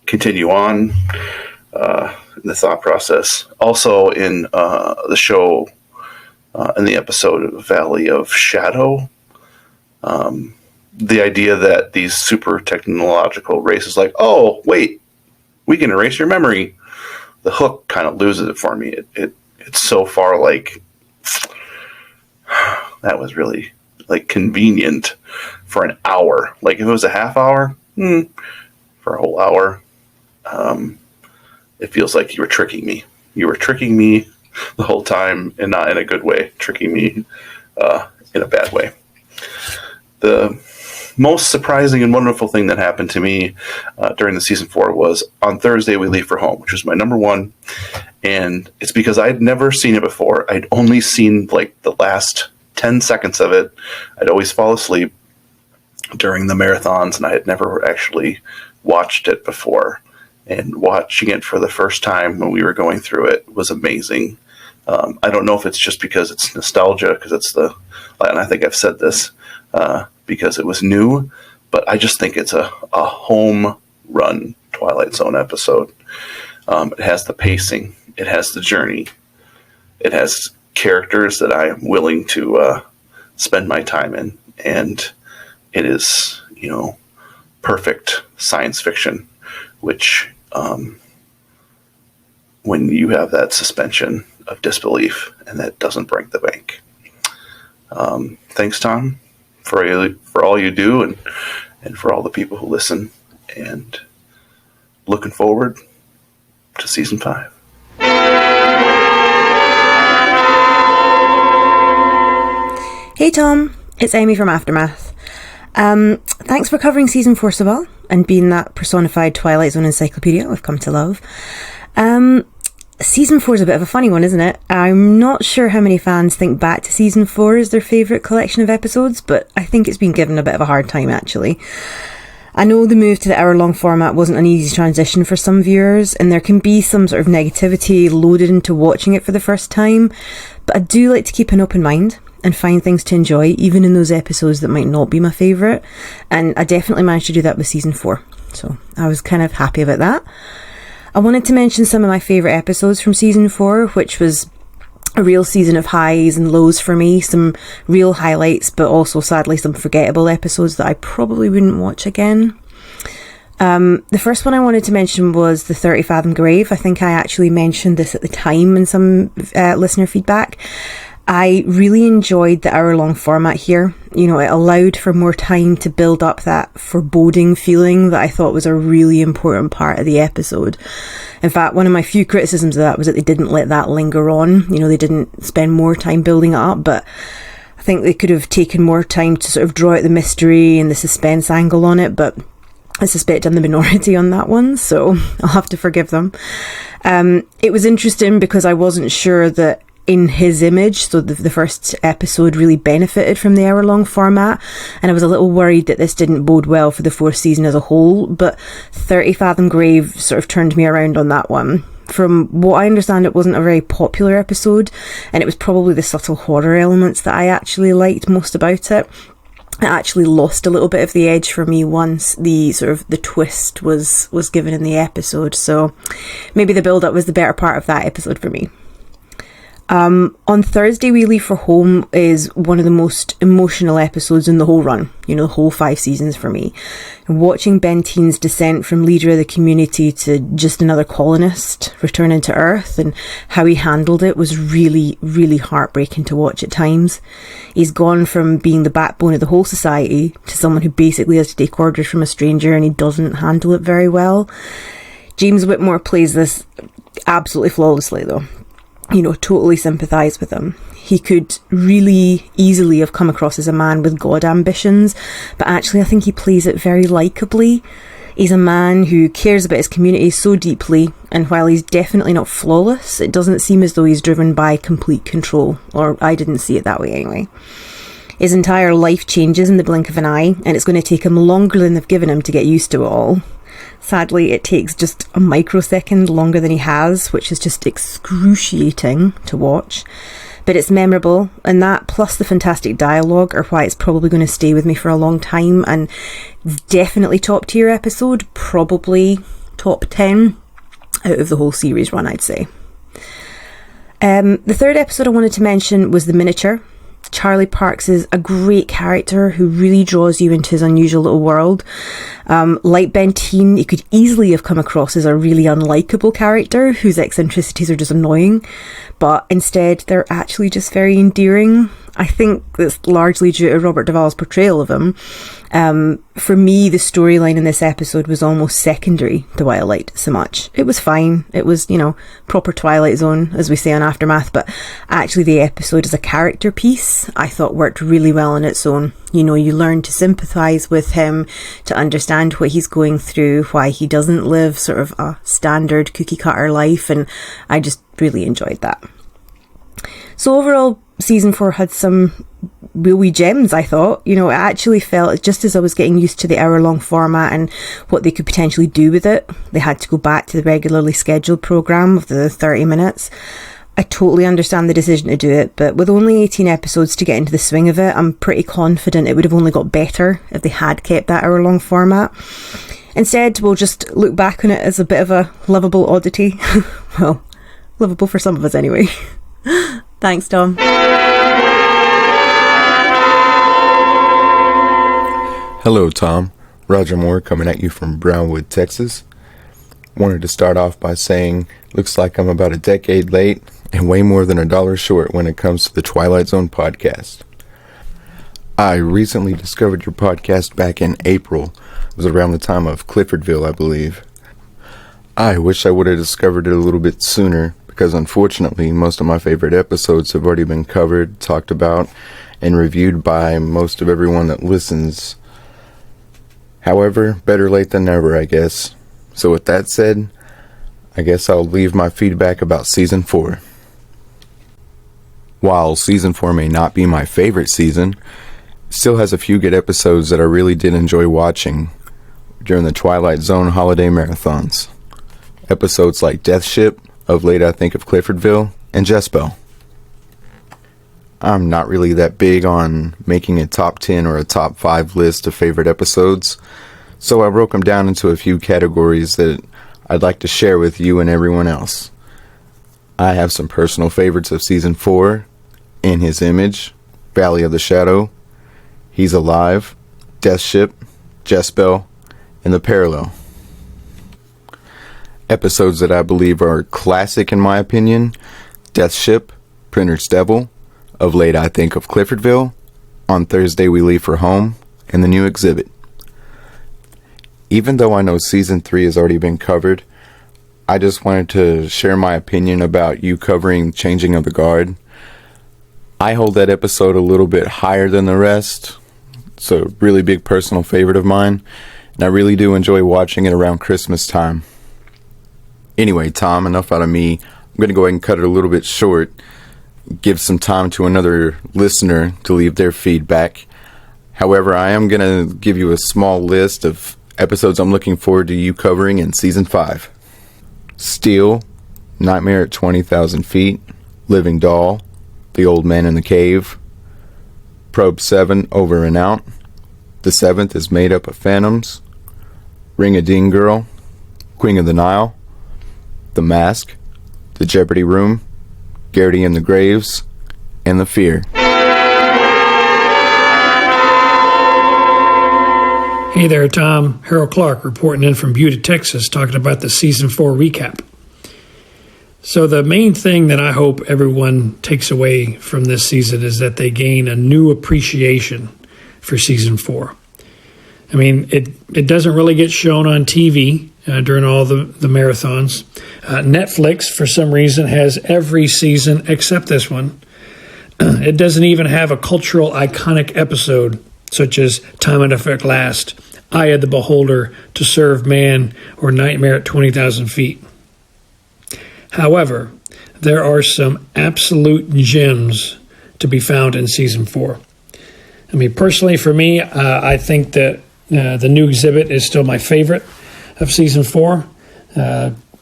Speaker 10: continue on in the thought process. Also in the show, in the episode Valley of Shadow, the idea that these super technological races, like, oh, wait, we can erase your memory. The hook kind of loses it for me. It's so far like, that was really like convenient for an hour. Like if it was a half hour, for a whole hour, it feels like you were tricking me. You were tricking me the whole time, and not in a good way, tricking me in a bad way. The most surprising and wonderful thing that happened to me during the season 4 was on Thursday We Leave for Home, which was my number one, and it's because I'd never seen it before. I'd only seen like the last 10 seconds of it. I'd always fall asleep during the marathons, and I had never actually watched it before. And watching it for the first time when we were going through it was amazing. I don't know if it's just because it's nostalgia, because it's and I think I've said this, because it was new, but I just think it's a home run Twilight Zone episode. It has the pacing, it has the journey, it has characters that I am willing to spend my time in, and it is, perfect science fiction, which when you have that suspension of disbelief and that doesn't break the bank. Thanks, Tom, for all you do and for all the people who listen, and looking forward to season 5.
Speaker 11: Hey Tom, it's Amy from Aftermath. Thanks for covering season 4 so well and being that personified Twilight Zone encyclopedia we've come to love. Season 4 is a bit of a funny one, isn't it? I'm not sure how many fans think back to season 4 as their favourite collection of episodes, but I think it's been given a bit of a hard time actually. I know the move to the hour-long format wasn't an easy transition for some viewers, and there can be some sort of negativity loaded into watching it for the first time, but I do like to keep an open mind and find things to enjoy, even in those episodes that might not be my favourite, and I definitely managed to do that with season 4, so I was kind of happy about that. I wanted to mention some of my favourite episodes from season 4, which was a real season of highs and lows for me, some real highlights, but also sadly some forgettable episodes that I probably wouldn't watch again. The first one I wanted to mention was the 30 Fathom Grave. I think I actually mentioned this at the time in some listener feedback. I really enjoyed the hour-long format here. You know, it allowed for more time to build up that foreboding feeling that I thought was a really important part of the episode. In fact, one of my few criticisms of that was that they didn't let that linger on. You know, they didn't spend more time building it up, but I think they could have taken more time to sort of draw out the mystery and the suspense angle on it, but I suspect I'm the minority on that one, so I'll have to forgive them. It was interesting because I wasn't sure that in his image, so the first episode really benefited from the hour-long format, and I was a little worried that this didn't bode well for the fourth season as a whole, but 30 Fathom Grave sort of turned me around on that one. From what I understand, it wasn't a very popular episode, and it was probably the subtle horror elements that I actually liked most about it. It actually lost a little bit of the edge for me once the twist was given in the episode, so maybe the build-up was the better part of that episode for me. On Thursday We Leave for Home is one of the most emotional episodes in the whole run, you know, the whole 5 seasons for me. And watching Benteen's descent from leader of the community to just another colonist returning to Earth and how he handled it was really, really heartbreaking to watch at times. He's gone from being the backbone of the whole society to someone who basically has to take orders from a stranger, and he doesn't handle it very well. James Whitmore plays this absolutely flawlessly though. You know, totally sympathise with him. He could really easily have come across as a man with God ambitions, but actually I think he plays it very likeably. He's a man who cares about his community so deeply, and while he's definitely not flawless, it doesn't seem as though he's driven by complete control, or I didn't see it that way anyway. His entire life changes in the blink of an eye, and it's going to take him longer than they've given him to get used to it all. Sadly, it takes just a microsecond longer than he has, which is just excruciating to watch. But it's memorable, and that plus the fantastic dialogue are why it's probably going to stay with me for a long time, and definitely top tier episode, probably top 10 out of the whole series run, I'd say. The third episode I wanted to mention was The Miniature. Charlie Parks is a great character who really draws you into his unusual little world. Like Benteen, he could easily have come across as a really unlikable character whose eccentricities are just annoying, but instead they're actually just very endearing. I think that's largely due to Robert Duvall's portrayal of him. For me, the storyline in this episode was almost secondary to why I liked it so much. It was fine. It was, you know, proper Twilight Zone, as we say on Aftermath, but actually the episode as a character piece, I thought worked really well on its own. You know, you learn to sympathise with him, to understand what he's going through, why he doesn't live sort of a standard cookie cutter life, and I just really enjoyed that. So overall, season 4 had some real wee gems, I thought. You know, it actually felt, just as I was getting used to the hour-long format and what they could potentially do with it, they had to go back to the regularly scheduled programme of the 30 minutes. I totally understand the decision to do it, but with only 18 episodes to get into the swing of it, I'm pretty confident it would have only got better if they had kept that hour-long format. Instead, we'll just look back on it as a bit of a lovable oddity. Well, lovable for some of us anyway. Thanks, Tom.
Speaker 12: Hello, Tom. Roger Moore coming at you from Brownwood, Texas. Wanted to start off by saying, looks like I'm about a decade late and way more than $1 short when it comes to the Twilight Zone podcast. I recently discovered your podcast back in April. It was around the time of Cliffordville, I believe. I wish I would have discovered it a little bit sooner, because unfortunately most of my favorite episodes have already been covered, talked about, and reviewed by most of everyone that listens. However, better late than never, I guess. So with that said, I guess I'll leave my feedback about Season 4. While Season 4 may not be my favorite season, it still has a few good episodes that I really did enjoy watching during the Twilight Zone holiday marathons. Episodes like Death Ship, Of Late I Think of Cliffordville, and Jezebel. I'm not really that big on making a top 10 or a top 5 list of favorite episodes, so I broke them down into a few categories that I'd like to share with you and everyone else. I have some personal favorites of season 4. In His Image, Valley of the Shadow, He's Alive, Death Ship, Jezebel, and The Parallel. Episodes that I believe are classic in my opinion: Death Ship, Printer's Devil, Of Late I Think of Cliffordville, On Thursday We Leave for Home, and The New Exhibit. Even though I know season 3 has already been covered, I just wanted to share my opinion about you covering Changing of the Guard. I hold that episode a little bit higher than the rest. It's a really big personal favorite of mine, and I really do enjoy watching it around Christmas time. Anyway, Tom, enough out of me. I'm going to go ahead and cut it a little bit short, give some time to another listener to leave their feedback. However, I am going to give you a small list of episodes I'm looking forward to you covering in Season 5. Steel, Nightmare at 20,000 Feet, Living Doll, The Old Man in the Cave, Probe 7, Over and Out, The Seventh is Made Up of Phantoms, Ring-a-Ding Girl, Queen of the Nile, The Mask, The Jeopardy Room, Garrity and the Graves, and The Fear.
Speaker 13: Hey there, Tom. Harold Clark reporting in from Butte, Texas, talking about the Season 4 recap. So the main thing that I hope everyone takes away from this season is that they gain a new appreciation for Season 4. I mean, it doesn't really get shown on TV during all the marathons. Netflix, for some reason, has every season except this one. It doesn't even have a cultural iconic episode such as Time Enough at Last, Eye of the Beholder, To Serve Man, or Nightmare at 20,000 Feet. However, there are some absolute gems to be found in Season 4. I mean, personally, for me, I think that The New Exhibit is still my favorite of Season 4.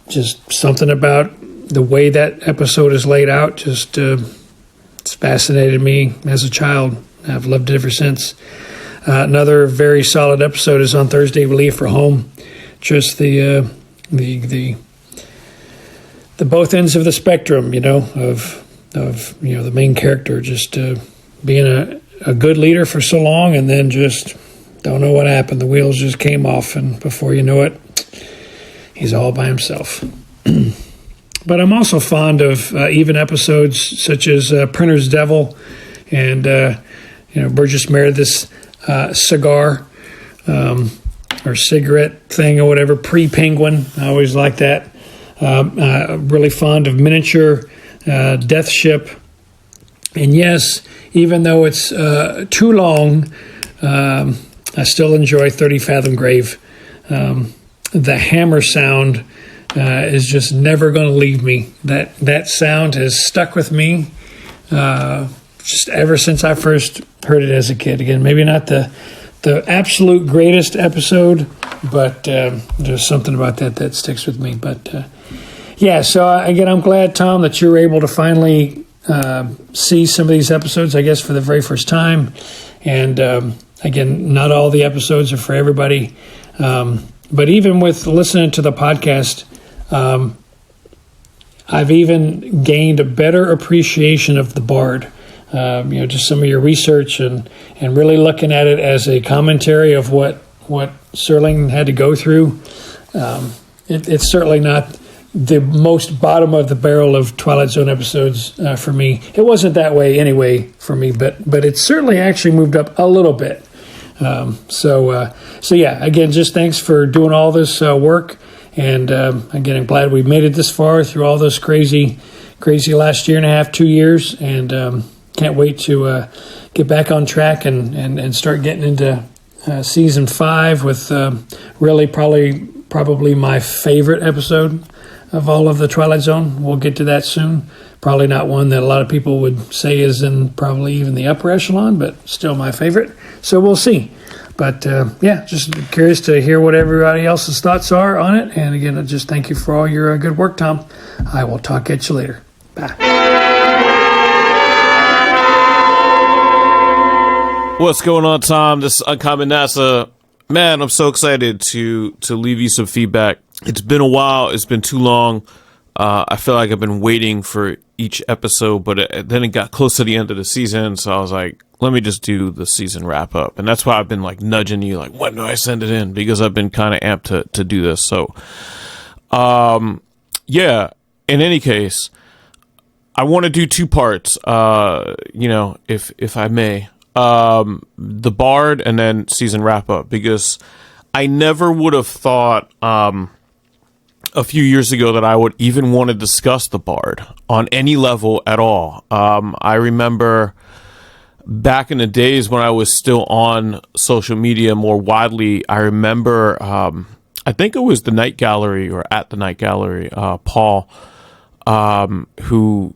Speaker 13: Just something about the way that episode is laid out just it's fascinated me as a child. I've loved it ever since. Another very solid episode is On Thursday We Leave for Home. Just the both ends of the spectrum, of the main character just being a good leader for so long, and then just don't know what happened. The wheels just came off, and before you know it, he's all by himself. But I'm also fond of even episodes such as Printer's Devil and Burgess Meredith's cigar or cigarette thing or whatever, pre-Penguin. I always like that. Really fond of Miniature, Death Ship. And yes, even though it's too long, I still enjoy 30 Fathom Grave. The hammer sound is just never going to leave me. That sound has stuck with me just ever since I first heard it as a kid. Again, maybe not the absolute greatest episode, but there's something about that sticks with me. But so again, I'm glad, Tom, that you were able to finally see some of these episodes, I guess, for the very first time. And again, not all the episodes are for everybody. But even with listening to the podcast, I've even gained a better appreciation of the Bard. Just some of your research and really looking at it as a commentary of what Serling had to go through. It's certainly not the most bottom of the barrel of Twilight Zone episodes for me. It wasn't that way anyway for me, but it certainly actually moved up a little bit. Again, just thanks for doing all this work. And again, I'm glad we made it this far through all this crazy last year and a half, 2 years. And can't wait to get back on track and start getting into Season 5 with really probably my favorite episode of all of the Twilight Zone. We'll get to that soon. Probably not one that a lot of people would say is in probably even the upper echelon, but still my favorite. So we'll see. But just curious to hear what everybody else's thoughts are on it. And again, I just thank you for all your good work, Tom. I will talk at you later. Bye.
Speaker 14: What's going on, Tom? This is Uncommon NASA. Man, I'm so excited to leave you some feedback. It's been a while. It's been too long. I feel like I've been waiting for each episode, but then it got close to the end of the season, so I was like, let me just do the season wrap up. And that's why I've been like nudging you, like, when do I send it in? Because I've been kind of amped to do this. So, yeah, in any case, I want to do two parts, if I may. The Bard and then season wrap up, because I never would have thought a few years ago that I would even want to discuss the Bard on any level at all. I remember back in the days when I was still on social media more widely, I remember, I think it was the Night Gallery or at the Night Gallery, Paul, who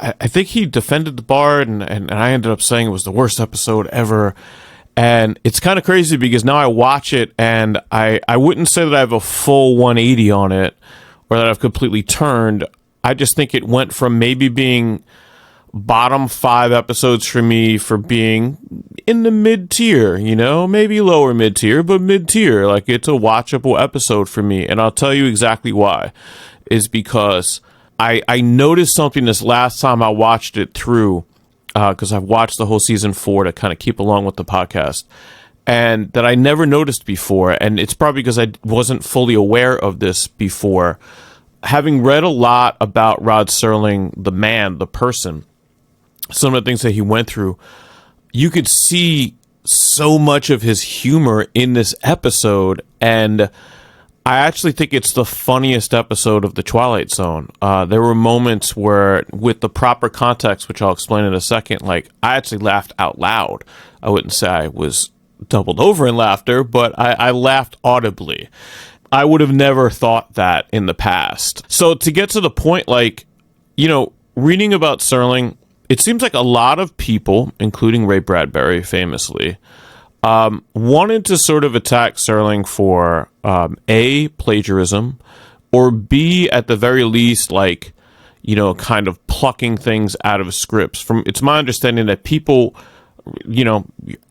Speaker 14: I think he defended the Bard, and I ended up saying it was the worst episode ever. And it's kind of crazy because now I watch it and I wouldn't say that I have a full 180 on it or that I've completely turned. I just think it went from maybe being bottom 5 episodes for me for being in the mid-tier, maybe lower mid-tier, but mid-tier. Like, it's a watchable episode for me. And I'll tell you exactly why. Is because I noticed something this last time I watched it through, because I've watched the whole season 4 to kind of keep along with the podcast, and that I never noticed before. And it's probably because I wasn't fully aware of this before. Having read a lot about Rod Serling, the man, the person, some of the things that he went through, you could see so much of his humor in this episode. And I actually think it's the funniest episode of The Twilight Zone. There were moments where, with the proper context, which I'll explain in a second, like, I actually laughed out loud. I wouldn't say I was doubled over in laughter, but I laughed audibly. I would have never thought that in the past. So to get to the point, like, reading about Serling, it seems like a lot of people, including Ray Bradbury famously, wanted to sort of attack Serling for A, plagiarism, or B, at the very least, like, kind of plucking things out of scripts. It's my understanding that people,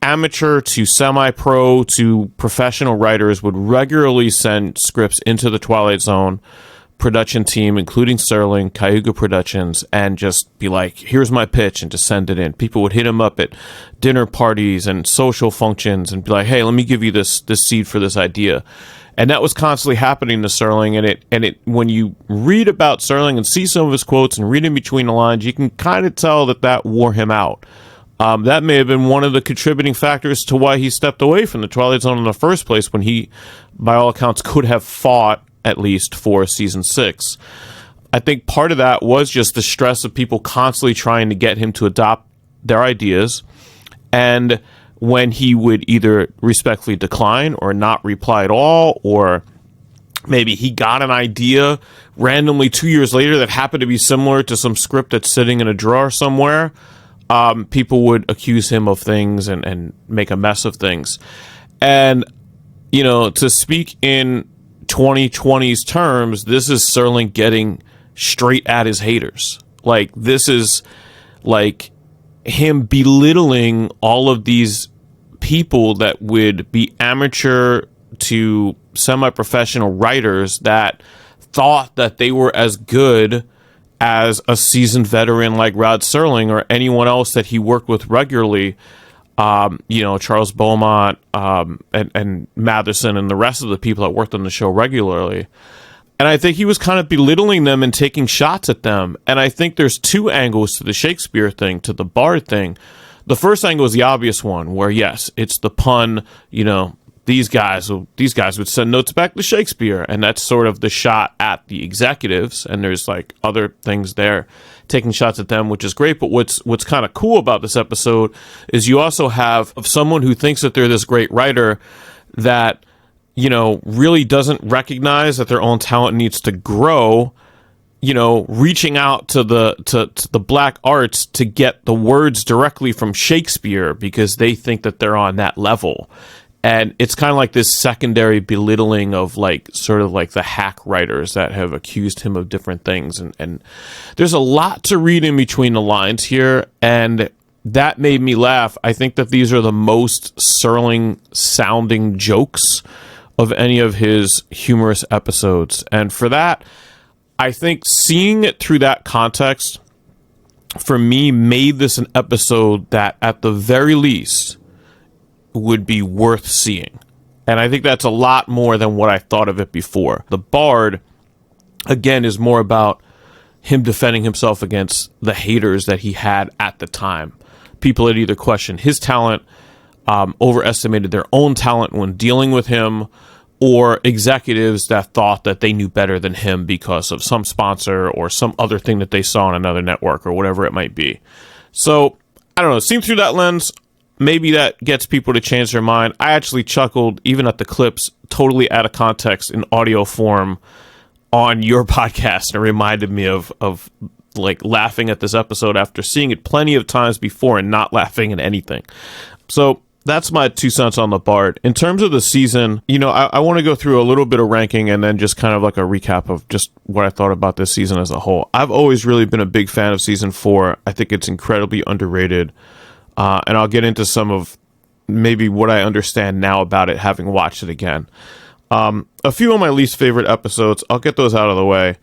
Speaker 14: amateur to semi-pro to professional writers would regularly send scripts into the Twilight Zone production team, including Serling, Cayuga Productions, and just be like, here's my pitch, and just send it in. People would hit him up at dinner parties and social functions and be like, hey, let me give you this seed for this idea. And that was constantly happening to Serling, and it when you read about Serling and see some of his quotes and read in between the lines, you can kind of tell that wore him out. That may have been one of the contributing factors to why he stepped away from the Twilight Zone in the first place, when he, by all accounts, could have fought at least for season 6. I think part of that was just the stress of people constantly trying to get him to adopt their ideas. And when he would either respectfully decline or not reply at all, or maybe he got an idea randomly 2 years later that happened to be similar to some script that's sitting in a drawer somewhere, people would accuse him of things and make a mess of things. And, to speak in 2020's terms, this is Serling getting straight at his haters. Like, this is like him belittling all of these people that would be amateur to semi-professional writers that thought that they were as good as a seasoned veteran like Rod Serling or anyone else that he worked with regularly. Charles Beaumont, and Matheson and the rest of the people that worked on the show regularly. And I think he was kind of belittling them and taking shots at them. And I think there's two angles to the Shakespeare thing, to the Bard thing. The first angle is the obvious one, where, yes, it's the pun, these guys would send notes back to Shakespeare, and that's sort of the shot at the executives, and there's like other things there taking shots at them, which is great. But what's kind of cool about this episode is you also have someone who thinks that they're this great writer that, really doesn't recognize that their own talent needs to grow, reaching out to the black arts to get the words directly from Shakespeare because they think that they're on that level. And it's kind of like this secondary belittling of sort of the hack writers that have accused him of different things. And there's a lot to read in between the lines here. And that made me laugh. I think that these are the most Serling sounding jokes of any of his humorous episodes. And for that, I think seeing it through that context, for me, made this an episode that, at the very least, would be worth seeing. And I think that's a lot more than what I thought of it before. The Bard, again, is more about him defending himself against the haters that he had at the time. People had either questioned his talent, overestimated their own talent when dealing with him, or executives that thought that they knew better than him because of some sponsor or some other thing that they saw on another network or whatever it might be. So, I don't know, seen through that lens, maybe that gets people to change their mind. I actually chuckled even at the clips, totally out of context in audio form on your podcast, and it reminded me of like laughing at this episode after seeing it plenty of times before and not laughing at anything. So that's my 2 cents on the Bard. In terms of the season, I want to go through a little bit of ranking and then just kind of like a recap of just what I thought about this season as a whole. I've always really been a big fan of season 4. I think it's incredibly underrated. And I'll get into some of maybe what I understand now about it, having watched it again. A few of my least favorite episodes, I'll get those out of the way,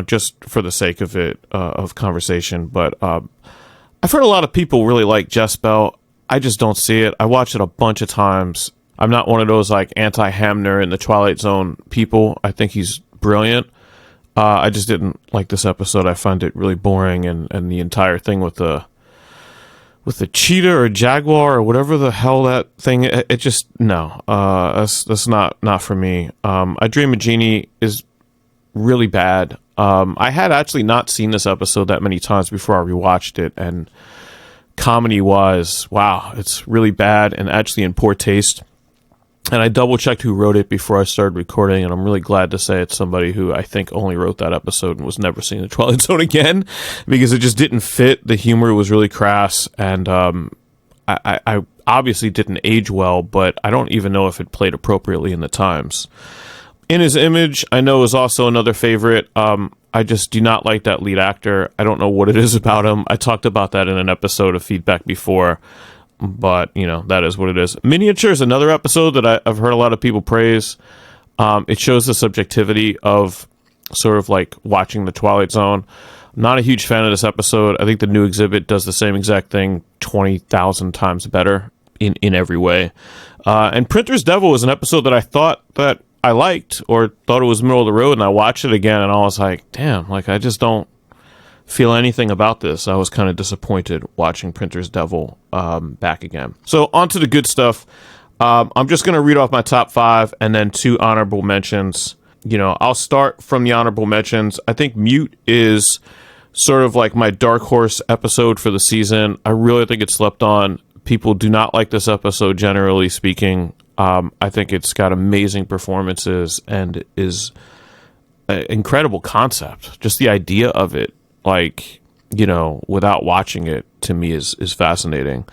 Speaker 14: just for the sake of it, of conversation. But I've heard a lot of people really like Jespel. I just don't see it. I watched it a bunch of times. I'm not one of those like anti-Hamner in the Twilight Zone people. I think he's brilliant. I just didn't like this episode. I find it really boring, and the entire thing with the cheetah or jaguar or whatever the hell that thing, it just, no, that's not for me. I Dream a Genie is really bad. I had actually not seen this episode that many times before I rewatched it, and comedy-wise, wow, it's really bad and actually in poor taste. And I double-checked who wrote it before I started recording, and I'm really glad to say it's somebody who I think only wrote that episode and was never seeing The Twilight Zone again, because it just didn't fit. The humor was really crass, and I obviously didn't age well, but I don't even know if it played appropriately in the times. In His Image, I know, is also another favorite. I just do not like that lead actor. I don't know what it is about him. I talked about that in an episode of Feedback before, but, that is what it is. Miniature is another episode that I've heard a lot of people praise. It shows the subjectivity of sort of like watching The Twilight Zone. I'm not a huge fan of this episode. I think the new exhibit does the same exact thing 20,000 times better in every way. And Printer's Devil is an episode that I thought that I liked, or thought it was middle of the road, and I watched it again and I was like, damn, like I just don't feel anything about this. I was kind of disappointed watching Printer's Devil back again. So on to the good stuff. I'm just going to read off my top 5 and then 2 honorable mentions. I'll start from the honorable mentions. I think Mute is sort of like my dark horse episode for the season. I really think it slept on. People do not like this episode, generally speaking. I think it's got amazing performances and is an incredible concept. Just the idea of it, like, without watching it, to me is fascinating.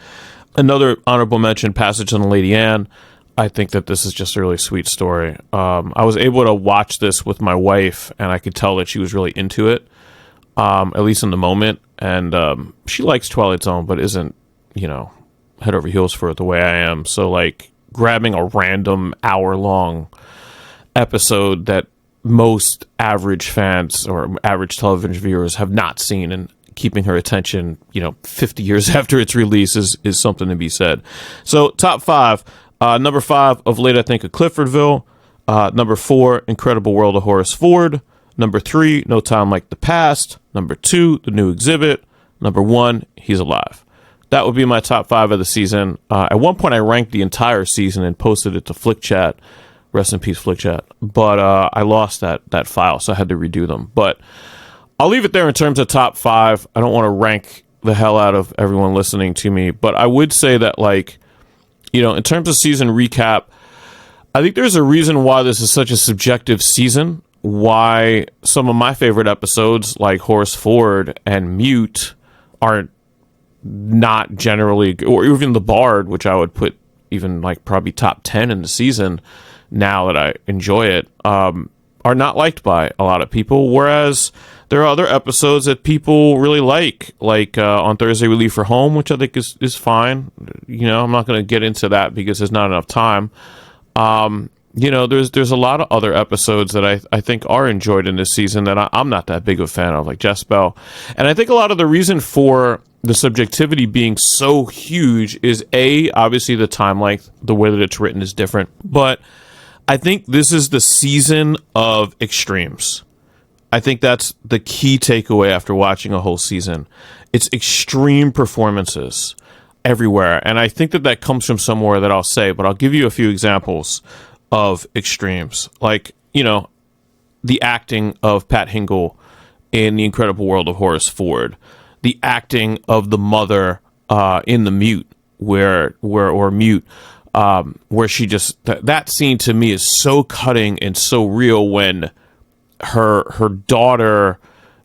Speaker 14: Another honorable mention, Passage on the Lady Anne. I think that this is just a really sweet story. I was able to watch this with my wife, and I could tell that she was really into it, at least in the moment. And she likes Twilight Zone, but isn't, head over heels for it the way I am. So, like, grabbing a random hour-long episode that most average fans or average television viewers have not seen, and keeping her attention, 50 years after its release is something to be said. So, top 5. Number 5, Of Late I Think of Cliffordville. Number 4, Incredible World of Horace Ford. Number 3, No Time Like the Past. Number 2, The New Exhibit. Number 1, He's Alive. That would be my top 5 of the season. At one point, I ranked the entire season and posted it to Flick Chat. Rest in peace, Flick Chat. But I lost that file, so I had to redo them. But I'll leave it there in terms of top 5. I don't want to rank the hell out of everyone listening to me. But I would say that, like, in terms of season recap, I think there's a reason why this is such a subjective season. Why some of my favorite episodes, like Horace Ford and Mute, aren't not generally, or even The Bard, which I would put even like probably top 10 in the season now that I enjoy it, are not liked by a lot of people. Whereas there are other episodes that people really like On Thursday We Leave for Home, which I think is fine. I'm not going to get into that because there's not enough time. there's a lot of other episodes that I think are enjoyed in this season that I'm not that big of a fan of, like Jezebel. And I think a lot of the reason for the subjectivity being so huge is obviously the time length, the way that it's written is different. But I think this is the season of extremes. I think that's the key takeaway after watching a whole season. It's extreme performances everywhere. And I think that comes from somewhere that I'll say, but I'll give you a few examples of extremes. Like, the acting of Pat Hingle in The Incredible World of Horace Ford, the acting of the mother in The Mute, where she just, that scene to me is so cutting and so real when her daughter,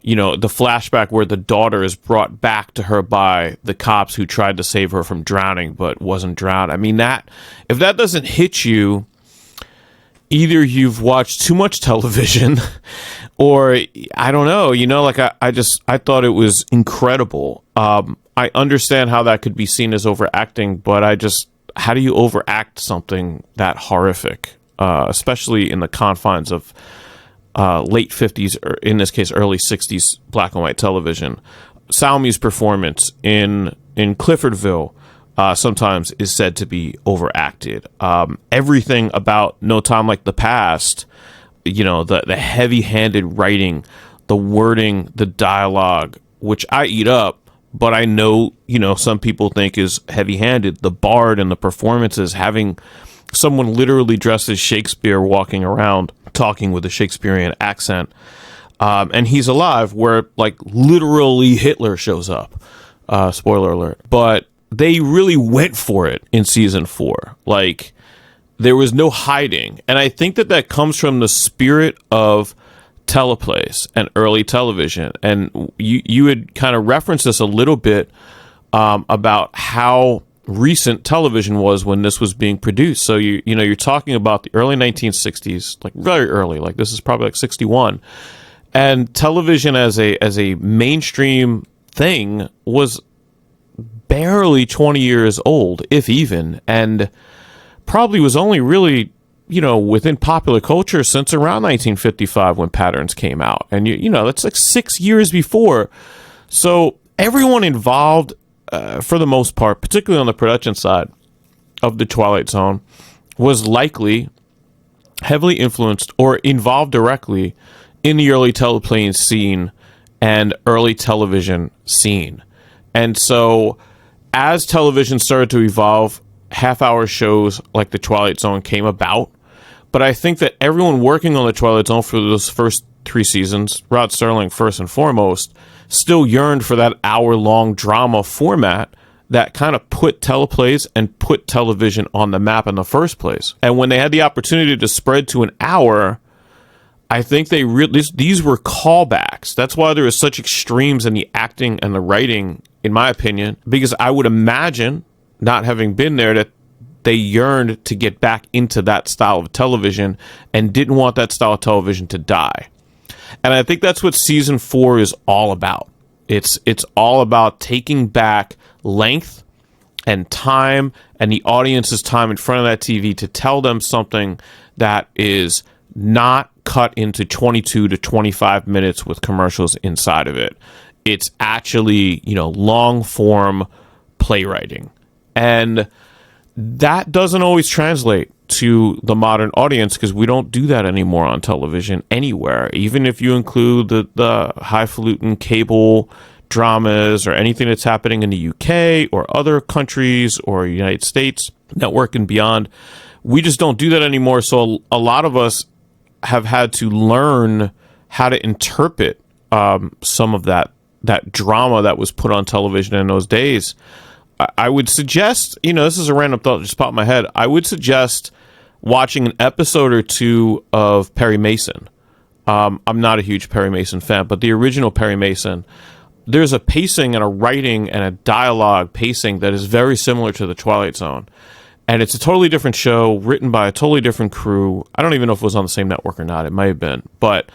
Speaker 14: the flashback where the daughter is brought back to her by the cops who tried to save her from drowning but wasn't drowned. I mean, if that doesn't hit you, either you've watched too much television or I don't know, I thought it was incredible. I understand how that could be seen as overacting, but how do you overact something that horrific, especially in the confines of late 50s, or in this case, early 60s black and white television? Salmi's performance in Cliffordville sometimes is said to be overacted. Everything about No Time Like the Past, the heavy-handed writing, the wording, the dialogue, which I eat up, but I know, some people think is heavy-handed. The bard and the performances, having someone literally dressed as Shakespeare walking around talking with a Shakespearean accent, and he's alive, where literally Hitler shows up. Spoiler alert. But they really went for it in season 4. There was no hiding. And I think that comes from the spirit of teleplays and early television. And you had kind of referenced this a little bit about how recent television was when this was being produced. So you're talking about the early 1960s, very early, this is probably 61. And television as a mainstream thing was barely 20 years old, if even, and probably was only really, within popular culture since around 1955 when Patterns came out. And, that's 6 years before. So everyone involved, for the most part, particularly on the production side of The Twilight Zone, was likely heavily influenced or involved directly in the early teleplay scene and early television scene. And so as television started to evolve, half-hour shows like The Twilight Zone came about. But I think that everyone working on The Twilight Zone for those first 3 seasons, Rod Serling first and foremost, still yearned for that hour-long drama format that kind of put teleplays and put television on the map in the first place. And when they had the opportunity to spread to an hour, I think these were callbacks. That's why there was such extremes in the acting and the writing, in my opinion, because I would imagine, not having been there, that they yearned to get back into that style of television and didn't want that style of television to die. And I think that's what season 4 is all about. It's all about taking back length and time and the audience's time in front of that TV to tell them something that is not cut into 22 to 25 minutes with commercials inside of it. It's actually, long form playwriting. And that doesn't always translate to the modern audience because we don't do that anymore on television anywhere. Even if you include the highfalutin cable dramas or anything that's happening in the UK or other countries or United States network and beyond, we just don't do that anymore. So a lot of us have had to learn how to interpret some of that drama that was put on television in those days. I would suggest, this is a random thought that just popped in my head. I would suggest watching an episode or two of Perry Mason. I'm not a huge Perry Mason fan, but the original Perry Mason, there's a pacing and a writing and a dialogue pacing that is very similar to The Twilight Zone. And it's a totally different show, written by a totally different crew. I don't even know if it was on the same network or not. It might have been. But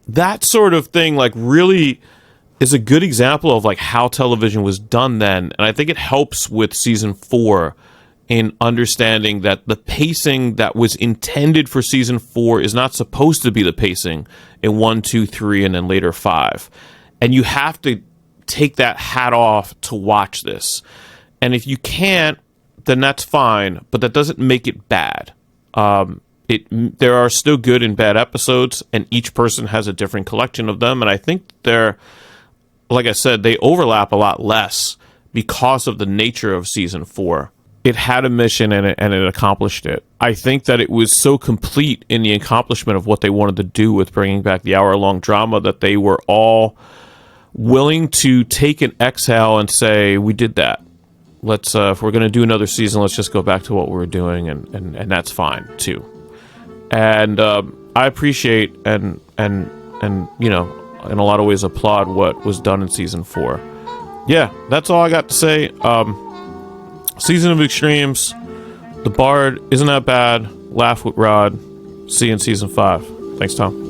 Speaker 14: that sort of thing, really is a good example of how television was done then. And I think it helps with season 4 in understanding that the pacing that was intended for season 4 is not supposed to be the pacing in 1, 2, 3, and then later 5. And you have to take that hat off to watch this. And if you can't, then that's fine, but that doesn't make it bad. There are still good and bad episodes, and each person has a different collection of them. And I think they're, like I said, they overlap a lot less because of the nature of season 4. It had a mission and it accomplished it. I think that it was so complete in the accomplishment of what they wanted to do with bringing back the hour-long drama that they were all willing to take an exhale and say, we did that. Let's if we're going to do another season, let's just go back to what we were doing, and that's fine too. And I appreciate and you know, in a lot of ways applaud what was done in season 4. Yeah, that's all I got to say. Season of Extremes, The Bard isn't that bad. Laugh with Rod. See you in season 5. Thanks, Tom.